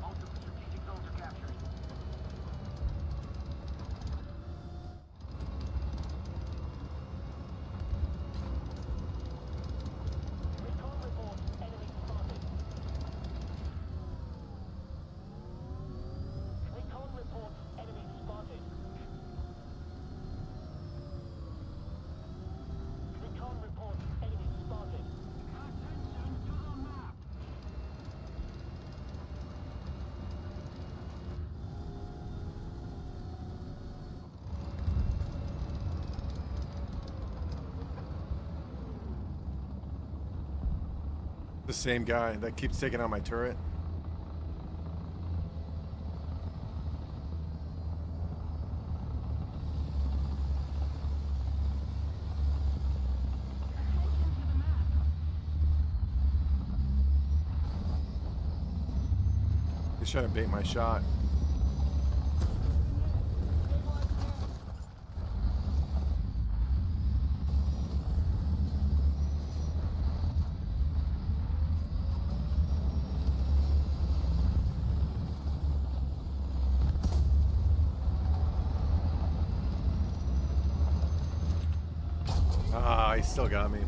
Most of the strategic zones are captured. Recon reports enemy spotted. Recon reports enemy spotted. Recon reports enemy spotted. Attention to the map. The same guy that keeps taking out my turret. He's trying to bait my shot. Ah, he still got me.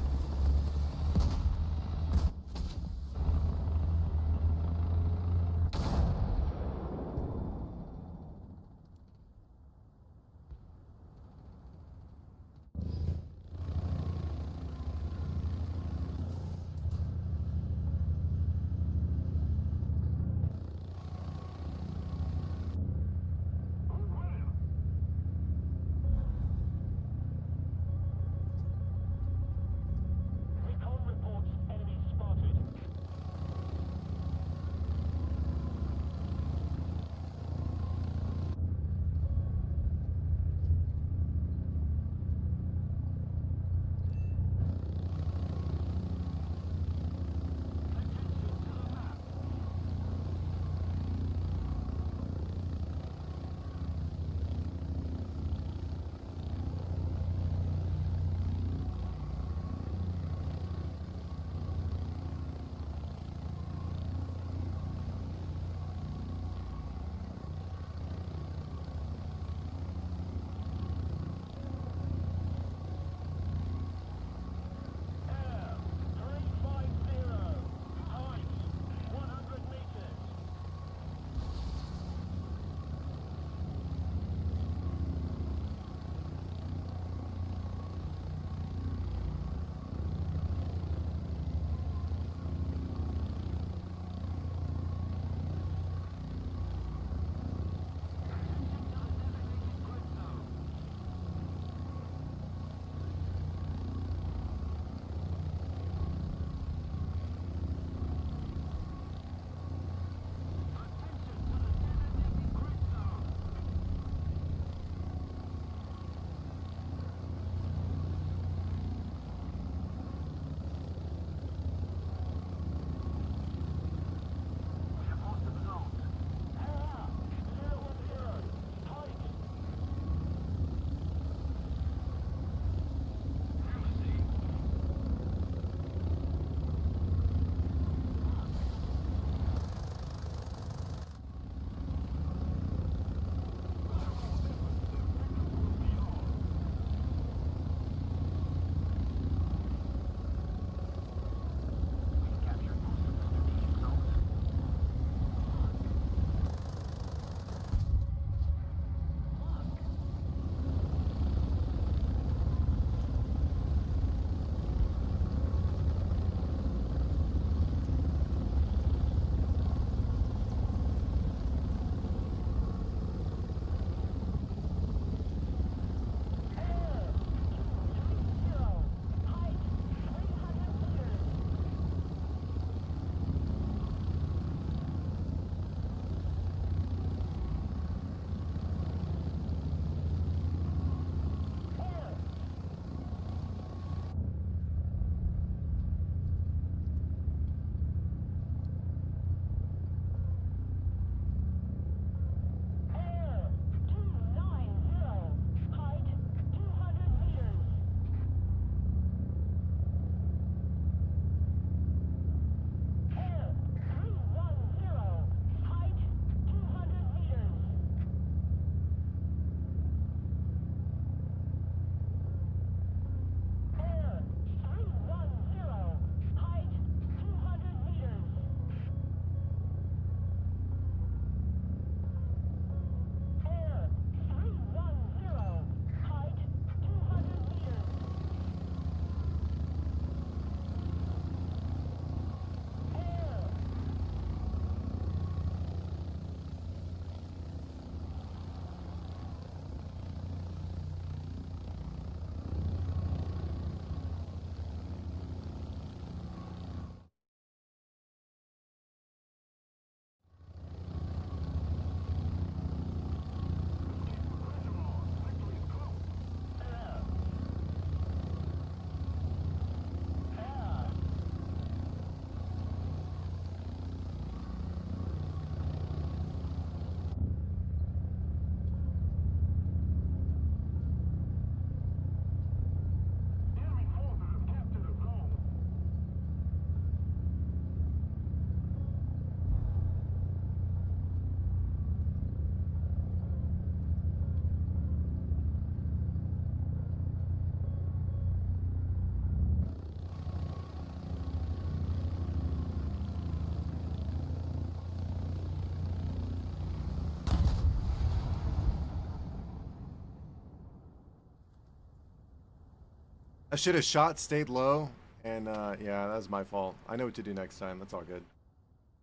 I should have shot, stayed low, and yeah, that was my fault. I know what to do next time. That's all good.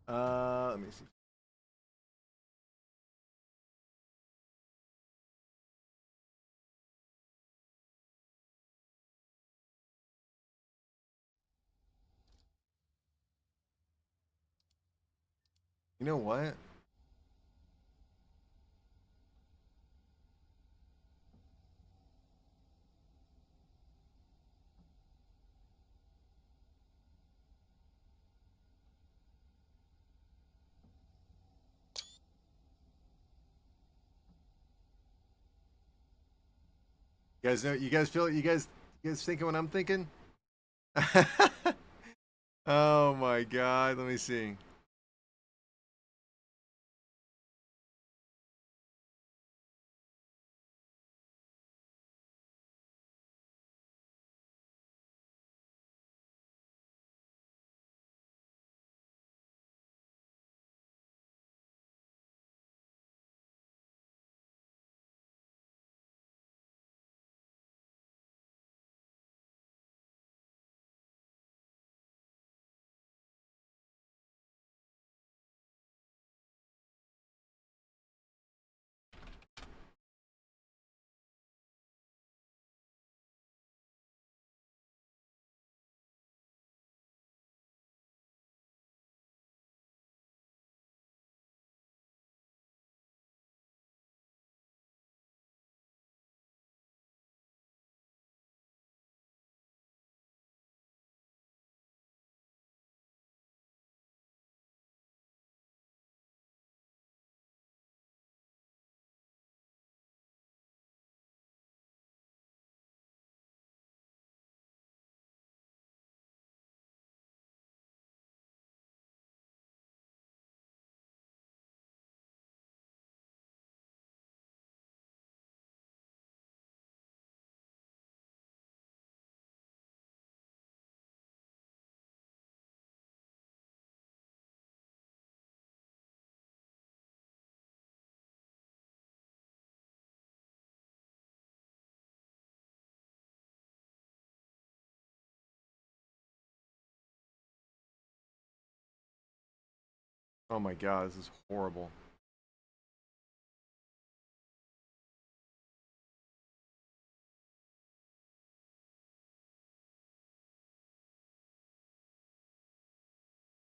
Let me see. You know what? You guys know? You guys feel? You guys thinking what I'm thinking? Oh my God! Let me see. Oh my God! This is horrible.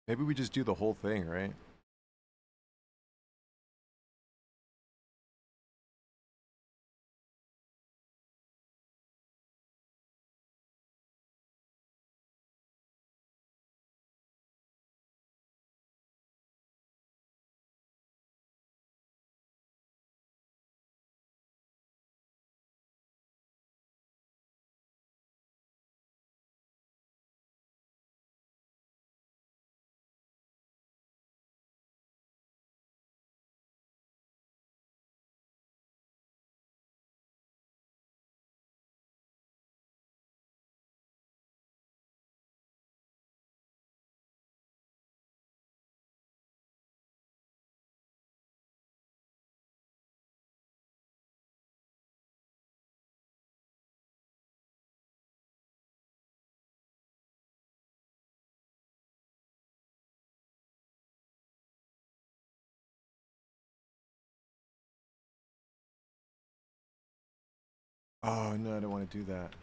Maybe we just do the whole thing, right? Oh no, I don't want to do that.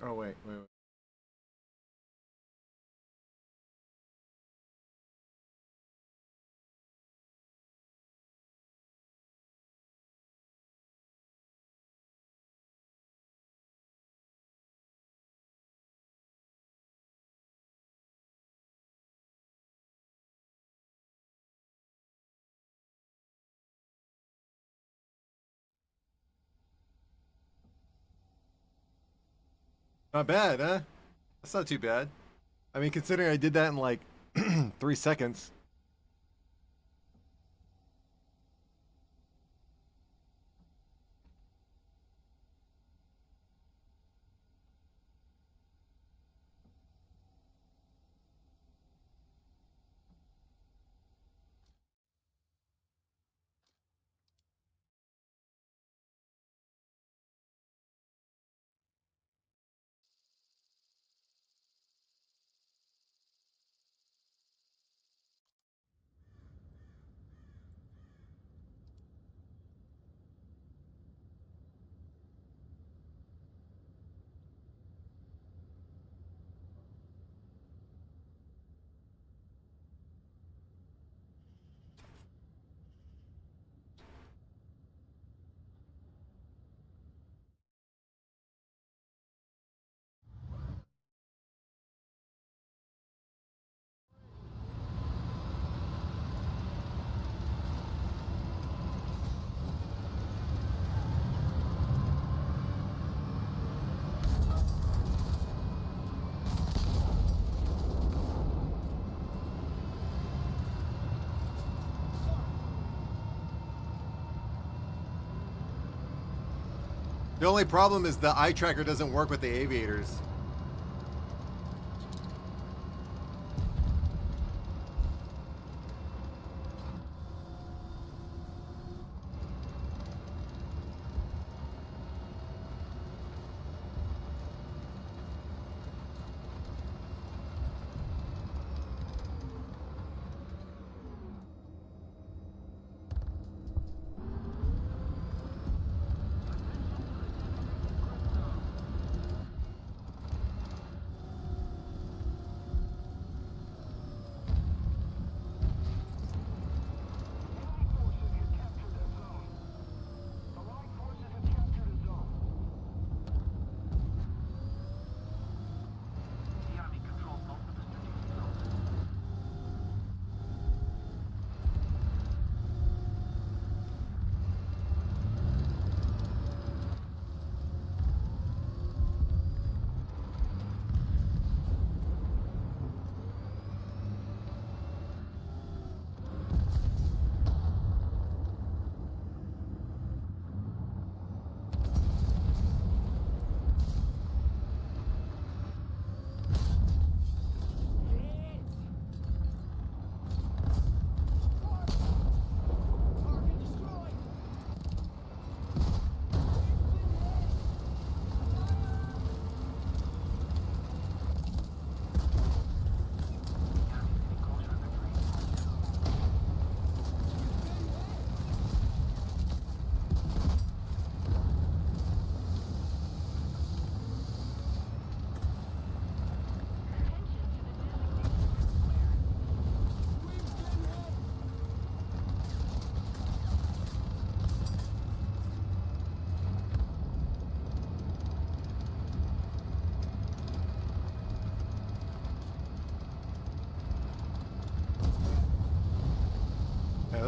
Oh wait, wait, wait. Not bad, huh? That's not too bad. I mean, considering I did that in like 3 seconds. The only problem is the eye tracker doesn't work with the aviators.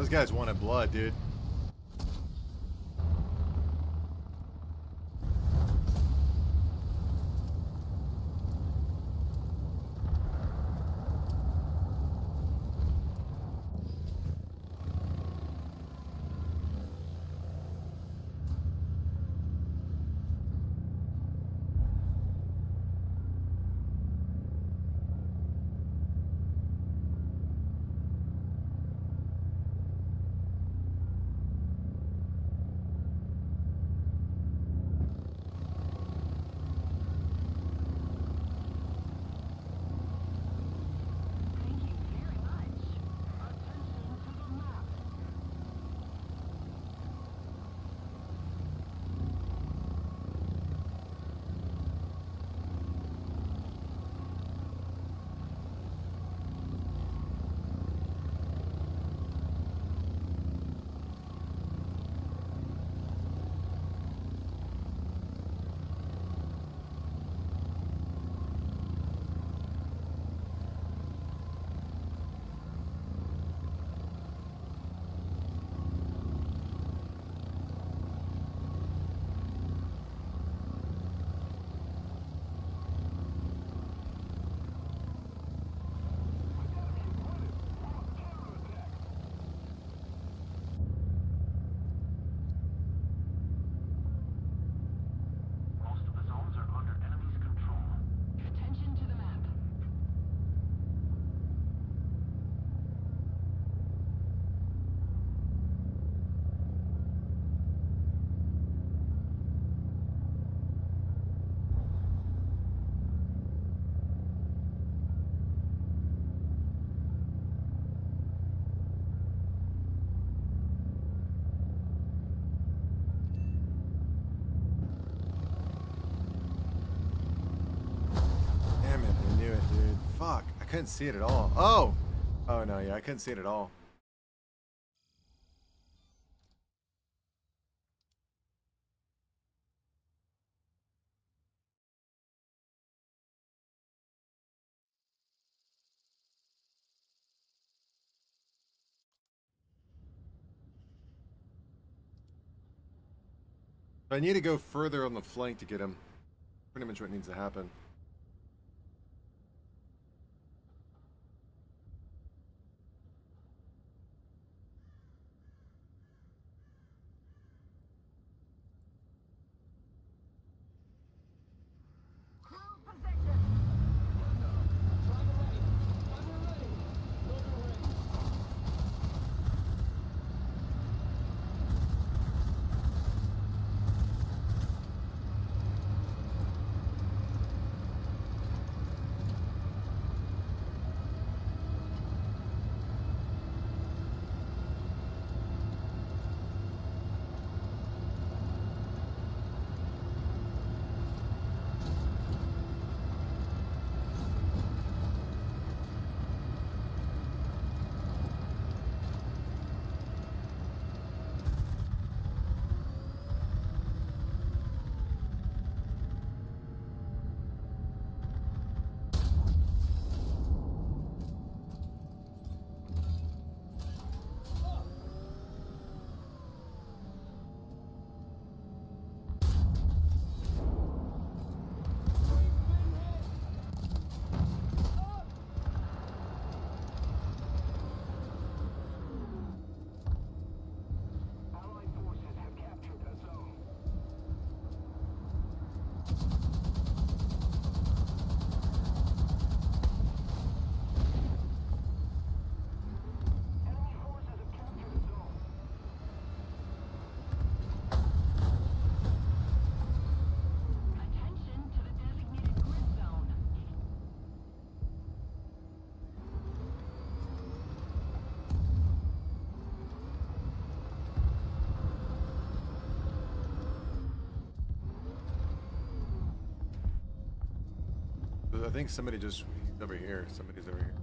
Those guys wanted blood, dude. Thank you very much. Attention to the map. Most of the zones are under enemy's control. Attention to the map. Damn it, I knew it, dude. Fuck, I couldn't see it at all. Oh! Oh no, yeah, I couldn't see it at all. I need to go further on the flank to get him. Pretty much what needs to happen. Crew position. Driver ready. Driver ready. Loader ready. Allied forces have captured that zone. Enemy forces have captured a zone. Attention to the designated grid zone. I think somebody just he's over here. Somebody's over here.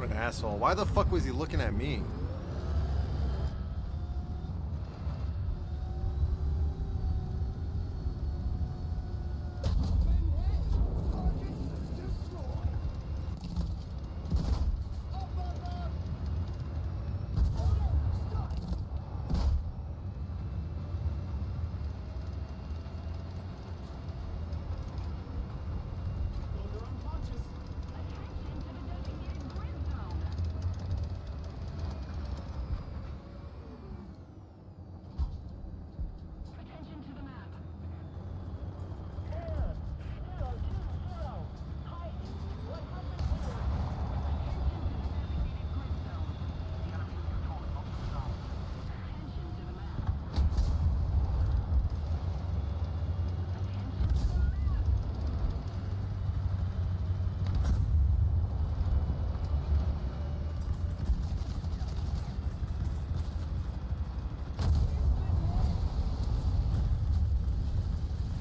What an asshole. Why the fuck was he looking at me?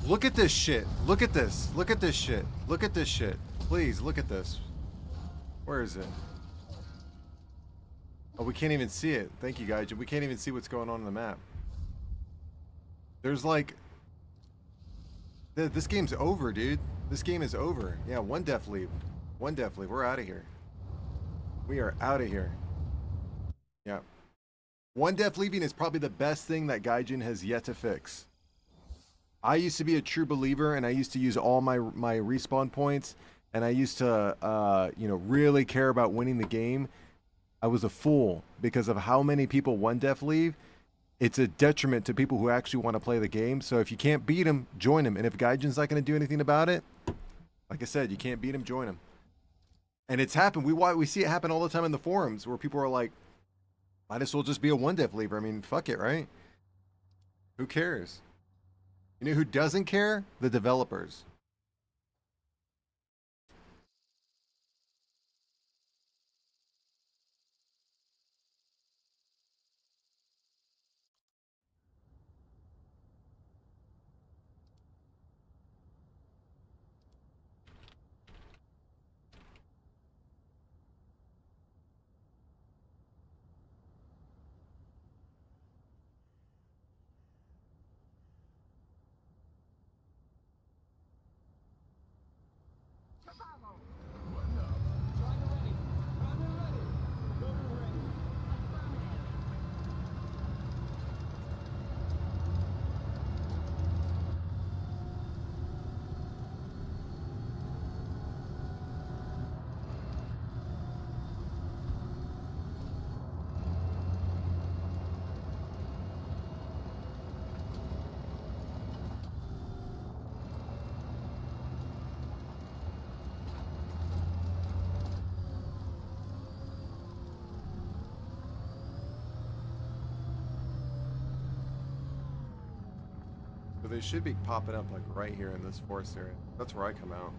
Look at this shit. Look at this. Look at this shit. Look at this shit. Please, look at this. Where is it? Oh, we can't even see it. Thank you, guys. We can't even see what's going on in the map. There's like... This game's over, dude. This game is over. Yeah, one death leave. One death leave. We're out of here. We are out of here. Yeah. One death leaving is probably the best thing that Gaijin has yet to fix. I used to be a true believer, and I used to use all my respawn points, and I used to, you know, really care about winning the game. I was a fool because of how many people one death leave. It's a detriment to people who actually want to play the game. So if you can't beat them, join them. And if Gaijin's not going to do anything about it, like I said, you can't beat them, join them. And it's happened. We see it happen all the time in the forums where people are like, might as well just be a one death leaver. I mean, fuck it, right? Who cares? You know who doesn't care? The developers. So they should be popping up like right here in this forest area. That's where I come out.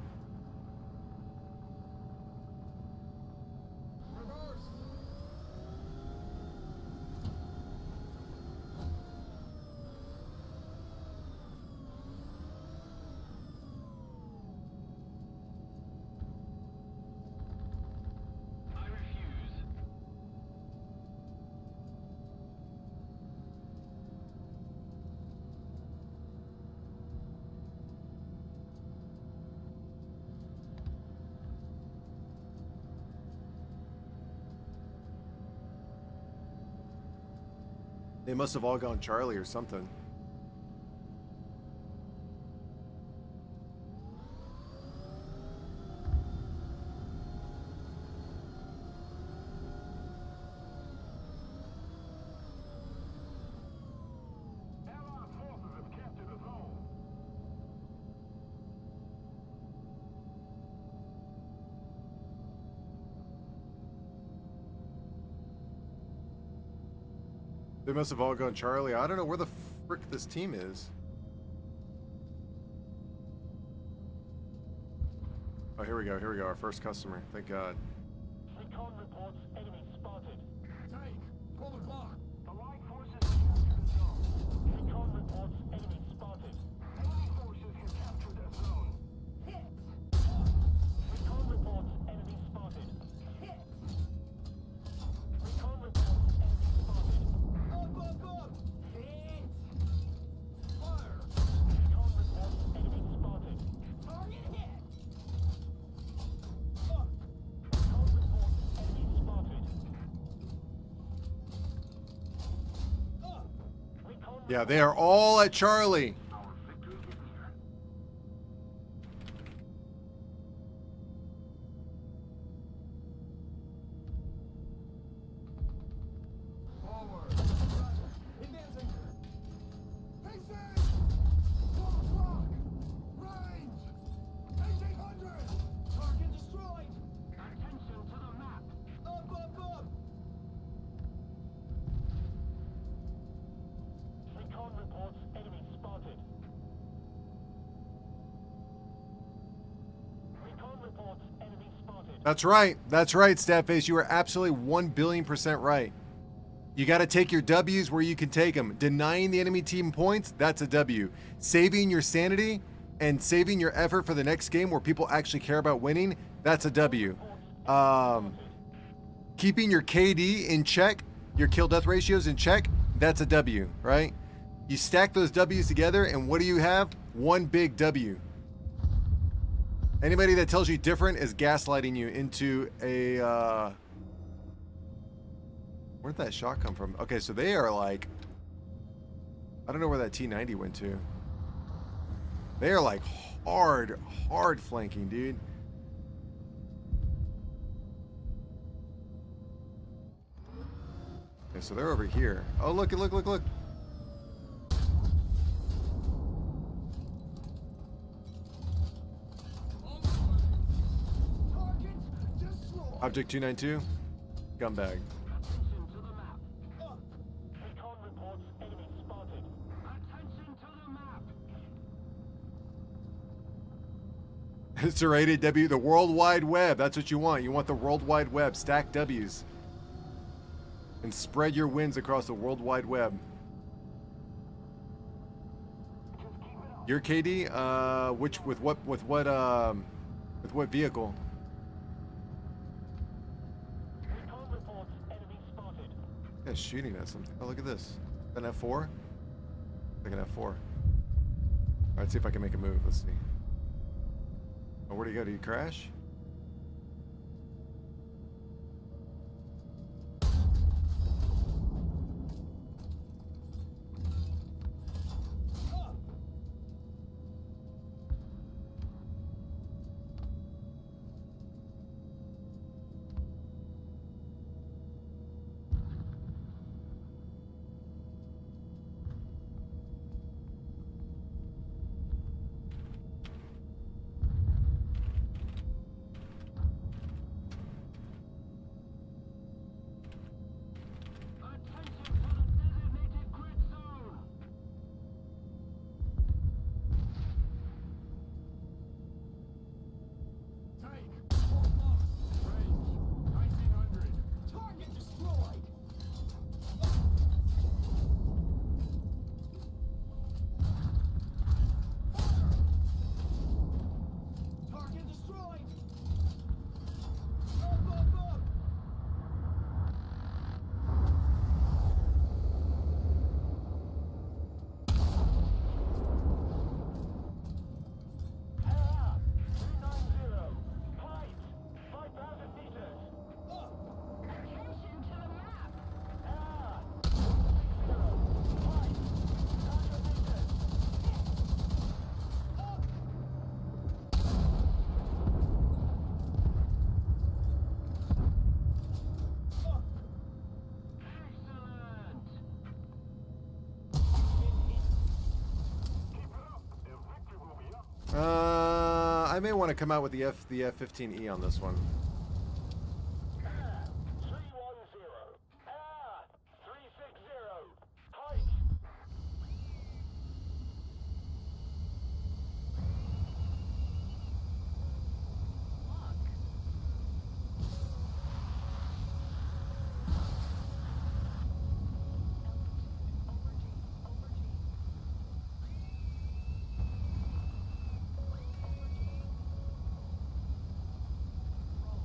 They must have all gone Charlie or something. Allied forces have captured the zone. They must have all gone Charlie. I don't know where the frick this team is. Oh, here we go. Here we go. Our first customer. Thank God. Recon reports enemy spotted. Tank, pull the clock. Allied forces have captured the zone. Recon reports enemy spotted. Allied forces have captured that zone. Hit. Recon reports enemy spotted. Hit. Yeah, they are all at Charlie. Forward. Advancing. Pieces! False rock! Range! 1800! Target destroyed! Attention to the map. Up, up, up! Recon reports enemy spotted. Recon reports enemy spotted. That's right. That's right, Statface. You are absolutely 1,000,000,000% right. You got to take your W's where you can take them. Denying the enemy team points, that's a W. Saving your sanity and saving your effort for the next game where people actually care about winning, that's a W. Keeping your KD in check, your kill death ratios in check, that's a W, right? You stack those W's together, and what do you have? One big W. Anybody that tells you different is gaslighting you into a, where'd that shot come from? Okay, so they are like, I don't know where that T90 went to. They are like hard flanking, dude. Okay, so they're over here. Oh, look. Target destroyed! Object 292, gun bag. Attention to the map. Recon reports enemy spotted. Attention to the map. It's a rated W, the World Wide Web. That's what you want. You want the World Wide Web. Stack W's. And spread your wins across the World Wide Web. Your KD, with what vehicle? Recon reports enemy spotted. Yeah, shooting at something. Oh, look at this. An F4? Like an F4. All right, see if I can make a move. Let's see. Oh, where'd he go? Did he crash? Attention to the designated grid zone. Tank! Full lock! Range! 1900! Target destroyed! Target destroyed! Up, up, up! Ah! 290. Height! 5,000 meters. Up! Attention to the map. Ah! 260. Height! 100 meters. Up! Up! Excellent. I may want to come out with the F-15E on this one. Ah! 310. Ah! 360. Height! Roll.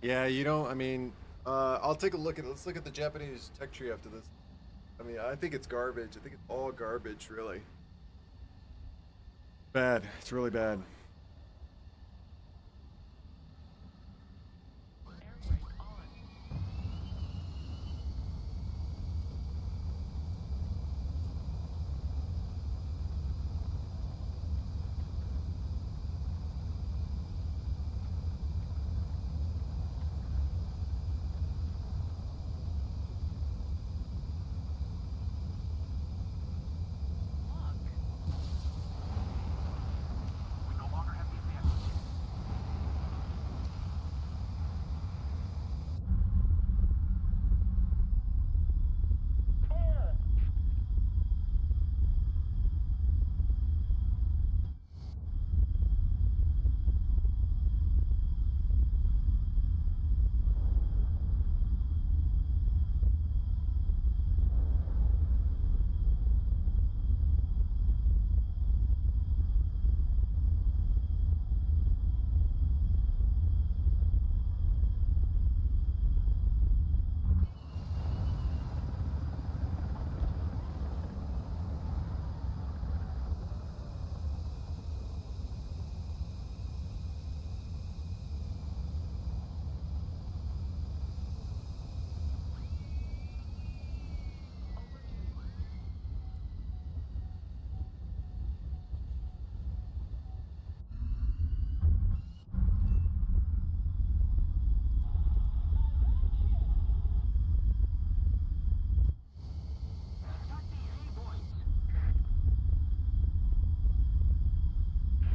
Yeah, you don't. I mean, I'll take a look at. Let's look at the Japanese tech tree after this. I mean, I think it's garbage. I think it's all garbage, really. Bad. It's really bad.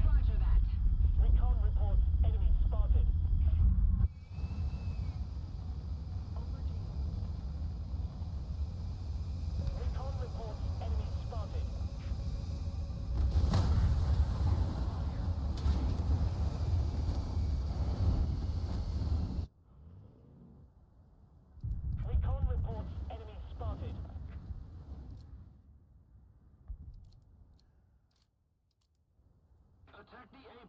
Roger that. Recon reports enemy spotted. Recon reports enemy spotted. Recon reports enemy spotted. Attack the A.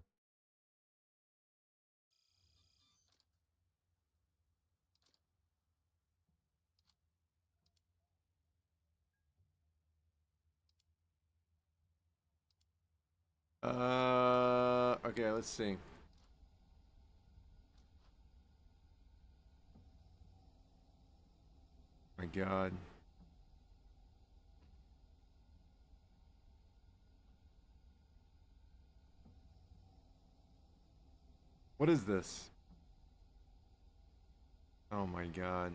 Okay, let's see. My God. What is this? Oh my God.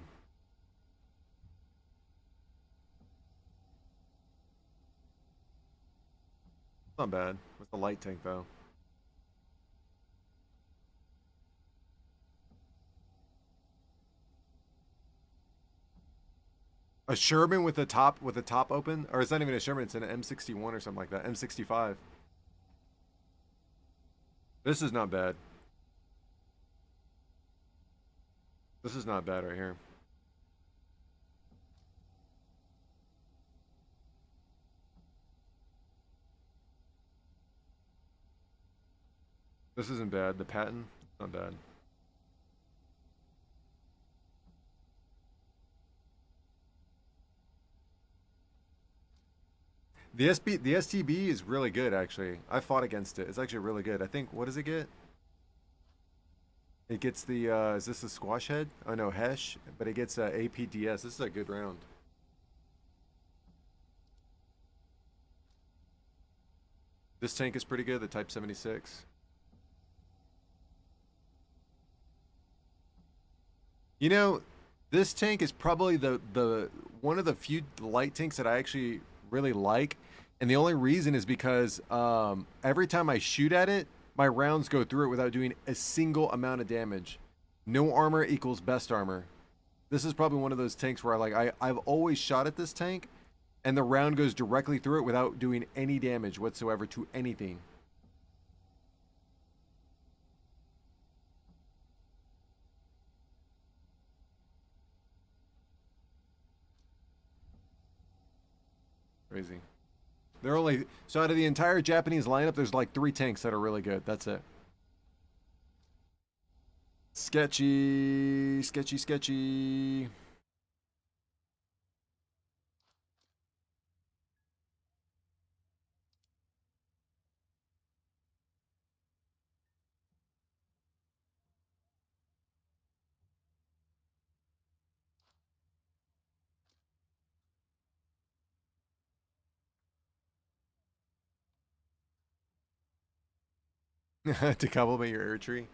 Not bad. With the light tank though. A Sherman with the top open, or it's not even a Sherman. It's an M61 or something like that. M65. This is not bad. This is not bad right here. This isn't bad. The Patton, not bad. The STB is really good actually. I fought against it. It's actually really good. I think, what does it get? It gets the is this a squash head? Oh no, Hesh, but it gets APDS. This is a good round. This tank is pretty good, the Type 76. You know, this tank is probably the one of the few light tanks that I actually really like, and the only reason is because every time I shoot at it, my rounds go through it without doing a single amount of damage. No armor equals best armor. This is probably one of those tanks where I've always shot at this tank, and the round goes directly through it without doing any damage whatsoever to anything. Crazy. They're only, so out of the entire Japanese lineup, there's like 3 tanks that are really good. That's it. Sketchy, sketchy, sketchy. To compliment your air tree.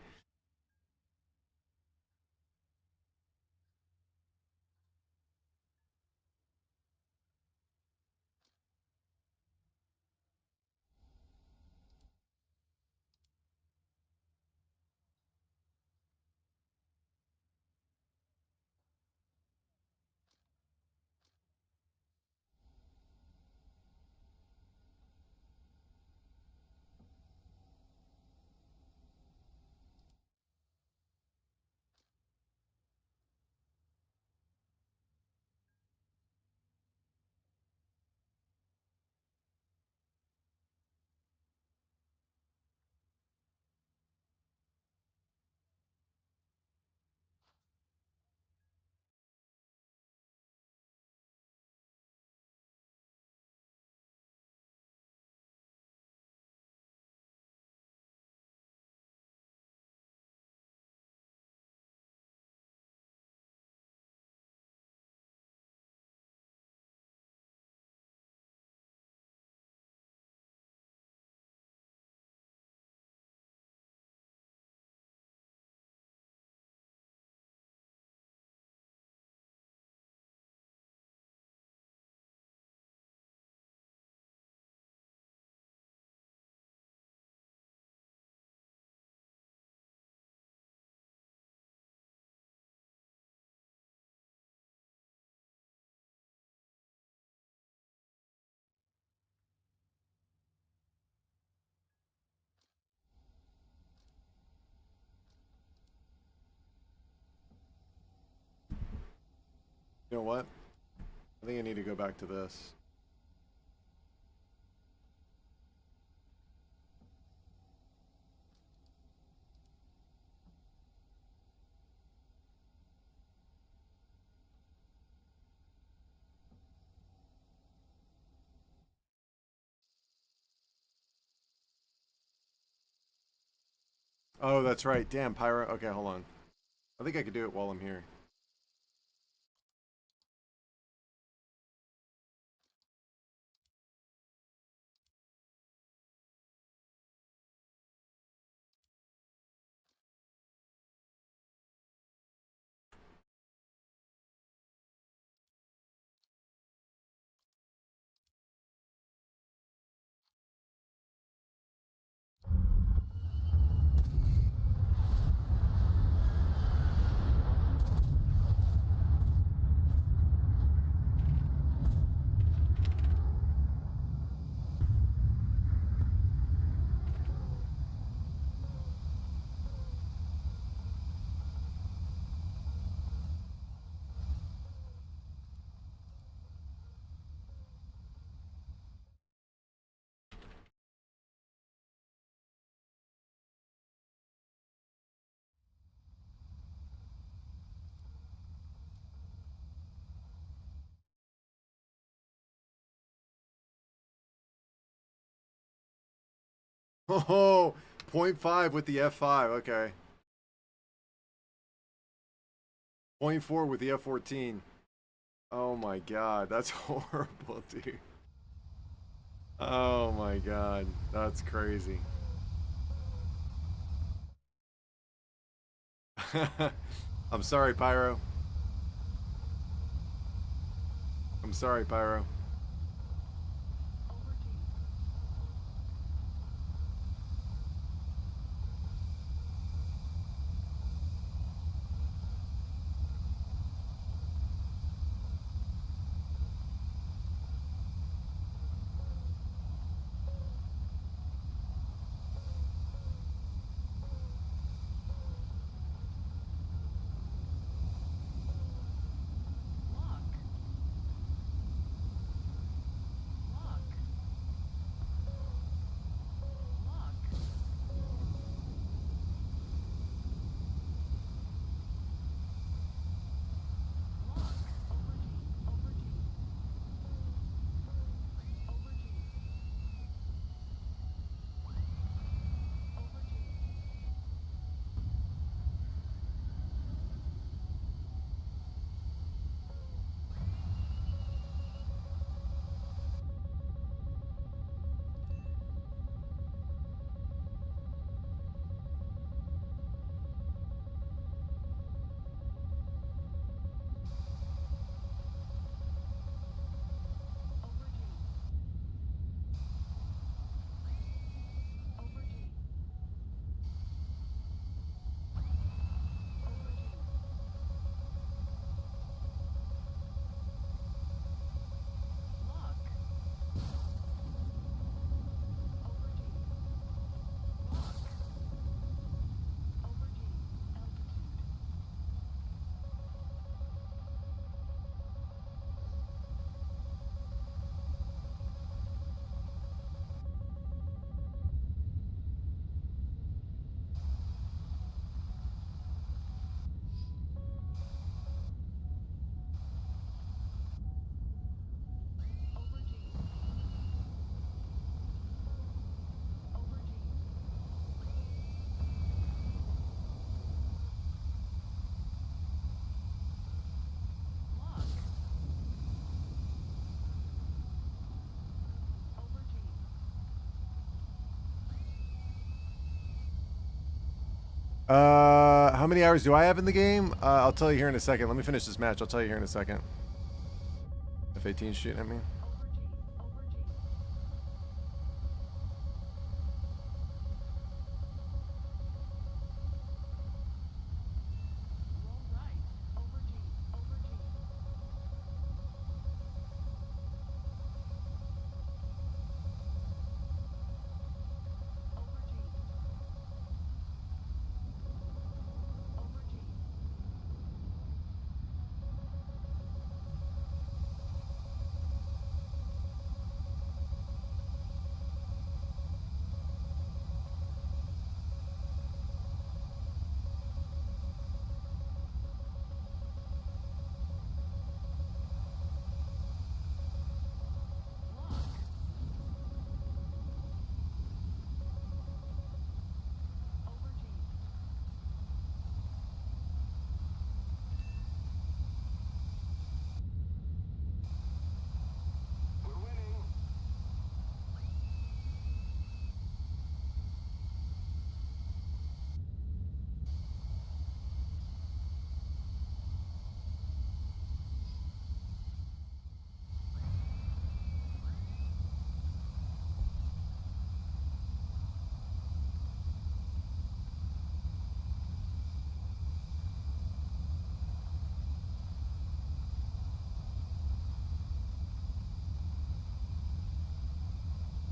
You know what? I think I need to go back to this. Oh, that's right. Damn, Pyro. Okay, hold on. I think I could do it while I'm here. Oh, 0.5 with the F5. Okay. 0.4 with the F14. Oh my god, that's horrible, dude. Oh my god, that's crazy. I'm sorry, Pyro. I'm sorry, Pyro. How many hours do I have in the game? I'll tell you here in a second. Let me finish this match. I'll tell you here in a second. F-18 shooting at me.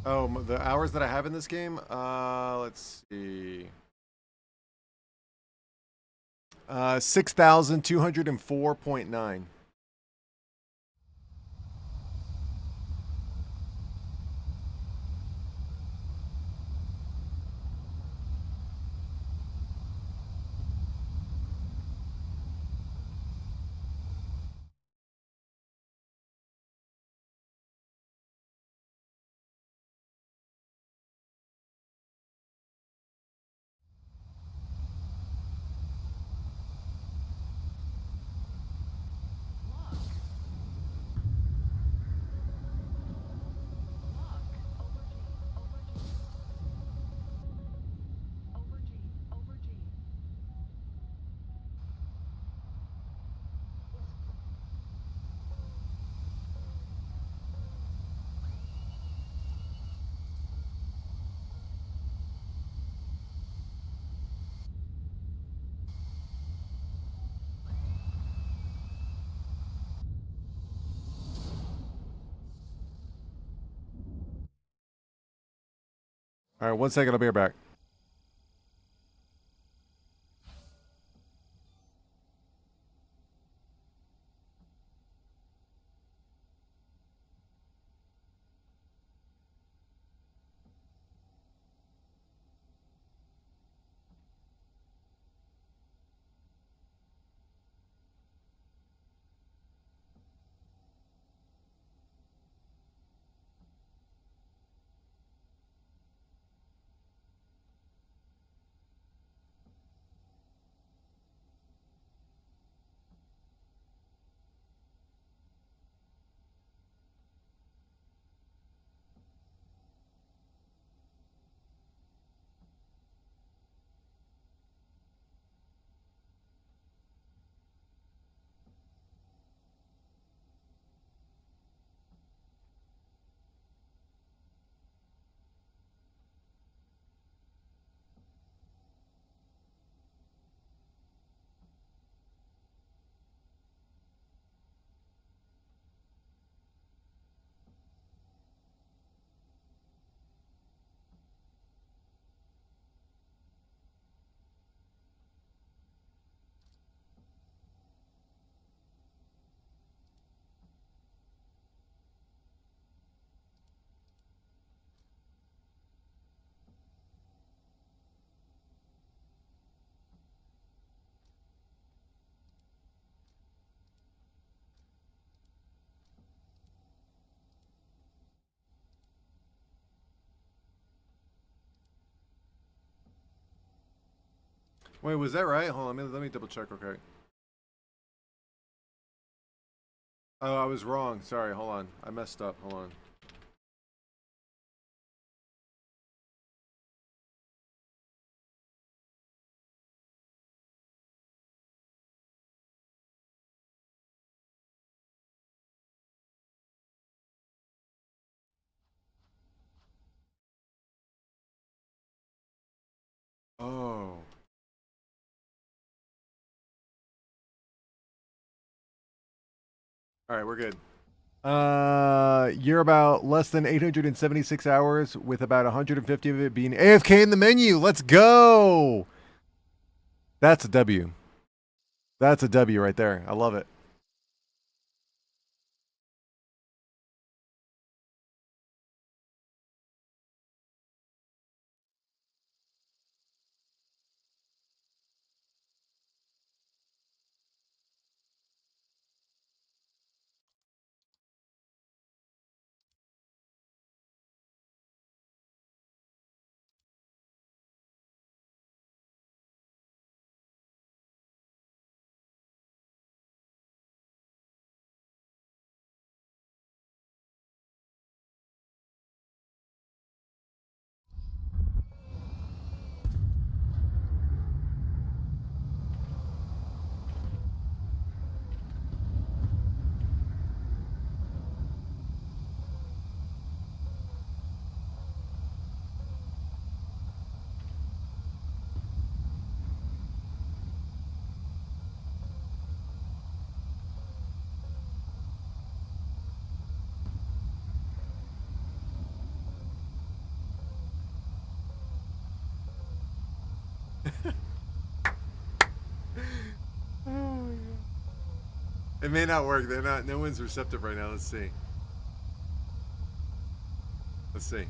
Oh, the hours that I have in this game? Let's see. 6,204.9. All right, 1 second. I'll be right back. Wait, was that right? Hold on, let me double check. Okay. Oh, I was wrong. Sorry. Hold on. I messed up. Hold on. Oh. All right, we're good. You're about less than 876 hours, with about 150 of it being AFK in the menu. Let's go. That's a W. That's a W right there. I love it. It may not work. They're not. No one's receptive right now. Let's see. Let's see.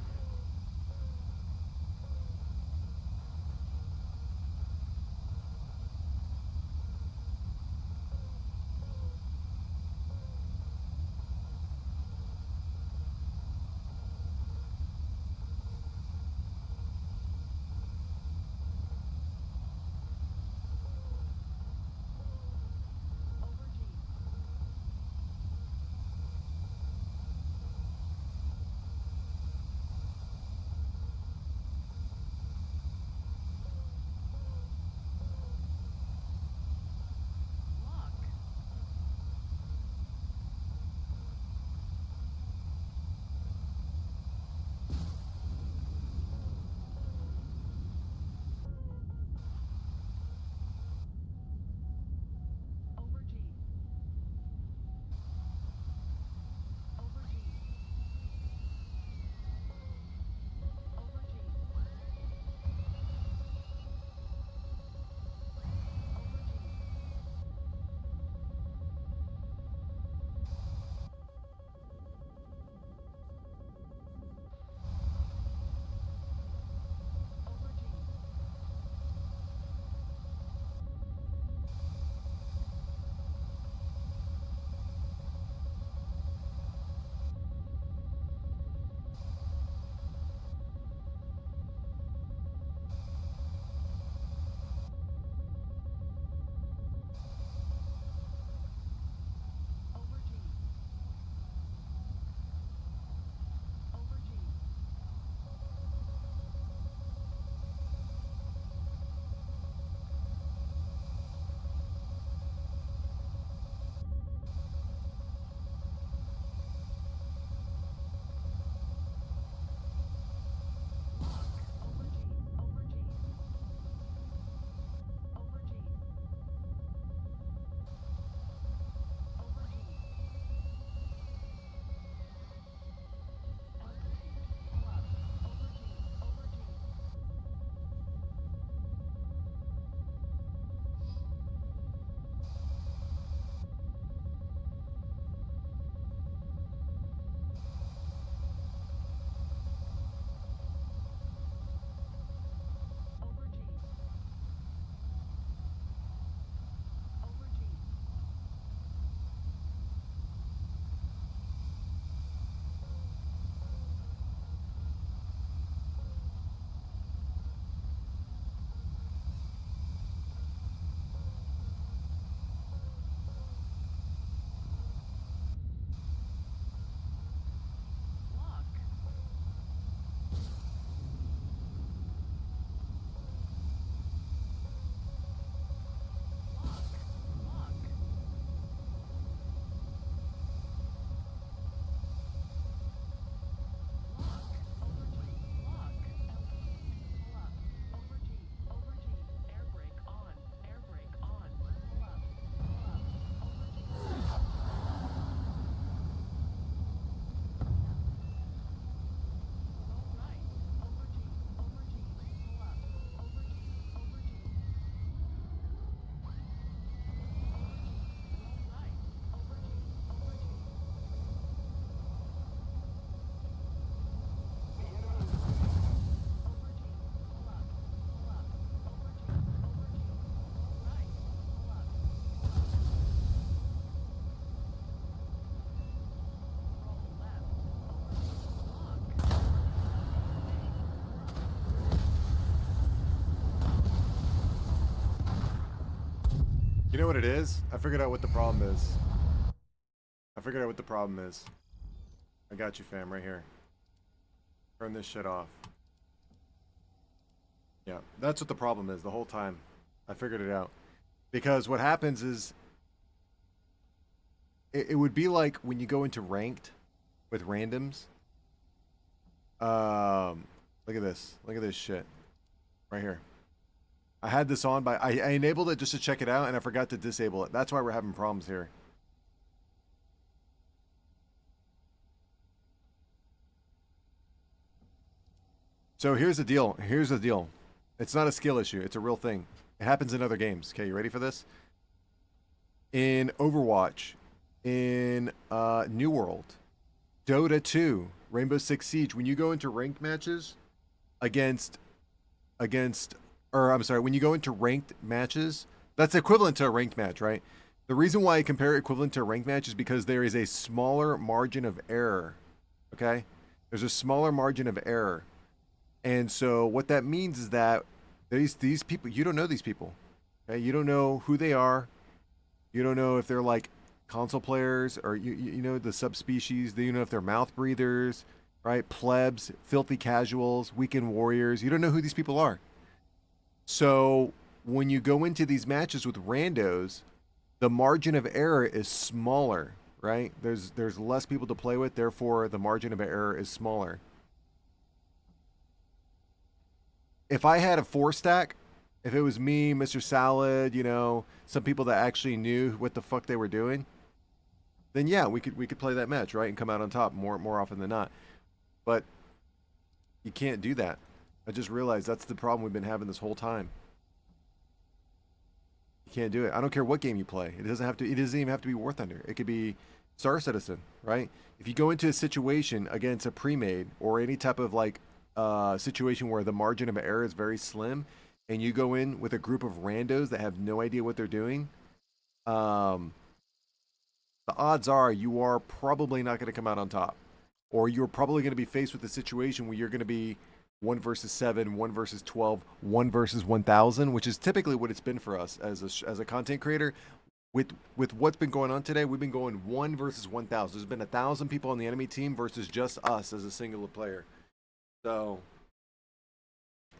You know what it is? I figured out what the problem is. I figured out what the problem is. I got you, fam, right here. Turn this shit off. Yeah, that's what the problem is the whole time. I figured it out. Because what happens is, it would be like when you go into ranked with randoms. Look at this. Look at this shit. Right here. I had this on, but I enabled it just to check it out, and I forgot to disable it. That's why we're having problems here. So here's the deal. Here's the deal. It's not a skill issue. It's a real thing. It happens in other games. Okay, you ready for this? In Overwatch, in New World, Dota 2, Rainbow Six Siege, when you go into ranked matches when you go into ranked matches, that's equivalent to a ranked match, right? The reason why I compare equivalent to a ranked match is because there is a smaller margin of error, okay? There's a smaller margin of error. And so what that means is that these people, you don't know these people, okay? You don't know who they are. You don't know if they're like console players or you know the subspecies. You don't know if they're mouth breathers, right? Plebs, filthy casuals, weekend warriors. You don't know who these people are. So when you go into these matches with randos, the margin of error is smaller, right? There's less people to play with, therefore the margin of error is smaller. If I had a 4-stack, if it was me, Mr. Salad, you know, some people that actually knew what the fuck they were doing, then yeah, we could play that match, right, and come out on top more often than not. But you can't do that. I just realized that's the problem we've been having this whole time. You can't do it. I don't care what game you play. It doesn't even have to be War Thunder. It could be Star Citizen, right? If you go into a situation against a pre-made or any type of like situation where the margin of error is very slim, and you go in with a group of randos that have no idea what they're doing, the odds are you are probably not going to come out on top, or you're probably going to be faced with a situation where you're going to be 1 versus 7, 1 versus 12, 1 versus 1,000, which is typically what it's been for us as a content creator. With what's been going on today, we've been going 1 versus 1,000. There's been 1,000 people on the enemy team versus just us as a singular player. So,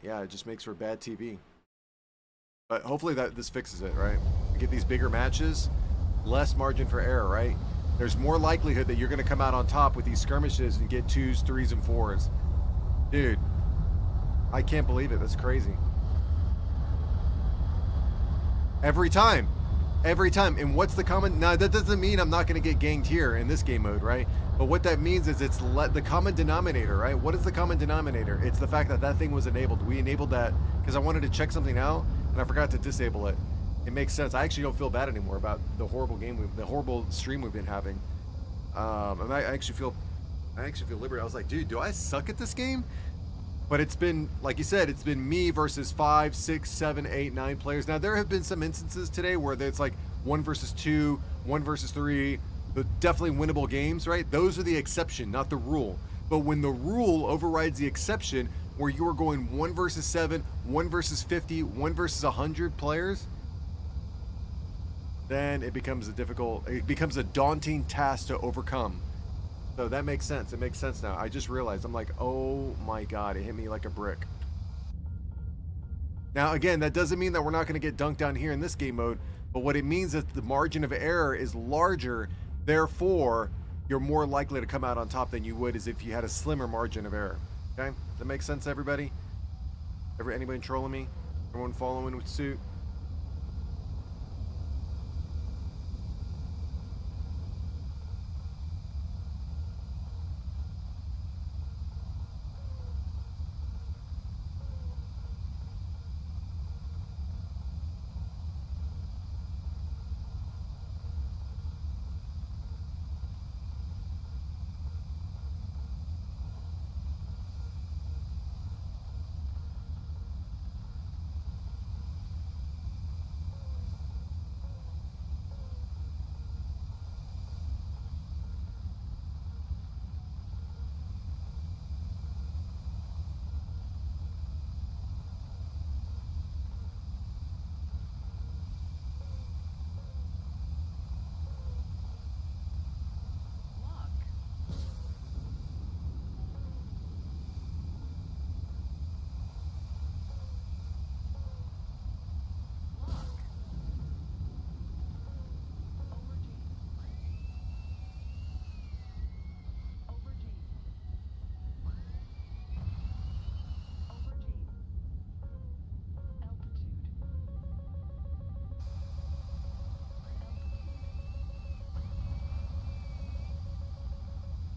yeah, it just makes for bad TV. But hopefully this fixes it, right? We get these bigger matches, less margin for error, right? There's more likelihood that you're going to come out on top with these skirmishes and get 2s, 3s, and 4s. Dude, I can't believe it. That's crazy. Every time. Every time. And what's the common... Now, that doesn't mean I'm not going to get ganged here in this game mode, right? But what that means is it's the common denominator, right? What is the common denominator? It's the fact that that thing was enabled. We enabled that because I wanted to check something out, and I forgot to disable it. It makes sense. I actually don't feel bad anymore about the horrible the horrible stream we've been having. And I actually feel liberated. I was like, dude, do I suck at this game? But it's been, like you said, it's been me versus 5, 6, 7, 8, 9 players. Now, there have been some instances today where it's like 1 versus 2, 1 versus 3, definitely winnable games, right? Those are the exception, not the rule. But when the rule overrides the exception, where you are going 1 versus 7, 1 versus 50, 1 versus 100 players, then it becomes a daunting task to overcome. So that makes sense. It makes sense now. I just realized, I'm like, oh my God, it hit me like a brick. Now, again, that doesn't mean that we're not going to get dunked down here in this game mode, but what it means is the margin of error is larger, therefore, you're more likely to come out on top than you would as if you had a slimmer margin of error. Okay? That makes sense, everybody? Anybody trolling me? Everyone following with suit?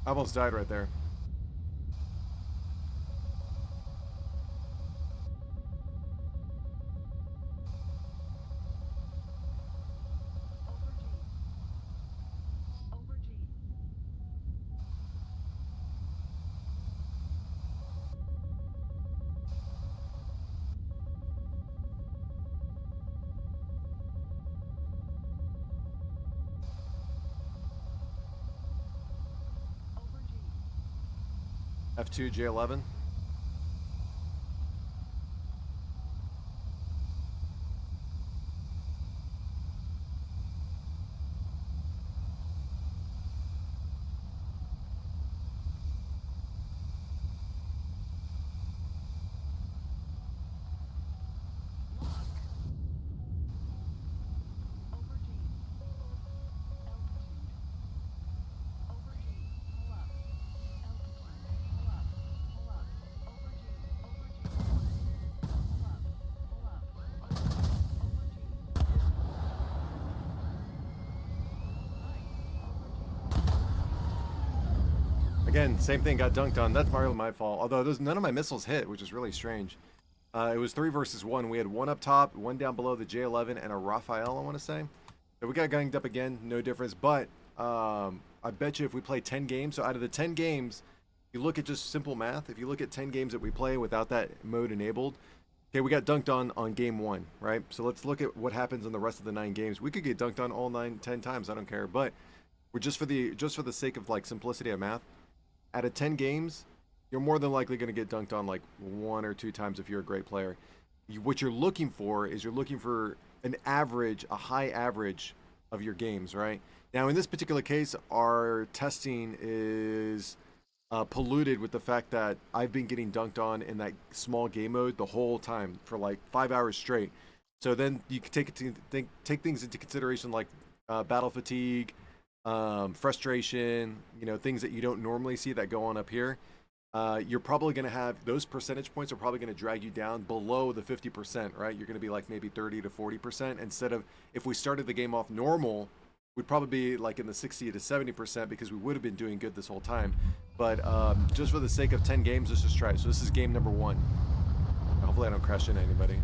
I almost died right there. F2 J11. Again, same thing, got dunked on. That's probably my fault. Although none of my missiles hit, which is really strange. It was 3 versus 1. We had one up top, one down below the J11, and a Raphael, I want to say. So we got ganged up again, no difference. But I bet you if we play 10 games, so out of the 10 games, you look at just simple math. If you look at 10 games that we play without that mode enabled, okay, we got dunked on game 1, right? So let's look at what happens in the rest of the 9 games. We could get dunked on all 10 times. I don't care. But we're just for the sake of like simplicity of math. Out of 10 games, you're more than likely going to get dunked on like 1 or 2 times if you're a great player. What you're looking for is you're looking for an average, a high average of your games, right? Now, in this particular case, our testing is polluted with the fact that I've been getting dunked on in that small game mode the whole time for like 5 hours straight. So then you can take things into consideration like battle fatigue, frustration, you know, things that you don't normally see that go on up here. You're probably going to have those percentage points are probably going to drag you down below the 50%, right? You're going to be like maybe 30 to 40% instead of, if we started the game off normal, we'd probably be like in the 60 to 70% because we would have been doing good this whole time. But just for the sake of 10 games, let's just try it. So this is game number 1. Hopefully I don't crash into anybody.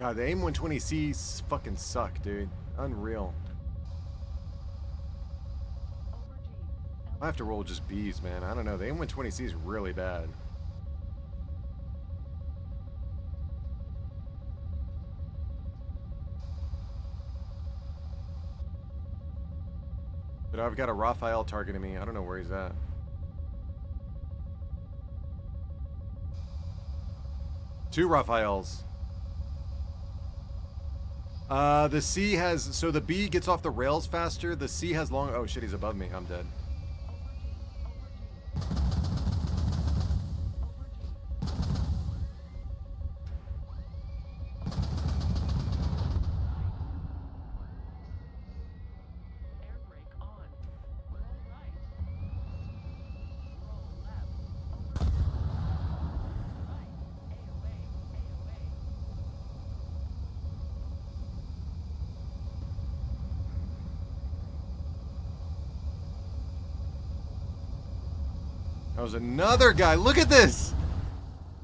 God, the AIM-120Cs fucking suck, dude. Unreal. I have to roll just Bs, man. I don't know. The AIM-120C is really bad. But I've got a Raphael targeting me. I don't know where he's at. Two Raphaels. The C has... So the B gets off the rails faster. The C has long... Oh, shit, he's above me. I'm dead. That was another guy. Look at this.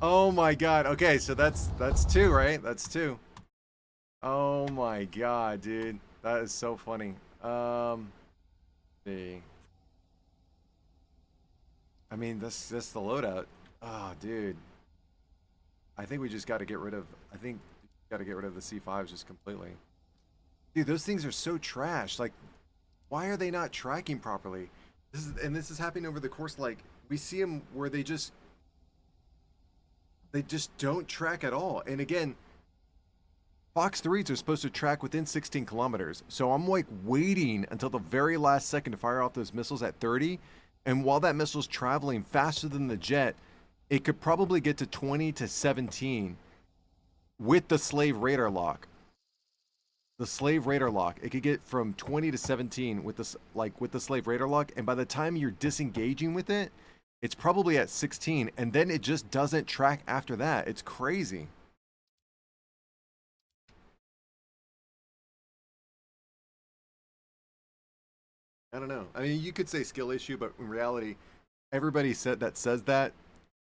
Oh my god. Okay, so that's two, right? That's two. Oh my god, dude. That is so funny. See. I mean, that's the loadout. Oh, dude. I think we just got to get rid of. I think got to get rid of the C5s just completely. Dude, those things are so trash. Like, why are they not tracking properly? This is happening over the course. Like, we see them where they just don't track at all. And again, Fox 3s are supposed to track within 16 kilometers. So I'm like waiting until the very last second to fire off those missiles at 30. And while that missile's traveling faster than the jet, it could probably get to 20 to 17 with the slave radar lock. The slave radar lock, it could get from 20 to 17 with this, like with the slave radar lock, and by the time you're disengaging with it, it's probably at 16, and then it just doesn't track after that. It's crazy. I don't know. I mean, you could say skill issue, but in reality, everybody that says that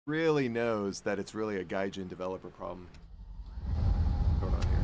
really knows that it's really a Gaijin developer problem. What's going on here?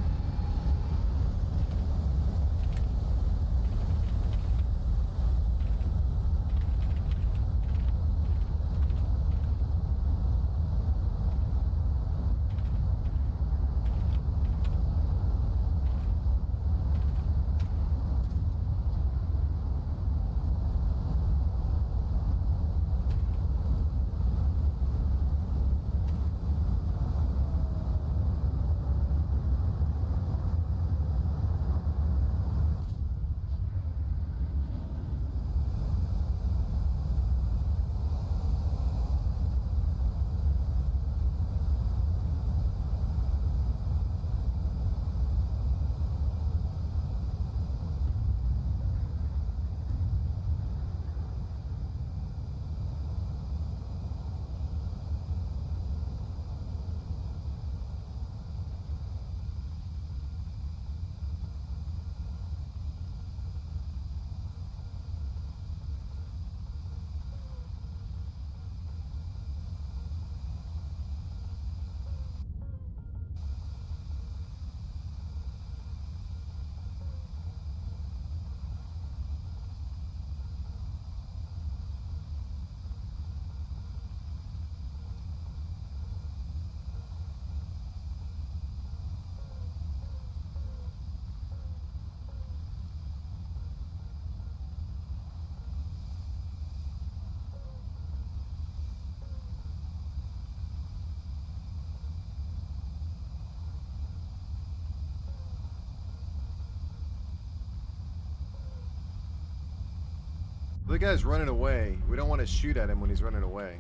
The guy's running away. We don't want to shoot at him when he's running away.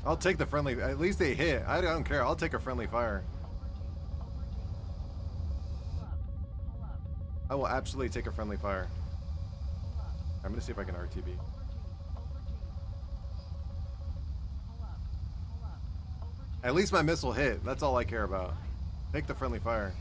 I'll take the friendly. At least they hit. I don't care. I'll take a friendly fire. I will absolutely take a friendly fire. I'm gonna see if I can RTB. At least my missile hit. That's all I care about. Take the friendly fire.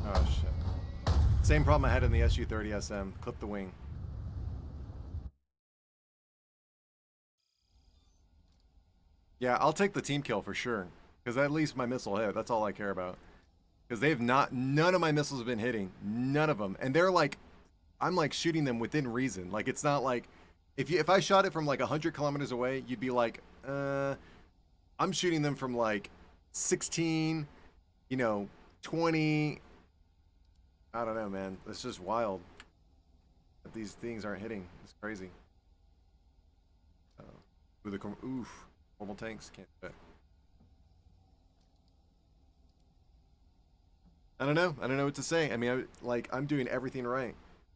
Oh shit. Same problem I had in the SU-30 SM. Clip the wing. Yeah, I'll take the team kill for sure. Because at least my missile hit. That's all I care about. Because they've not, none of my missiles have been hitting. None of them. And they're like, I'm like shooting them within reason. Like it's not like, if I shot it from like 100 kilometers away, you'd be like, I'm shooting them from like 16, 20. I don't know, man. It's just wild that these things aren't hitting. It's crazy. Oof. Normal tanks can't do it. I don't know. I don't know what to say. I mean, I'm doing everything right.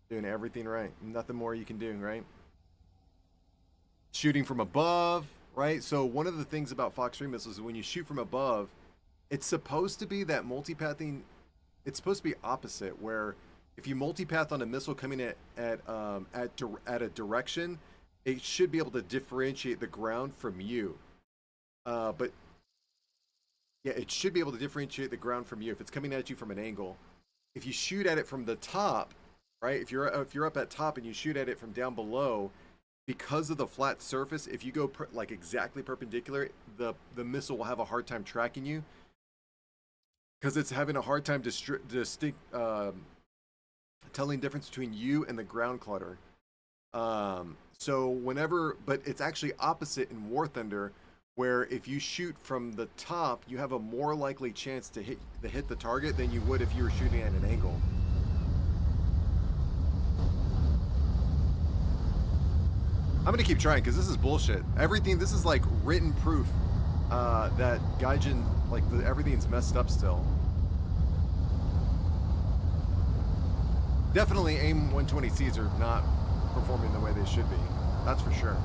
Doing everything right. Nothing more you can do, right? Shooting from above, right? So one of the things about Fox 3 missiles is when you shoot from above, it's supposed to be that multipathing. It's supposed to be opposite, where if you multipath on a missile coming at a direction, it should be able to differentiate the ground from you. But yeah, it should be able to differentiate the ground from you if it's coming at you from an angle. If you shoot at it from the top, right? If you're up at top and you shoot at it from down below, because of the flat surface, if you go like exactly perpendicular, the missile will have a hard time tracking you because it's having a hard time telling the difference between you and the ground clutter. So whenever, but it's actually opposite in War Thunder, where if you shoot from the top, you have a more likely chance to hit the target than you would if you were shooting at an angle. I'm gonna keep trying because this is bullshit. This is like written proof that Gaijin, like everything's messed up still. Definitely AIM 120Cs are not performing the way they should be. That's for sure.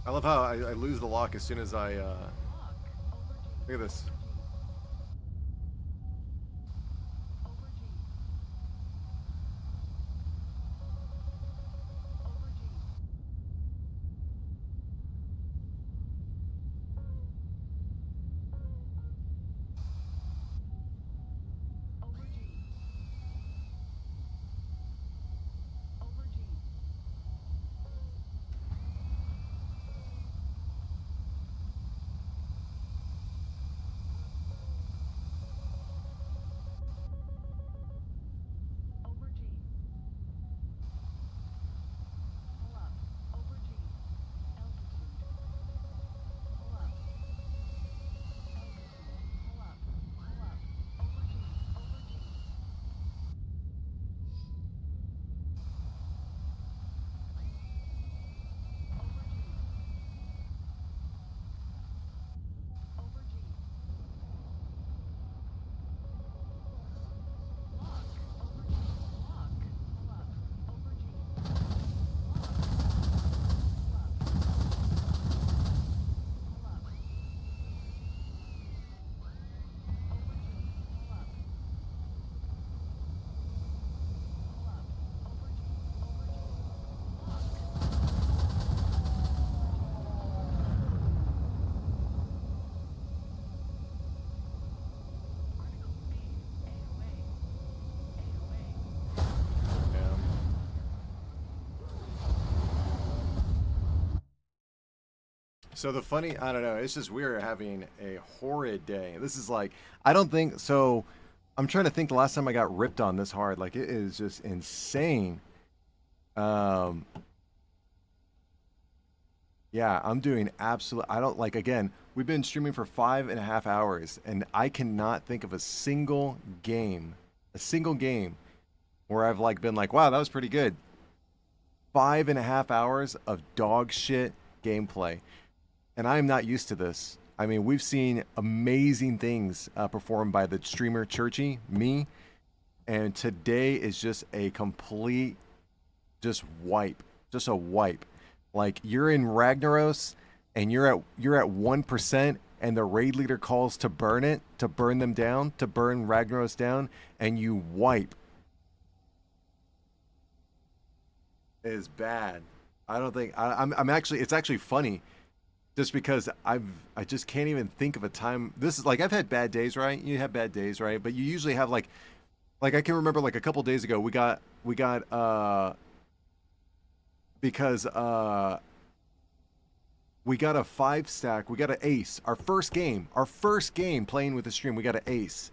I love how I lose the lock as soon as I, look at this. So the funny, I don't know, it's just we're having a horrid day. This is like, I don't think, so I'm trying to think the last time I got ripped on this hard. Like, it is just insane. Yeah, I'm doing absolute, I don't, like, again, we've been streaming for 5.5 hours, and I cannot think of a single game where I've, like, been like, wow, that was pretty good. 5.5 hours of dog shit gameplay. And I am not used to this. I mean, we've seen amazing things performed by the streamer Churchiee, me, and today is just a complete, just a wipe. Like, you're in Ragnaros, and you're at 1%, and the raid leader calls to burn them down, to burn Ragnaros down, and you wipe. It is bad. I don't think I'm actually. It's actually funny. Just because I just can't even think of a time. This is like, I've had bad days, right? You have bad days, right? But you usually have like I can remember like a couple days ago we got because we got a 5-stack, we got an ace. Our first game playing with the stream, we got an ace,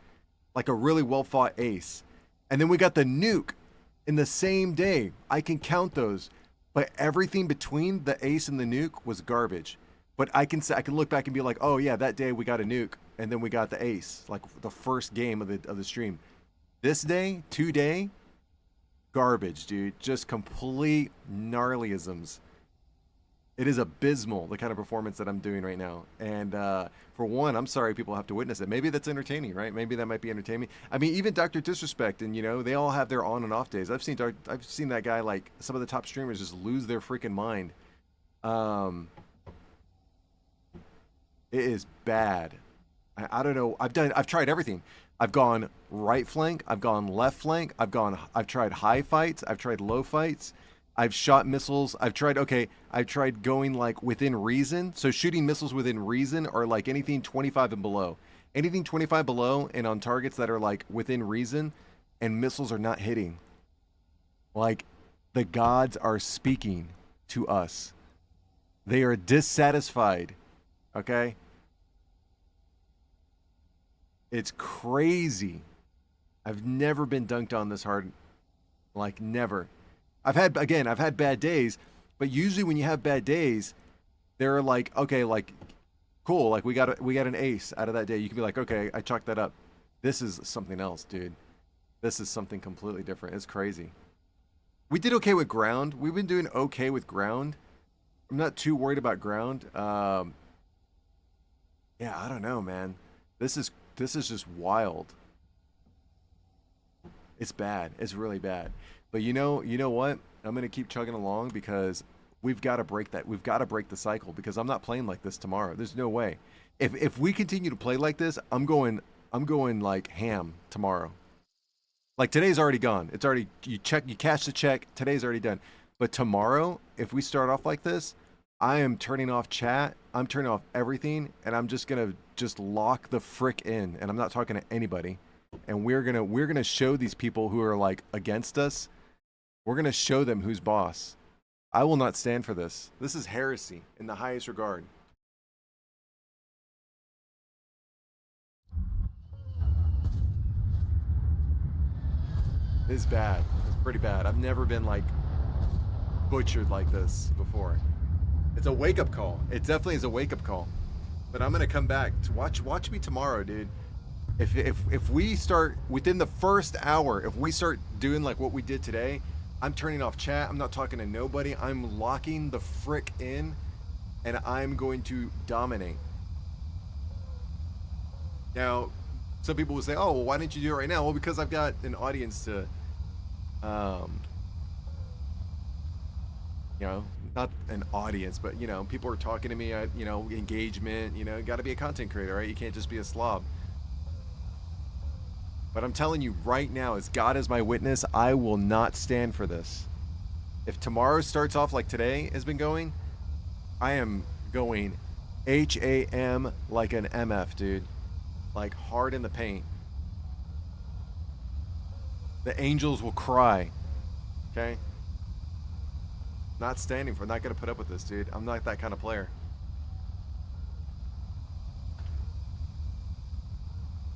like a really well fought ace, and then we got the nuke in the same day. I can count those, but everything between the ace and the nuke was garbage. But I can look back and be like, oh yeah, that day we got a nuke, and then we got the ace, like the first game of the stream. This day, today, garbage, dude. Just complete gnarlyisms. It is abysmal, the kind of performance that I'm doing right now. And for one, I'm sorry people have to witness it. Maybe that's entertaining, right? Maybe that might be entertaining. I mean, even Dr. Disrespect, and they all have their on and off days. I've seen that guy, like some of the top streamers, just lose their freaking mind. It is bad. I don't know. I've tried everything. I've gone right flank. I've gone left flank. I've tried high fights. I've tried low fights. I've shot missiles. I've tried going like within reason. So shooting missiles within reason, or like anything 25 and below. Anything 25 below and on targets that are like within reason, and missiles are not hitting. Like, the gods are speaking to us. They are dissatisfied. Okay? It's crazy. I've never been dunked on this hard. Like, never. I've had bad days, but usually when you have bad days, they're like, okay, like, cool, like we got an ace out of that day. You can be like, okay, I chalked that up. This is something else, dude. This is something completely different. It's crazy. We did okay with ground. We've been doing okay with ground. I'm not too worried about ground. Yeah, I don't know, man. This is just wild. It's bad. It's really bad. But you know what? I'm gonna keep chugging along because we've got to break that. We've got to break the cycle, because I'm not playing like this tomorrow. There's no way. If we continue to play like this, I'm going like ham tomorrow. Like, today's already gone. It's already, you cash the check. Today's already done. But tomorrow, if we start off like this, I am turning off chat. I'm turning off everything, and I'm just gonna lock the frick in, and I'm not talking to anybody. And we're gonna show these people who are like against us. We're gonna show them who's boss. I will not stand for this. This is heresy in the highest regard. It's bad. It's pretty bad. I've never been like butchered like this before. It's a wake-up call. It definitely is a wake-up call. But I'm gonna come back to watch me tomorrow, dude. If we start within the first hour, if we start doing like what we did today, I'm turning off chat. I'm not talking to nobody. I'm locking the frick in, and I'm going to dominate. Now, some people will say, "Oh, well, why didn't you do it right now?" Well, because I've got an audience to, not an audience, but people are talking to me. Engagement. Got to be a content creator, right? You can't just be a slob. But I'm telling you right now, as God is my witness, I will not stand for this. If tomorrow starts off like today has been going, I am going HAM like an MF, dude. Like, hard in the paint. The angels will cry. Okay? Not going to put up with this, dude. I'm not that kind of player.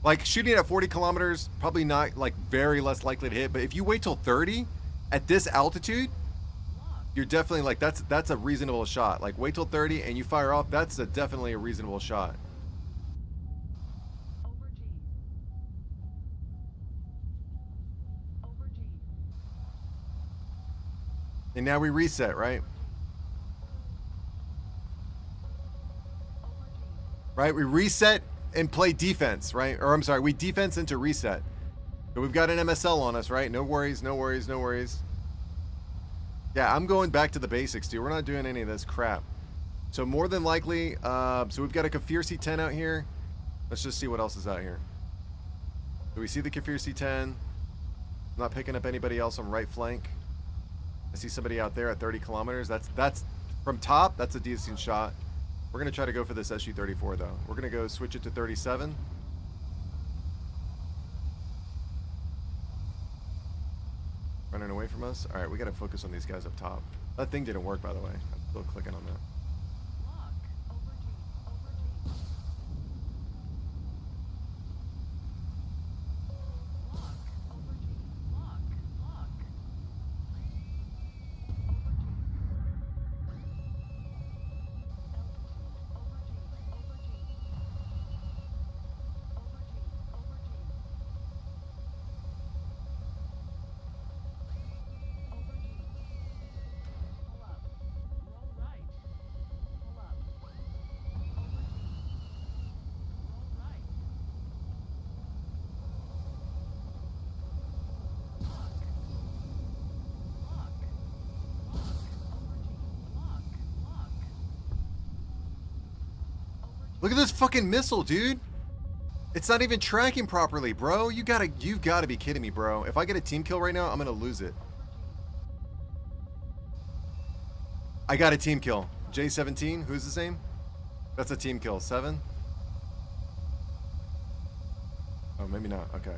Like shooting at 40 kilometers, probably not, like very less likely to hit. But if you wait till 30 at this altitude, you're definitely like, that's a reasonable shot. Like wait till 30 and you fire off, that's definitely a reasonable shot. And now we reset, right? Right, we reset and play defense, right? Or I'm sorry, we defense into reset. So we've got an MSL on us, right? No worries, no worries, no worries. Yeah, I'm going back to the basics, dude. We're not doing any of this crap. So more than likely, so we've got a Kafir C10 out here. Let's just see what else is out here. So we see the Kafir C10. I'm not picking up anybody else on right flank. I see somebody out there at 30 kilometers. That's from top, that's a decent shot. We're going to try to go for this SU-34 though. We're going to go switch it to 37. Running away from us. All right, we got to focus on these guys up top. That thing didn't work, by the way. I'm still clicking on that. Look at this fucking missile, dude. It's not even tracking properly, bro. You've got to be kidding me, bro. If I get a team kill right now, I'm gonna lose it. I got a team kill. J17, who's his name? That's a team kill. 7? Oh, maybe not. Okay.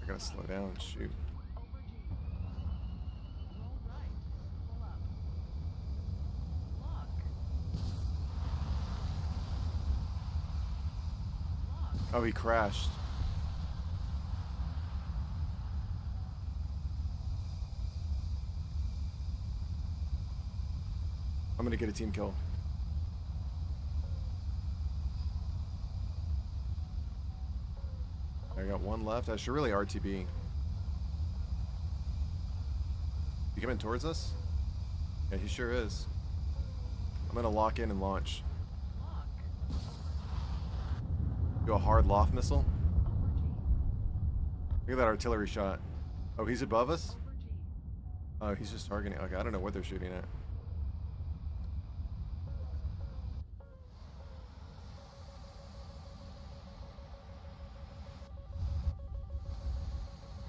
I gotta slow down. Shoot. Oh, he crashed. I'm gonna get a team kill. I got one left. I should really RTB. You coming towards us? Yeah, he sure is. I'm gonna lock in and launch. Do a hard loft missile. Look at that artillery shot. Oh, he's above us? Oh, he's just targeting. Okay, I don't know what they're shooting at.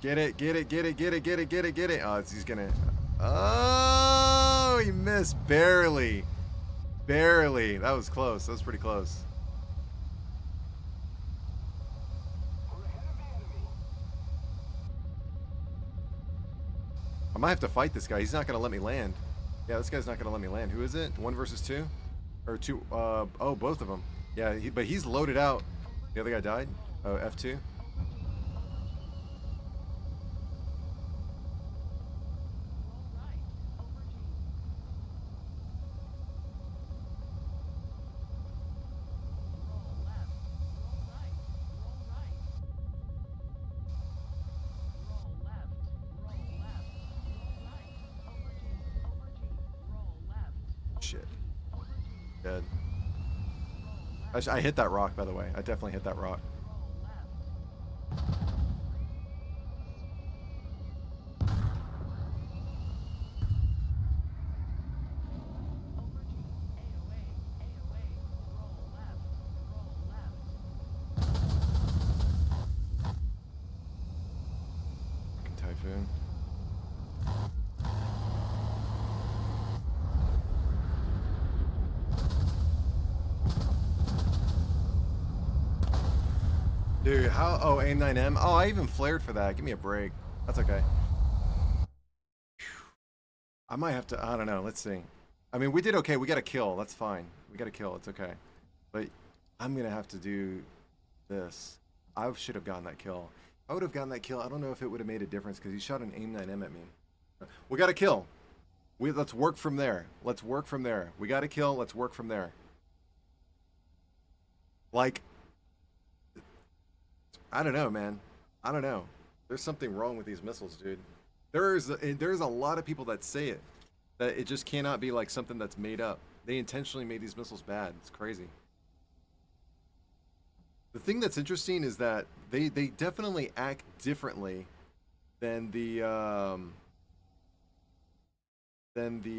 Get it, get it, get it, get it, get it, get it, get it. Oh, he's gonna... Oh, he missed. Barely. Barely. That was close. That was pretty close. I might have to fight this guy. He's not going to let me land. Yeah, this guy's not going to let me land. Who is it? 1 versus 2? Or 2? Oh, both of them. Yeah, but he's loaded out. The other guy died? Oh, F2? Shit. Dead. I hit that rock, by the way. I definitely hit that rock. Fucking Typhoon. Dude, how? Oh, A9M. Oh, I even flared for that. Give me a break. That's okay. I might have to. I don't know. Let's see. I mean, we did okay. We got a kill. That's fine. We got a kill. It's okay. But I'm going to have to do this. I should have gotten that kill. If I would have gotten that kill, I don't know if it would have made a difference because he shot an aim 9M at me. We got a kill. Let's work from there. Let's work from there. We got a kill. Let's work from there. Like, I don't know, man. I don't know. There's something wrong with these missiles, dude. There's a lot of people that say it. That it just cannot be like something that's made up. They intentionally made these missiles bad. It's crazy. The thing that's interesting is that they definitely act differently than the AIM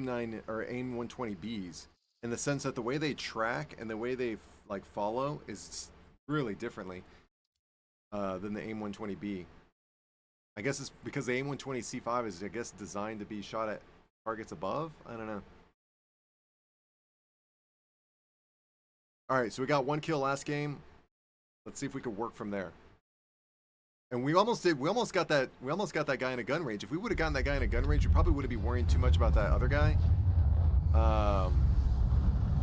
9 or AIM 120Bs, in the sense that the way they track and the way they like follow is really differently than the AIM 120B. I guess it's because the AIM 120 C5 is, I guess, designed to be shot at targets above. I don't know. All right, so we got one kill last game. Let's see if we can work from there. And we almost did. We almost got that. We almost got that guy in a gun range. If we would have gotten that guy in a gun range, we probably wouldn't be worrying too much about that other guy. But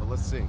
let's see.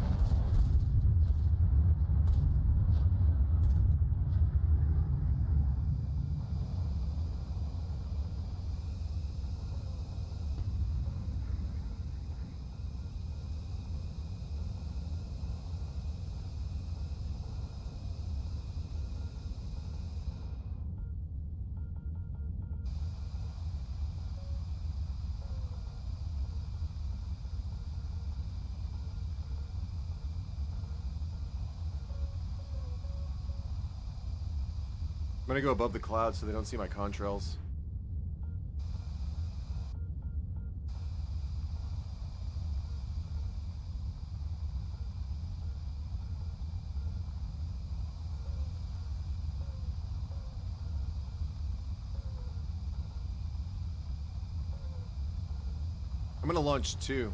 I'm gonna go above the clouds so they don't see my contrails. I'm gonna launch 2.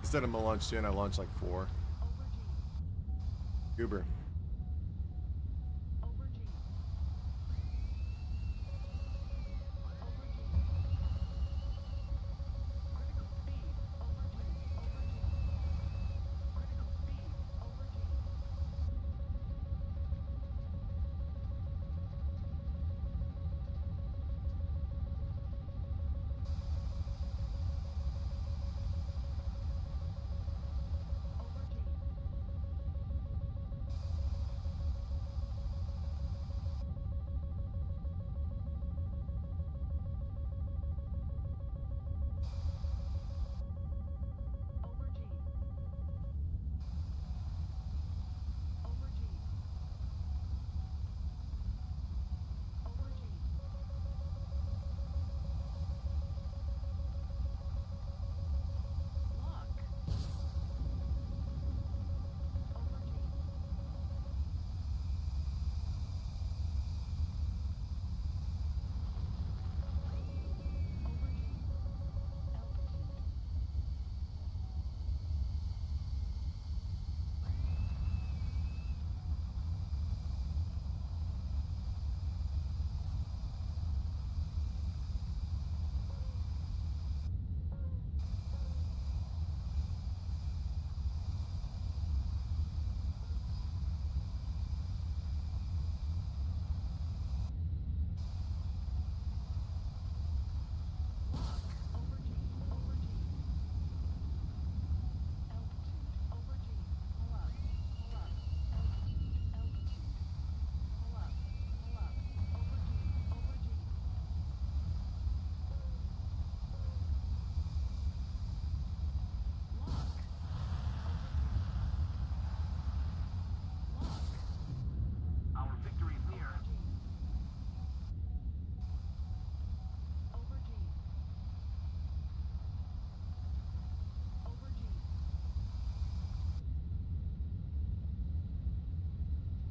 Instead of gonna launch 2, and I launched like 4. Goober.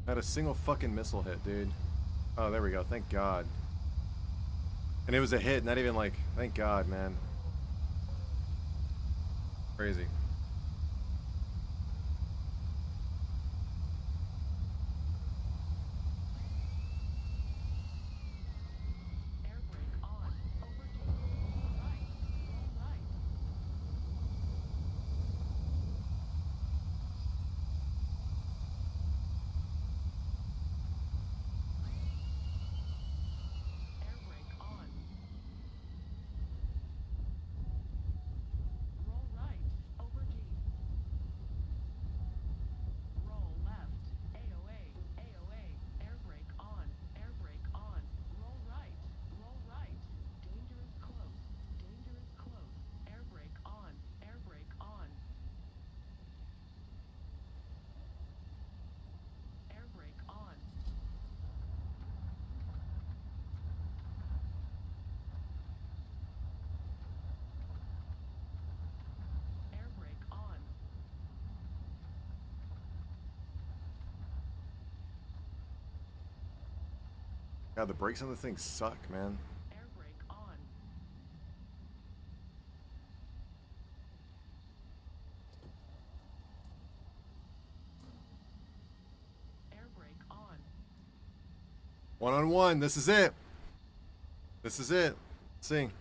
Not a single fucking missile hit, dude. Oh, there we go. Thank God. And it was a hit, not even like, thank God, man. Crazy. Air brake on. Overdue. Roll right. Roll right. Air brake on. Roll right. Overdue. Roll left. AOA. AOA. Air brake on. Air brake on. Roll right. Roll right. Danger is close. Danger is close. Air brake on. Air brake on. Air brake on. Air brake on. God, the brakes on this thing suck, man. Air brake on. Air brake on. 1-on-1, this is it. This is it. Let's see. Air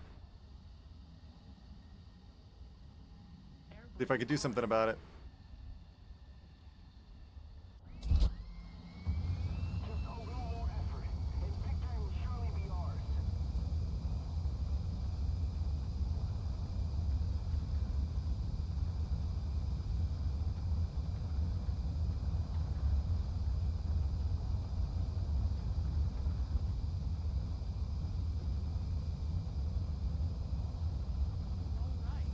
See if I could do something about it. Just a little more effort, and victory will surely be ours. Roll right.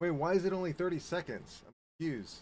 Wait, why is it only 30 seconds? I'm confused.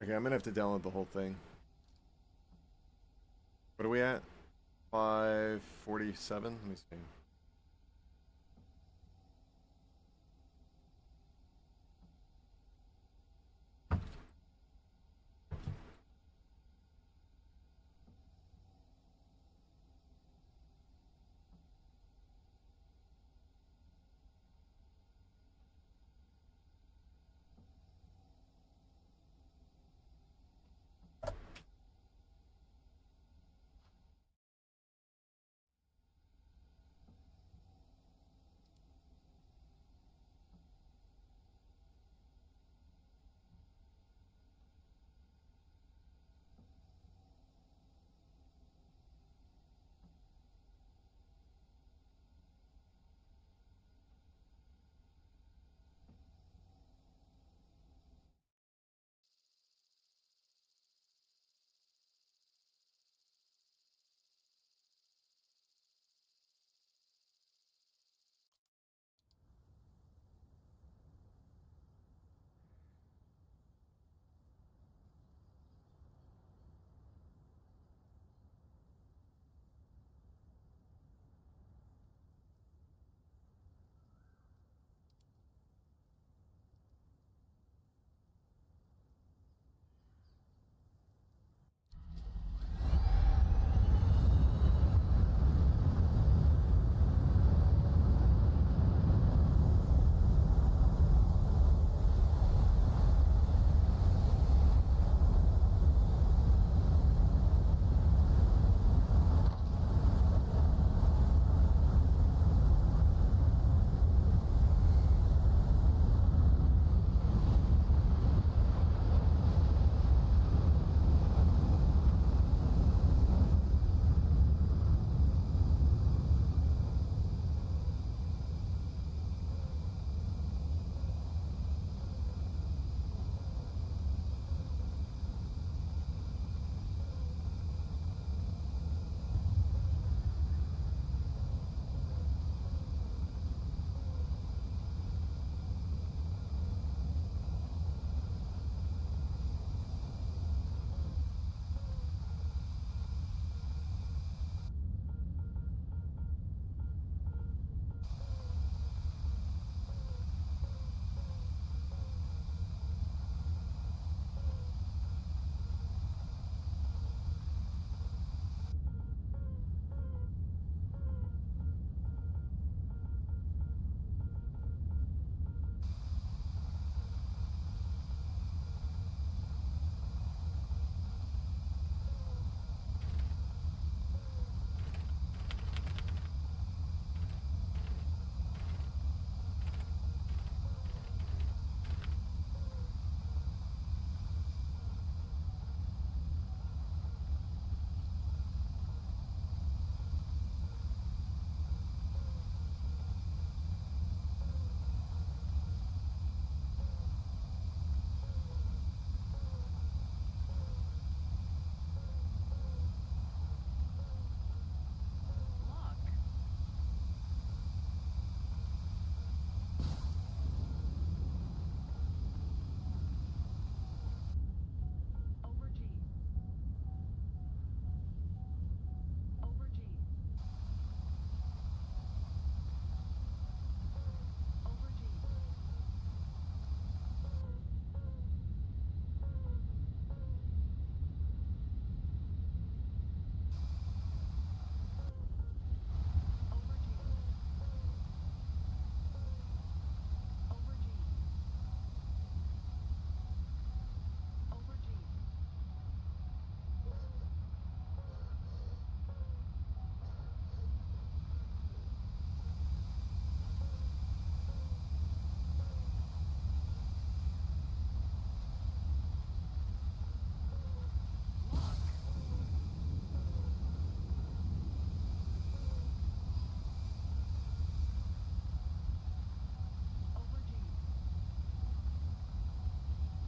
Okay, I'm gonna have to download the whole thing. What are we at? 547? Let me see.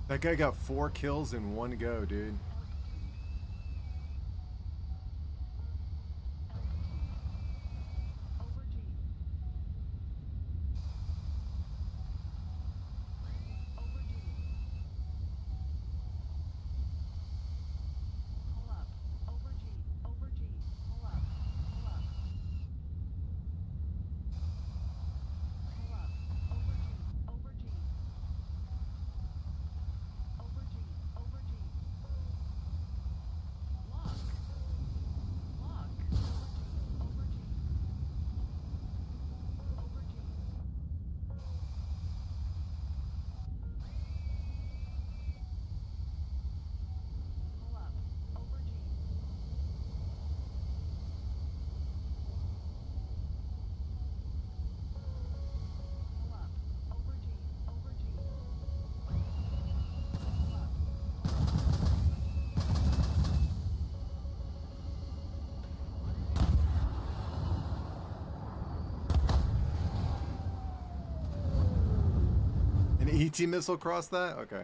That guy got 4 kills in one go, dude. An ET missile crossed that? Okay.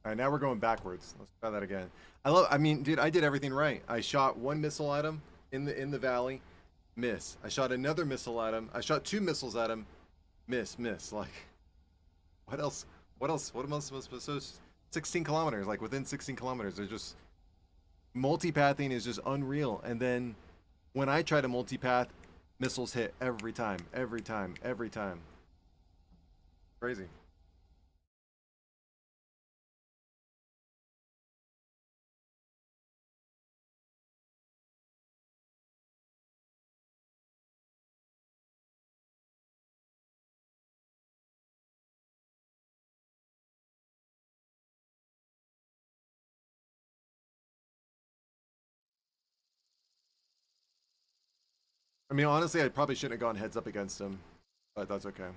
Alright, now we're going backwards. Let's try that again. I mean, dude, I did everything right. I shot 1 missile at him in the valley, miss. I shot another missile at him. I shot 2 missiles at him, miss. Like, what else? What am I supposed to? 16 kilometers, like within 16 kilometers. There's just, multipathing is just unreal. And then when I try to multipath, missiles hit every time. Crazy. I mean, honestly, I probably shouldn't have gone heads up against him, but that's okay.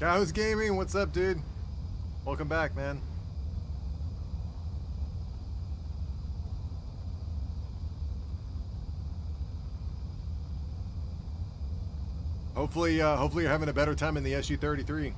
Cows Gaming, what's up, dude? Welcome back, man. Hopefully you're having a better time in the SU-33.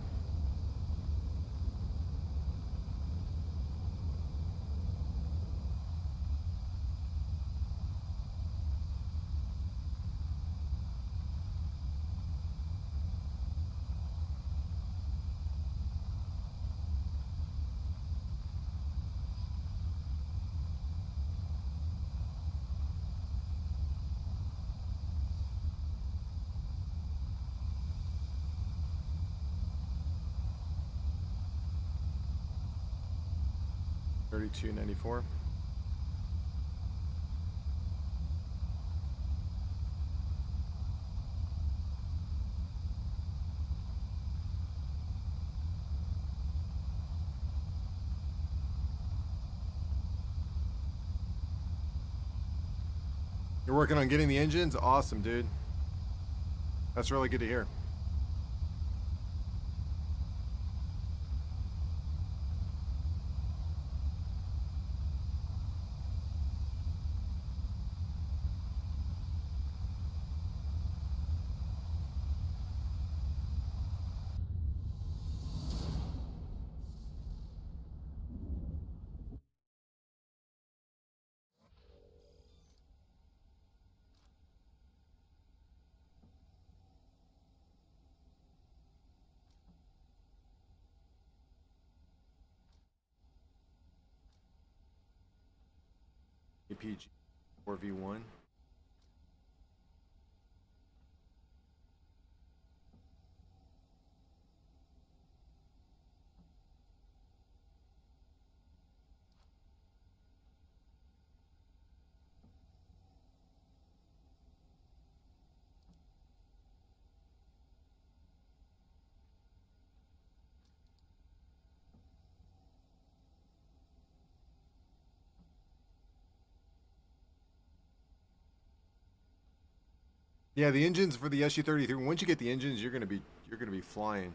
$32.94. You're working on getting the engines? Awesome, dude. That's really good to hear. APG 4v1. Yeah, the engines for the SU-33. Once you get the engines, you're gonna be flying.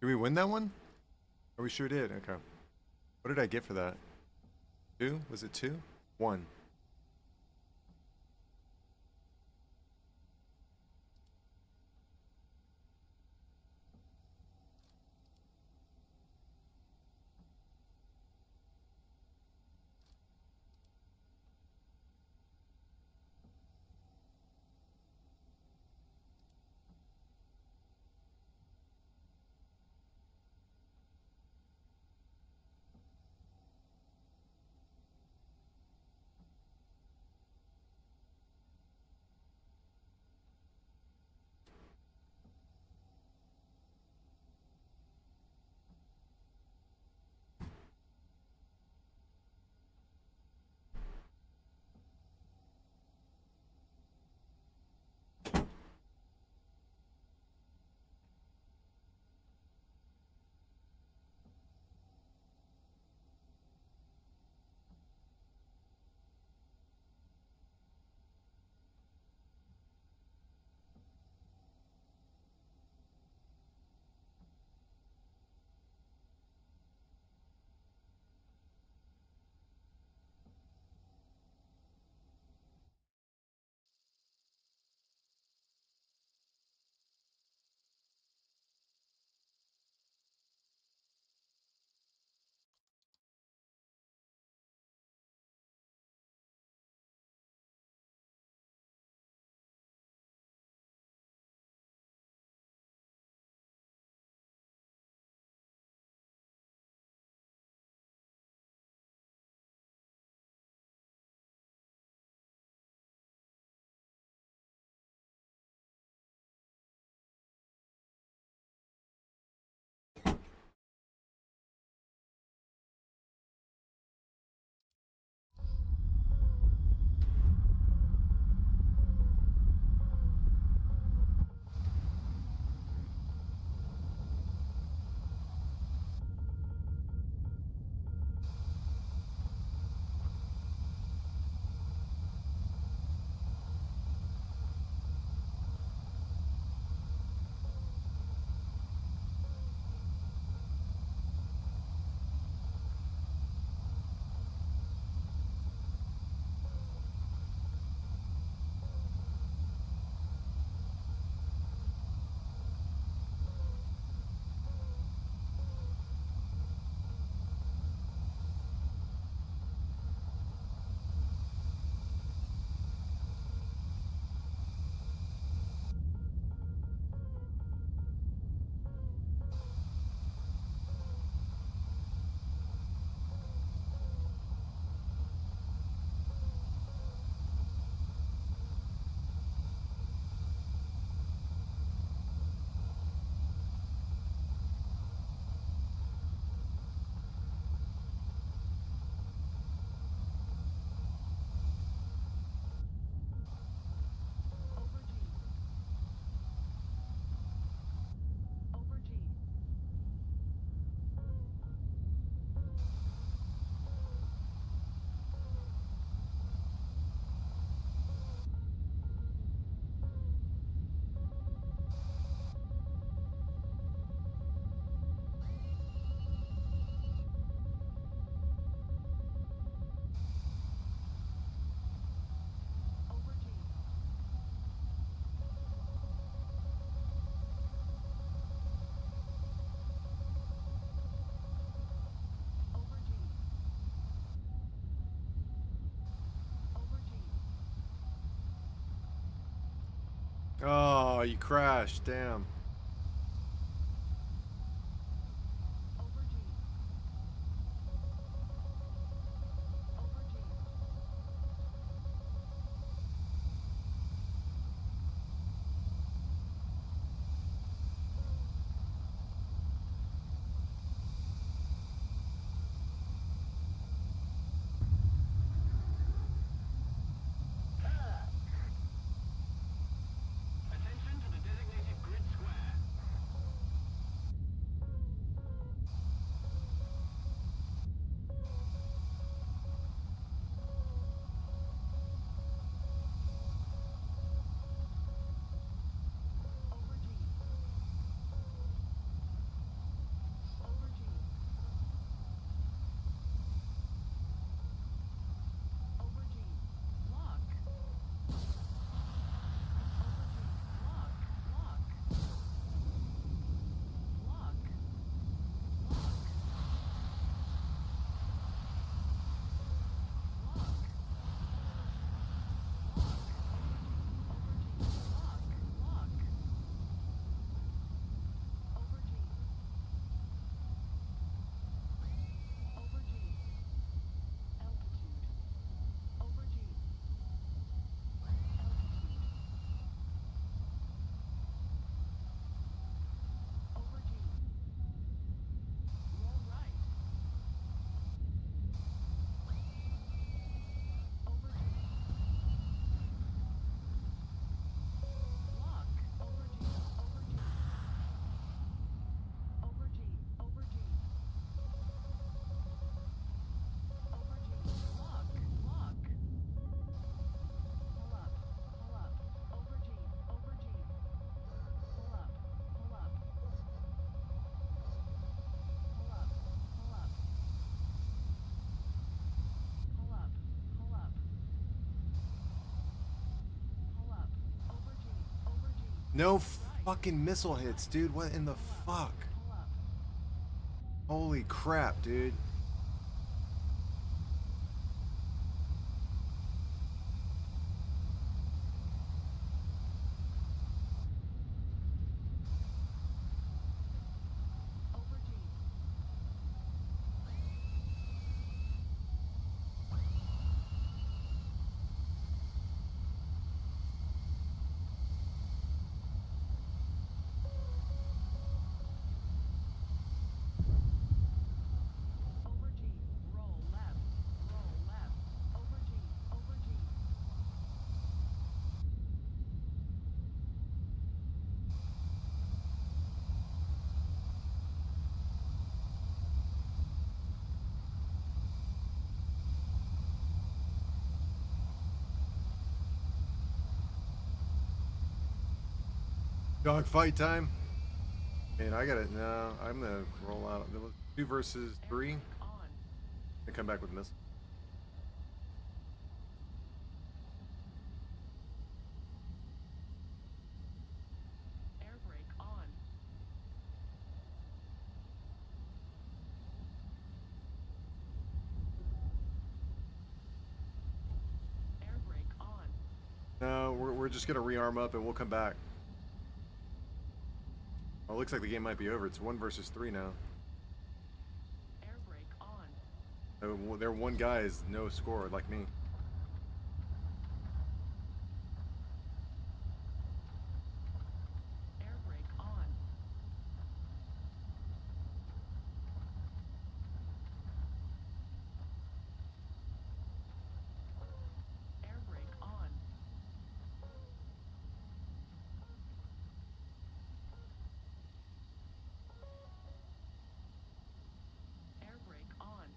Did we win that one? Oh, we sure did. Okay. What did I get for that? 2? Was it 2? 1. Oh, you crashed. Damn. Attention to the designated grid square. No fucking missile hits, dude. What in the fuck? Pull up. Holy crap, dude. Over G. Over G. Roll left. Roll left. Over G. Over G. Dog fight time. Man, I got it. No, I'm gonna roll out. There was 2 versus 3. Air brake on. And come back with missile. Air brake on. Air brake on. No, we're just gonna rearm up and we'll come back. Oh, looks like the game might be over. It's 1 versus 3 now. Air brake on. So their one guy is no score like me. Air brake on. Air brake on. Air brake on.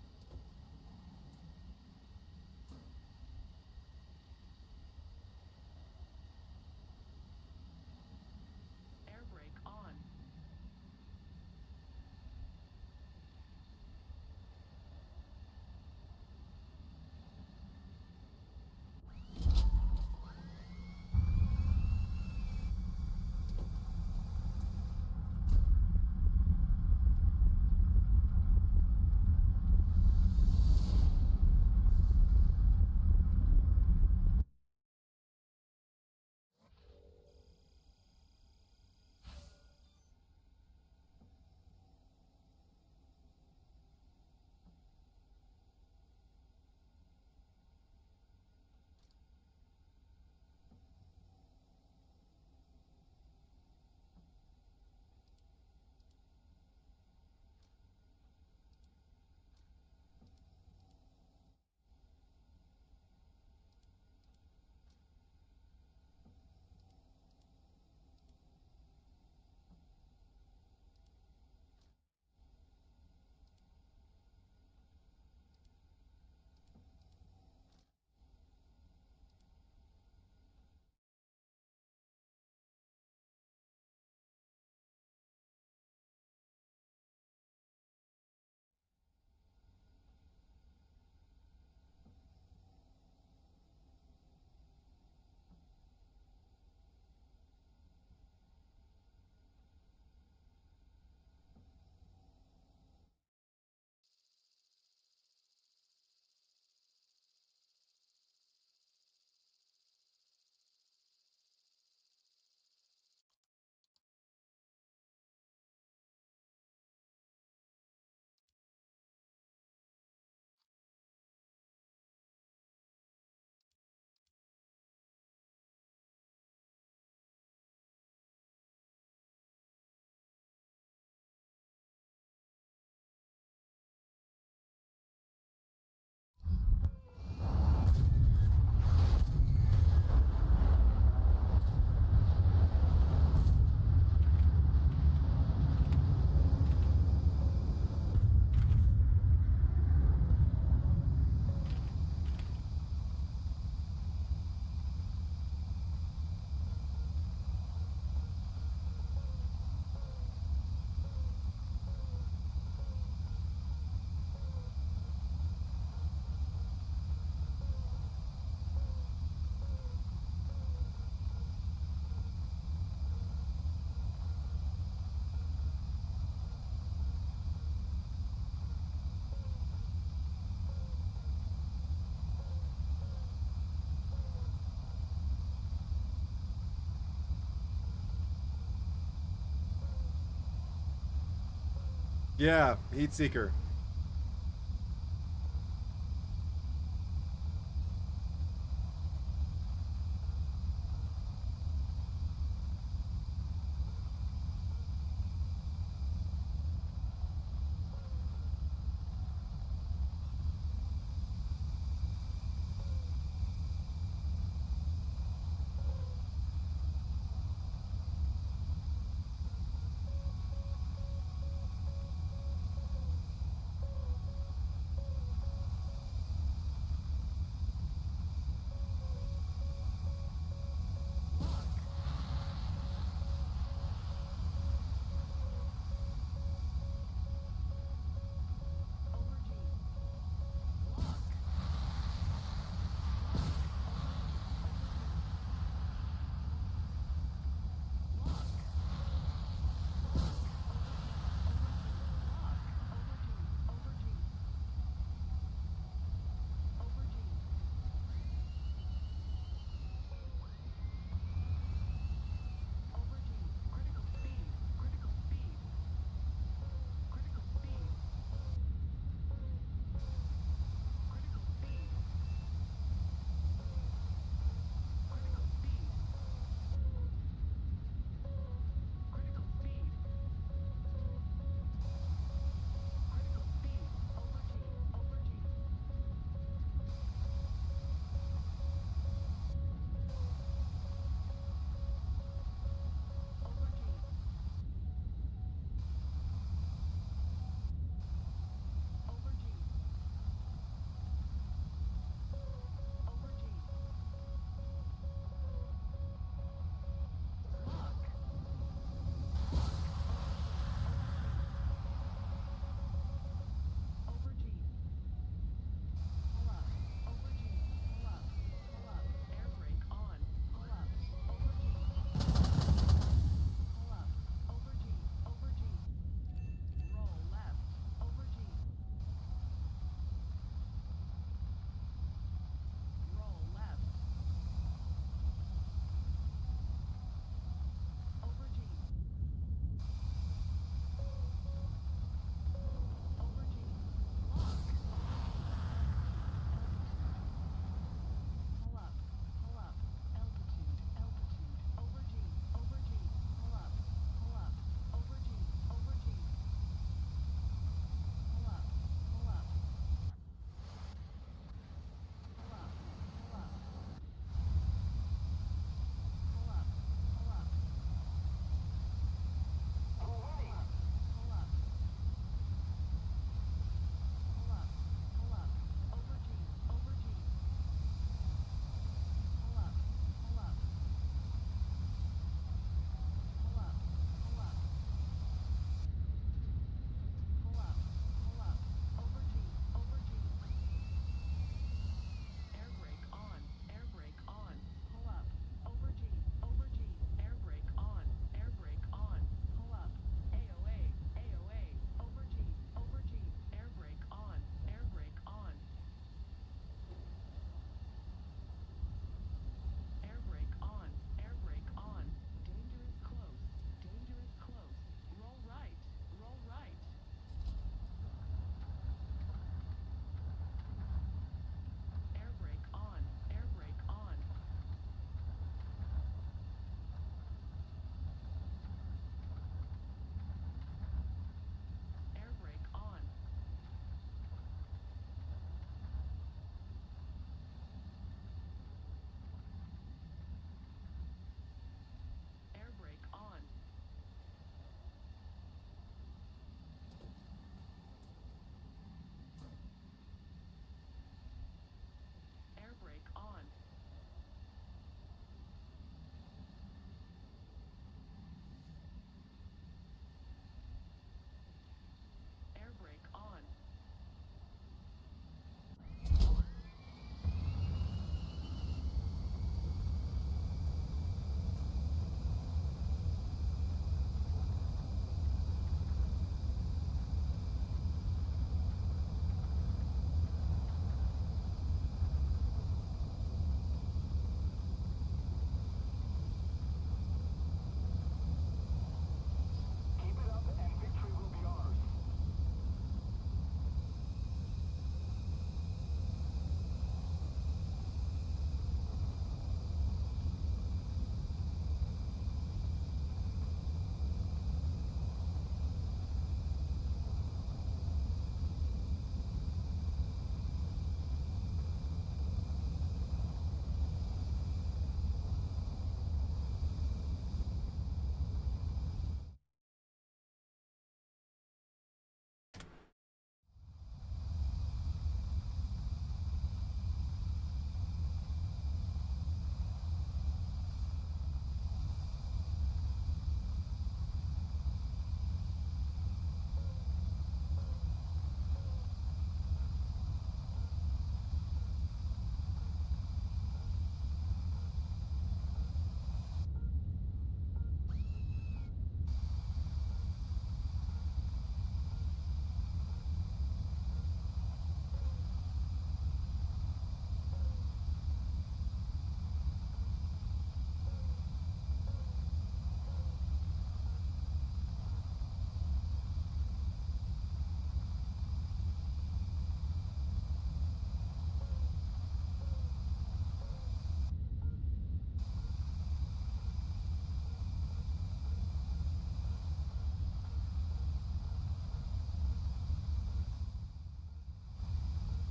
Yeah, heat seeker.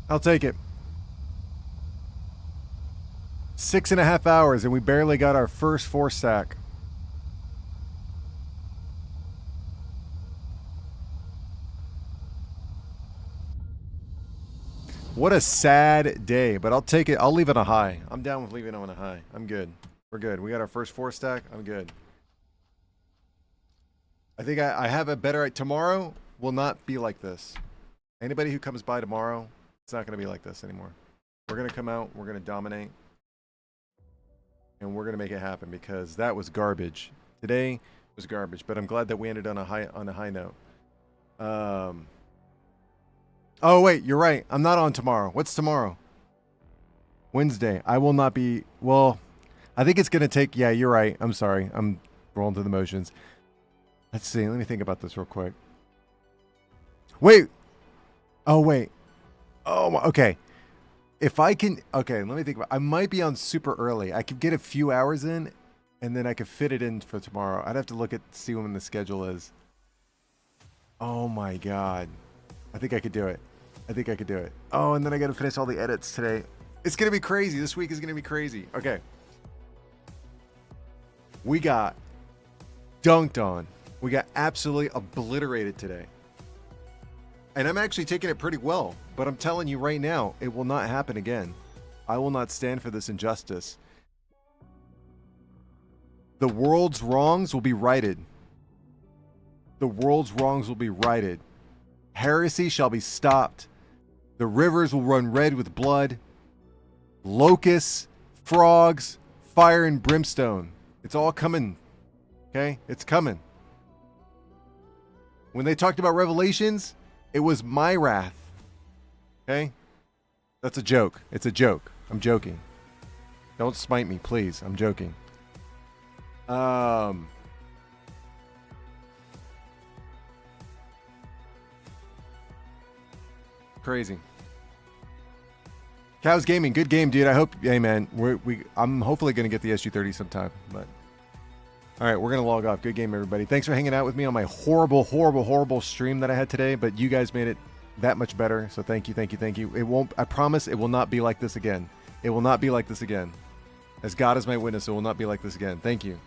I'll take it. 6.5 hours, and we barely got our first 4 stack. What a sad day, but I'll take it. I'll leave it on a high. I'm down with leaving it on a high. I'm good. We're good. We got our first 4 stack. I'm good. I think I have a better... Tomorrow will not be like this. Anybody who comes by tomorrow, it's not going to be like this anymore. We're going to come out. We're going to dominate. And we're going to make it happen because that was garbage. Today was garbage, but I'm glad that we ended on a high note. Oh, wait, you're right. I'm not on tomorrow. What's tomorrow? Wednesday. I will not be... Well, I think it's going to take... Yeah, you're right. I'm sorry. I'm rolling through the motions. Let's see. Let me think about this real quick. Wait. Oh, wait. Oh, okay. If I can... Okay, let me think about... I might be on super early. I could get a few hours in, and then I could fit it in for tomorrow. I'd have to look at... See when the schedule is. Oh, my God. I think I could do it. I think I could do it. Oh, and then I got to finish all the edits today. It's going to be crazy. This week is going to be crazy. Okay. We got dunked on. We got absolutely obliterated today. And I'm actually taking it pretty well. But I'm telling you right now, it will not happen again. I will not stand for this injustice. The world's wrongs will be righted. The world's wrongs will be righted. Heresy shall be stopped. The rivers will run red with blood. Locusts, frogs, fire and brimstone. It's all coming. Okay? It's coming. When they talked about Revelations, it was my wrath. Okay? That's a joke. It's a joke. I'm joking. Don't smite me, please. I'm joking. Crazy. Cows Gaming, good game, dude. I hope, hey man, I'm hopefully gonna get the SG30 sometime. But all right, we're gonna log off. Good game, everybody. Thanks for hanging out with me on my horrible stream that I had today. But you guys made it that much better. So thank you. It won't. I promise, it will not be like this again. It will not be like this again. As God is my witness, it will not be like this again. Thank you.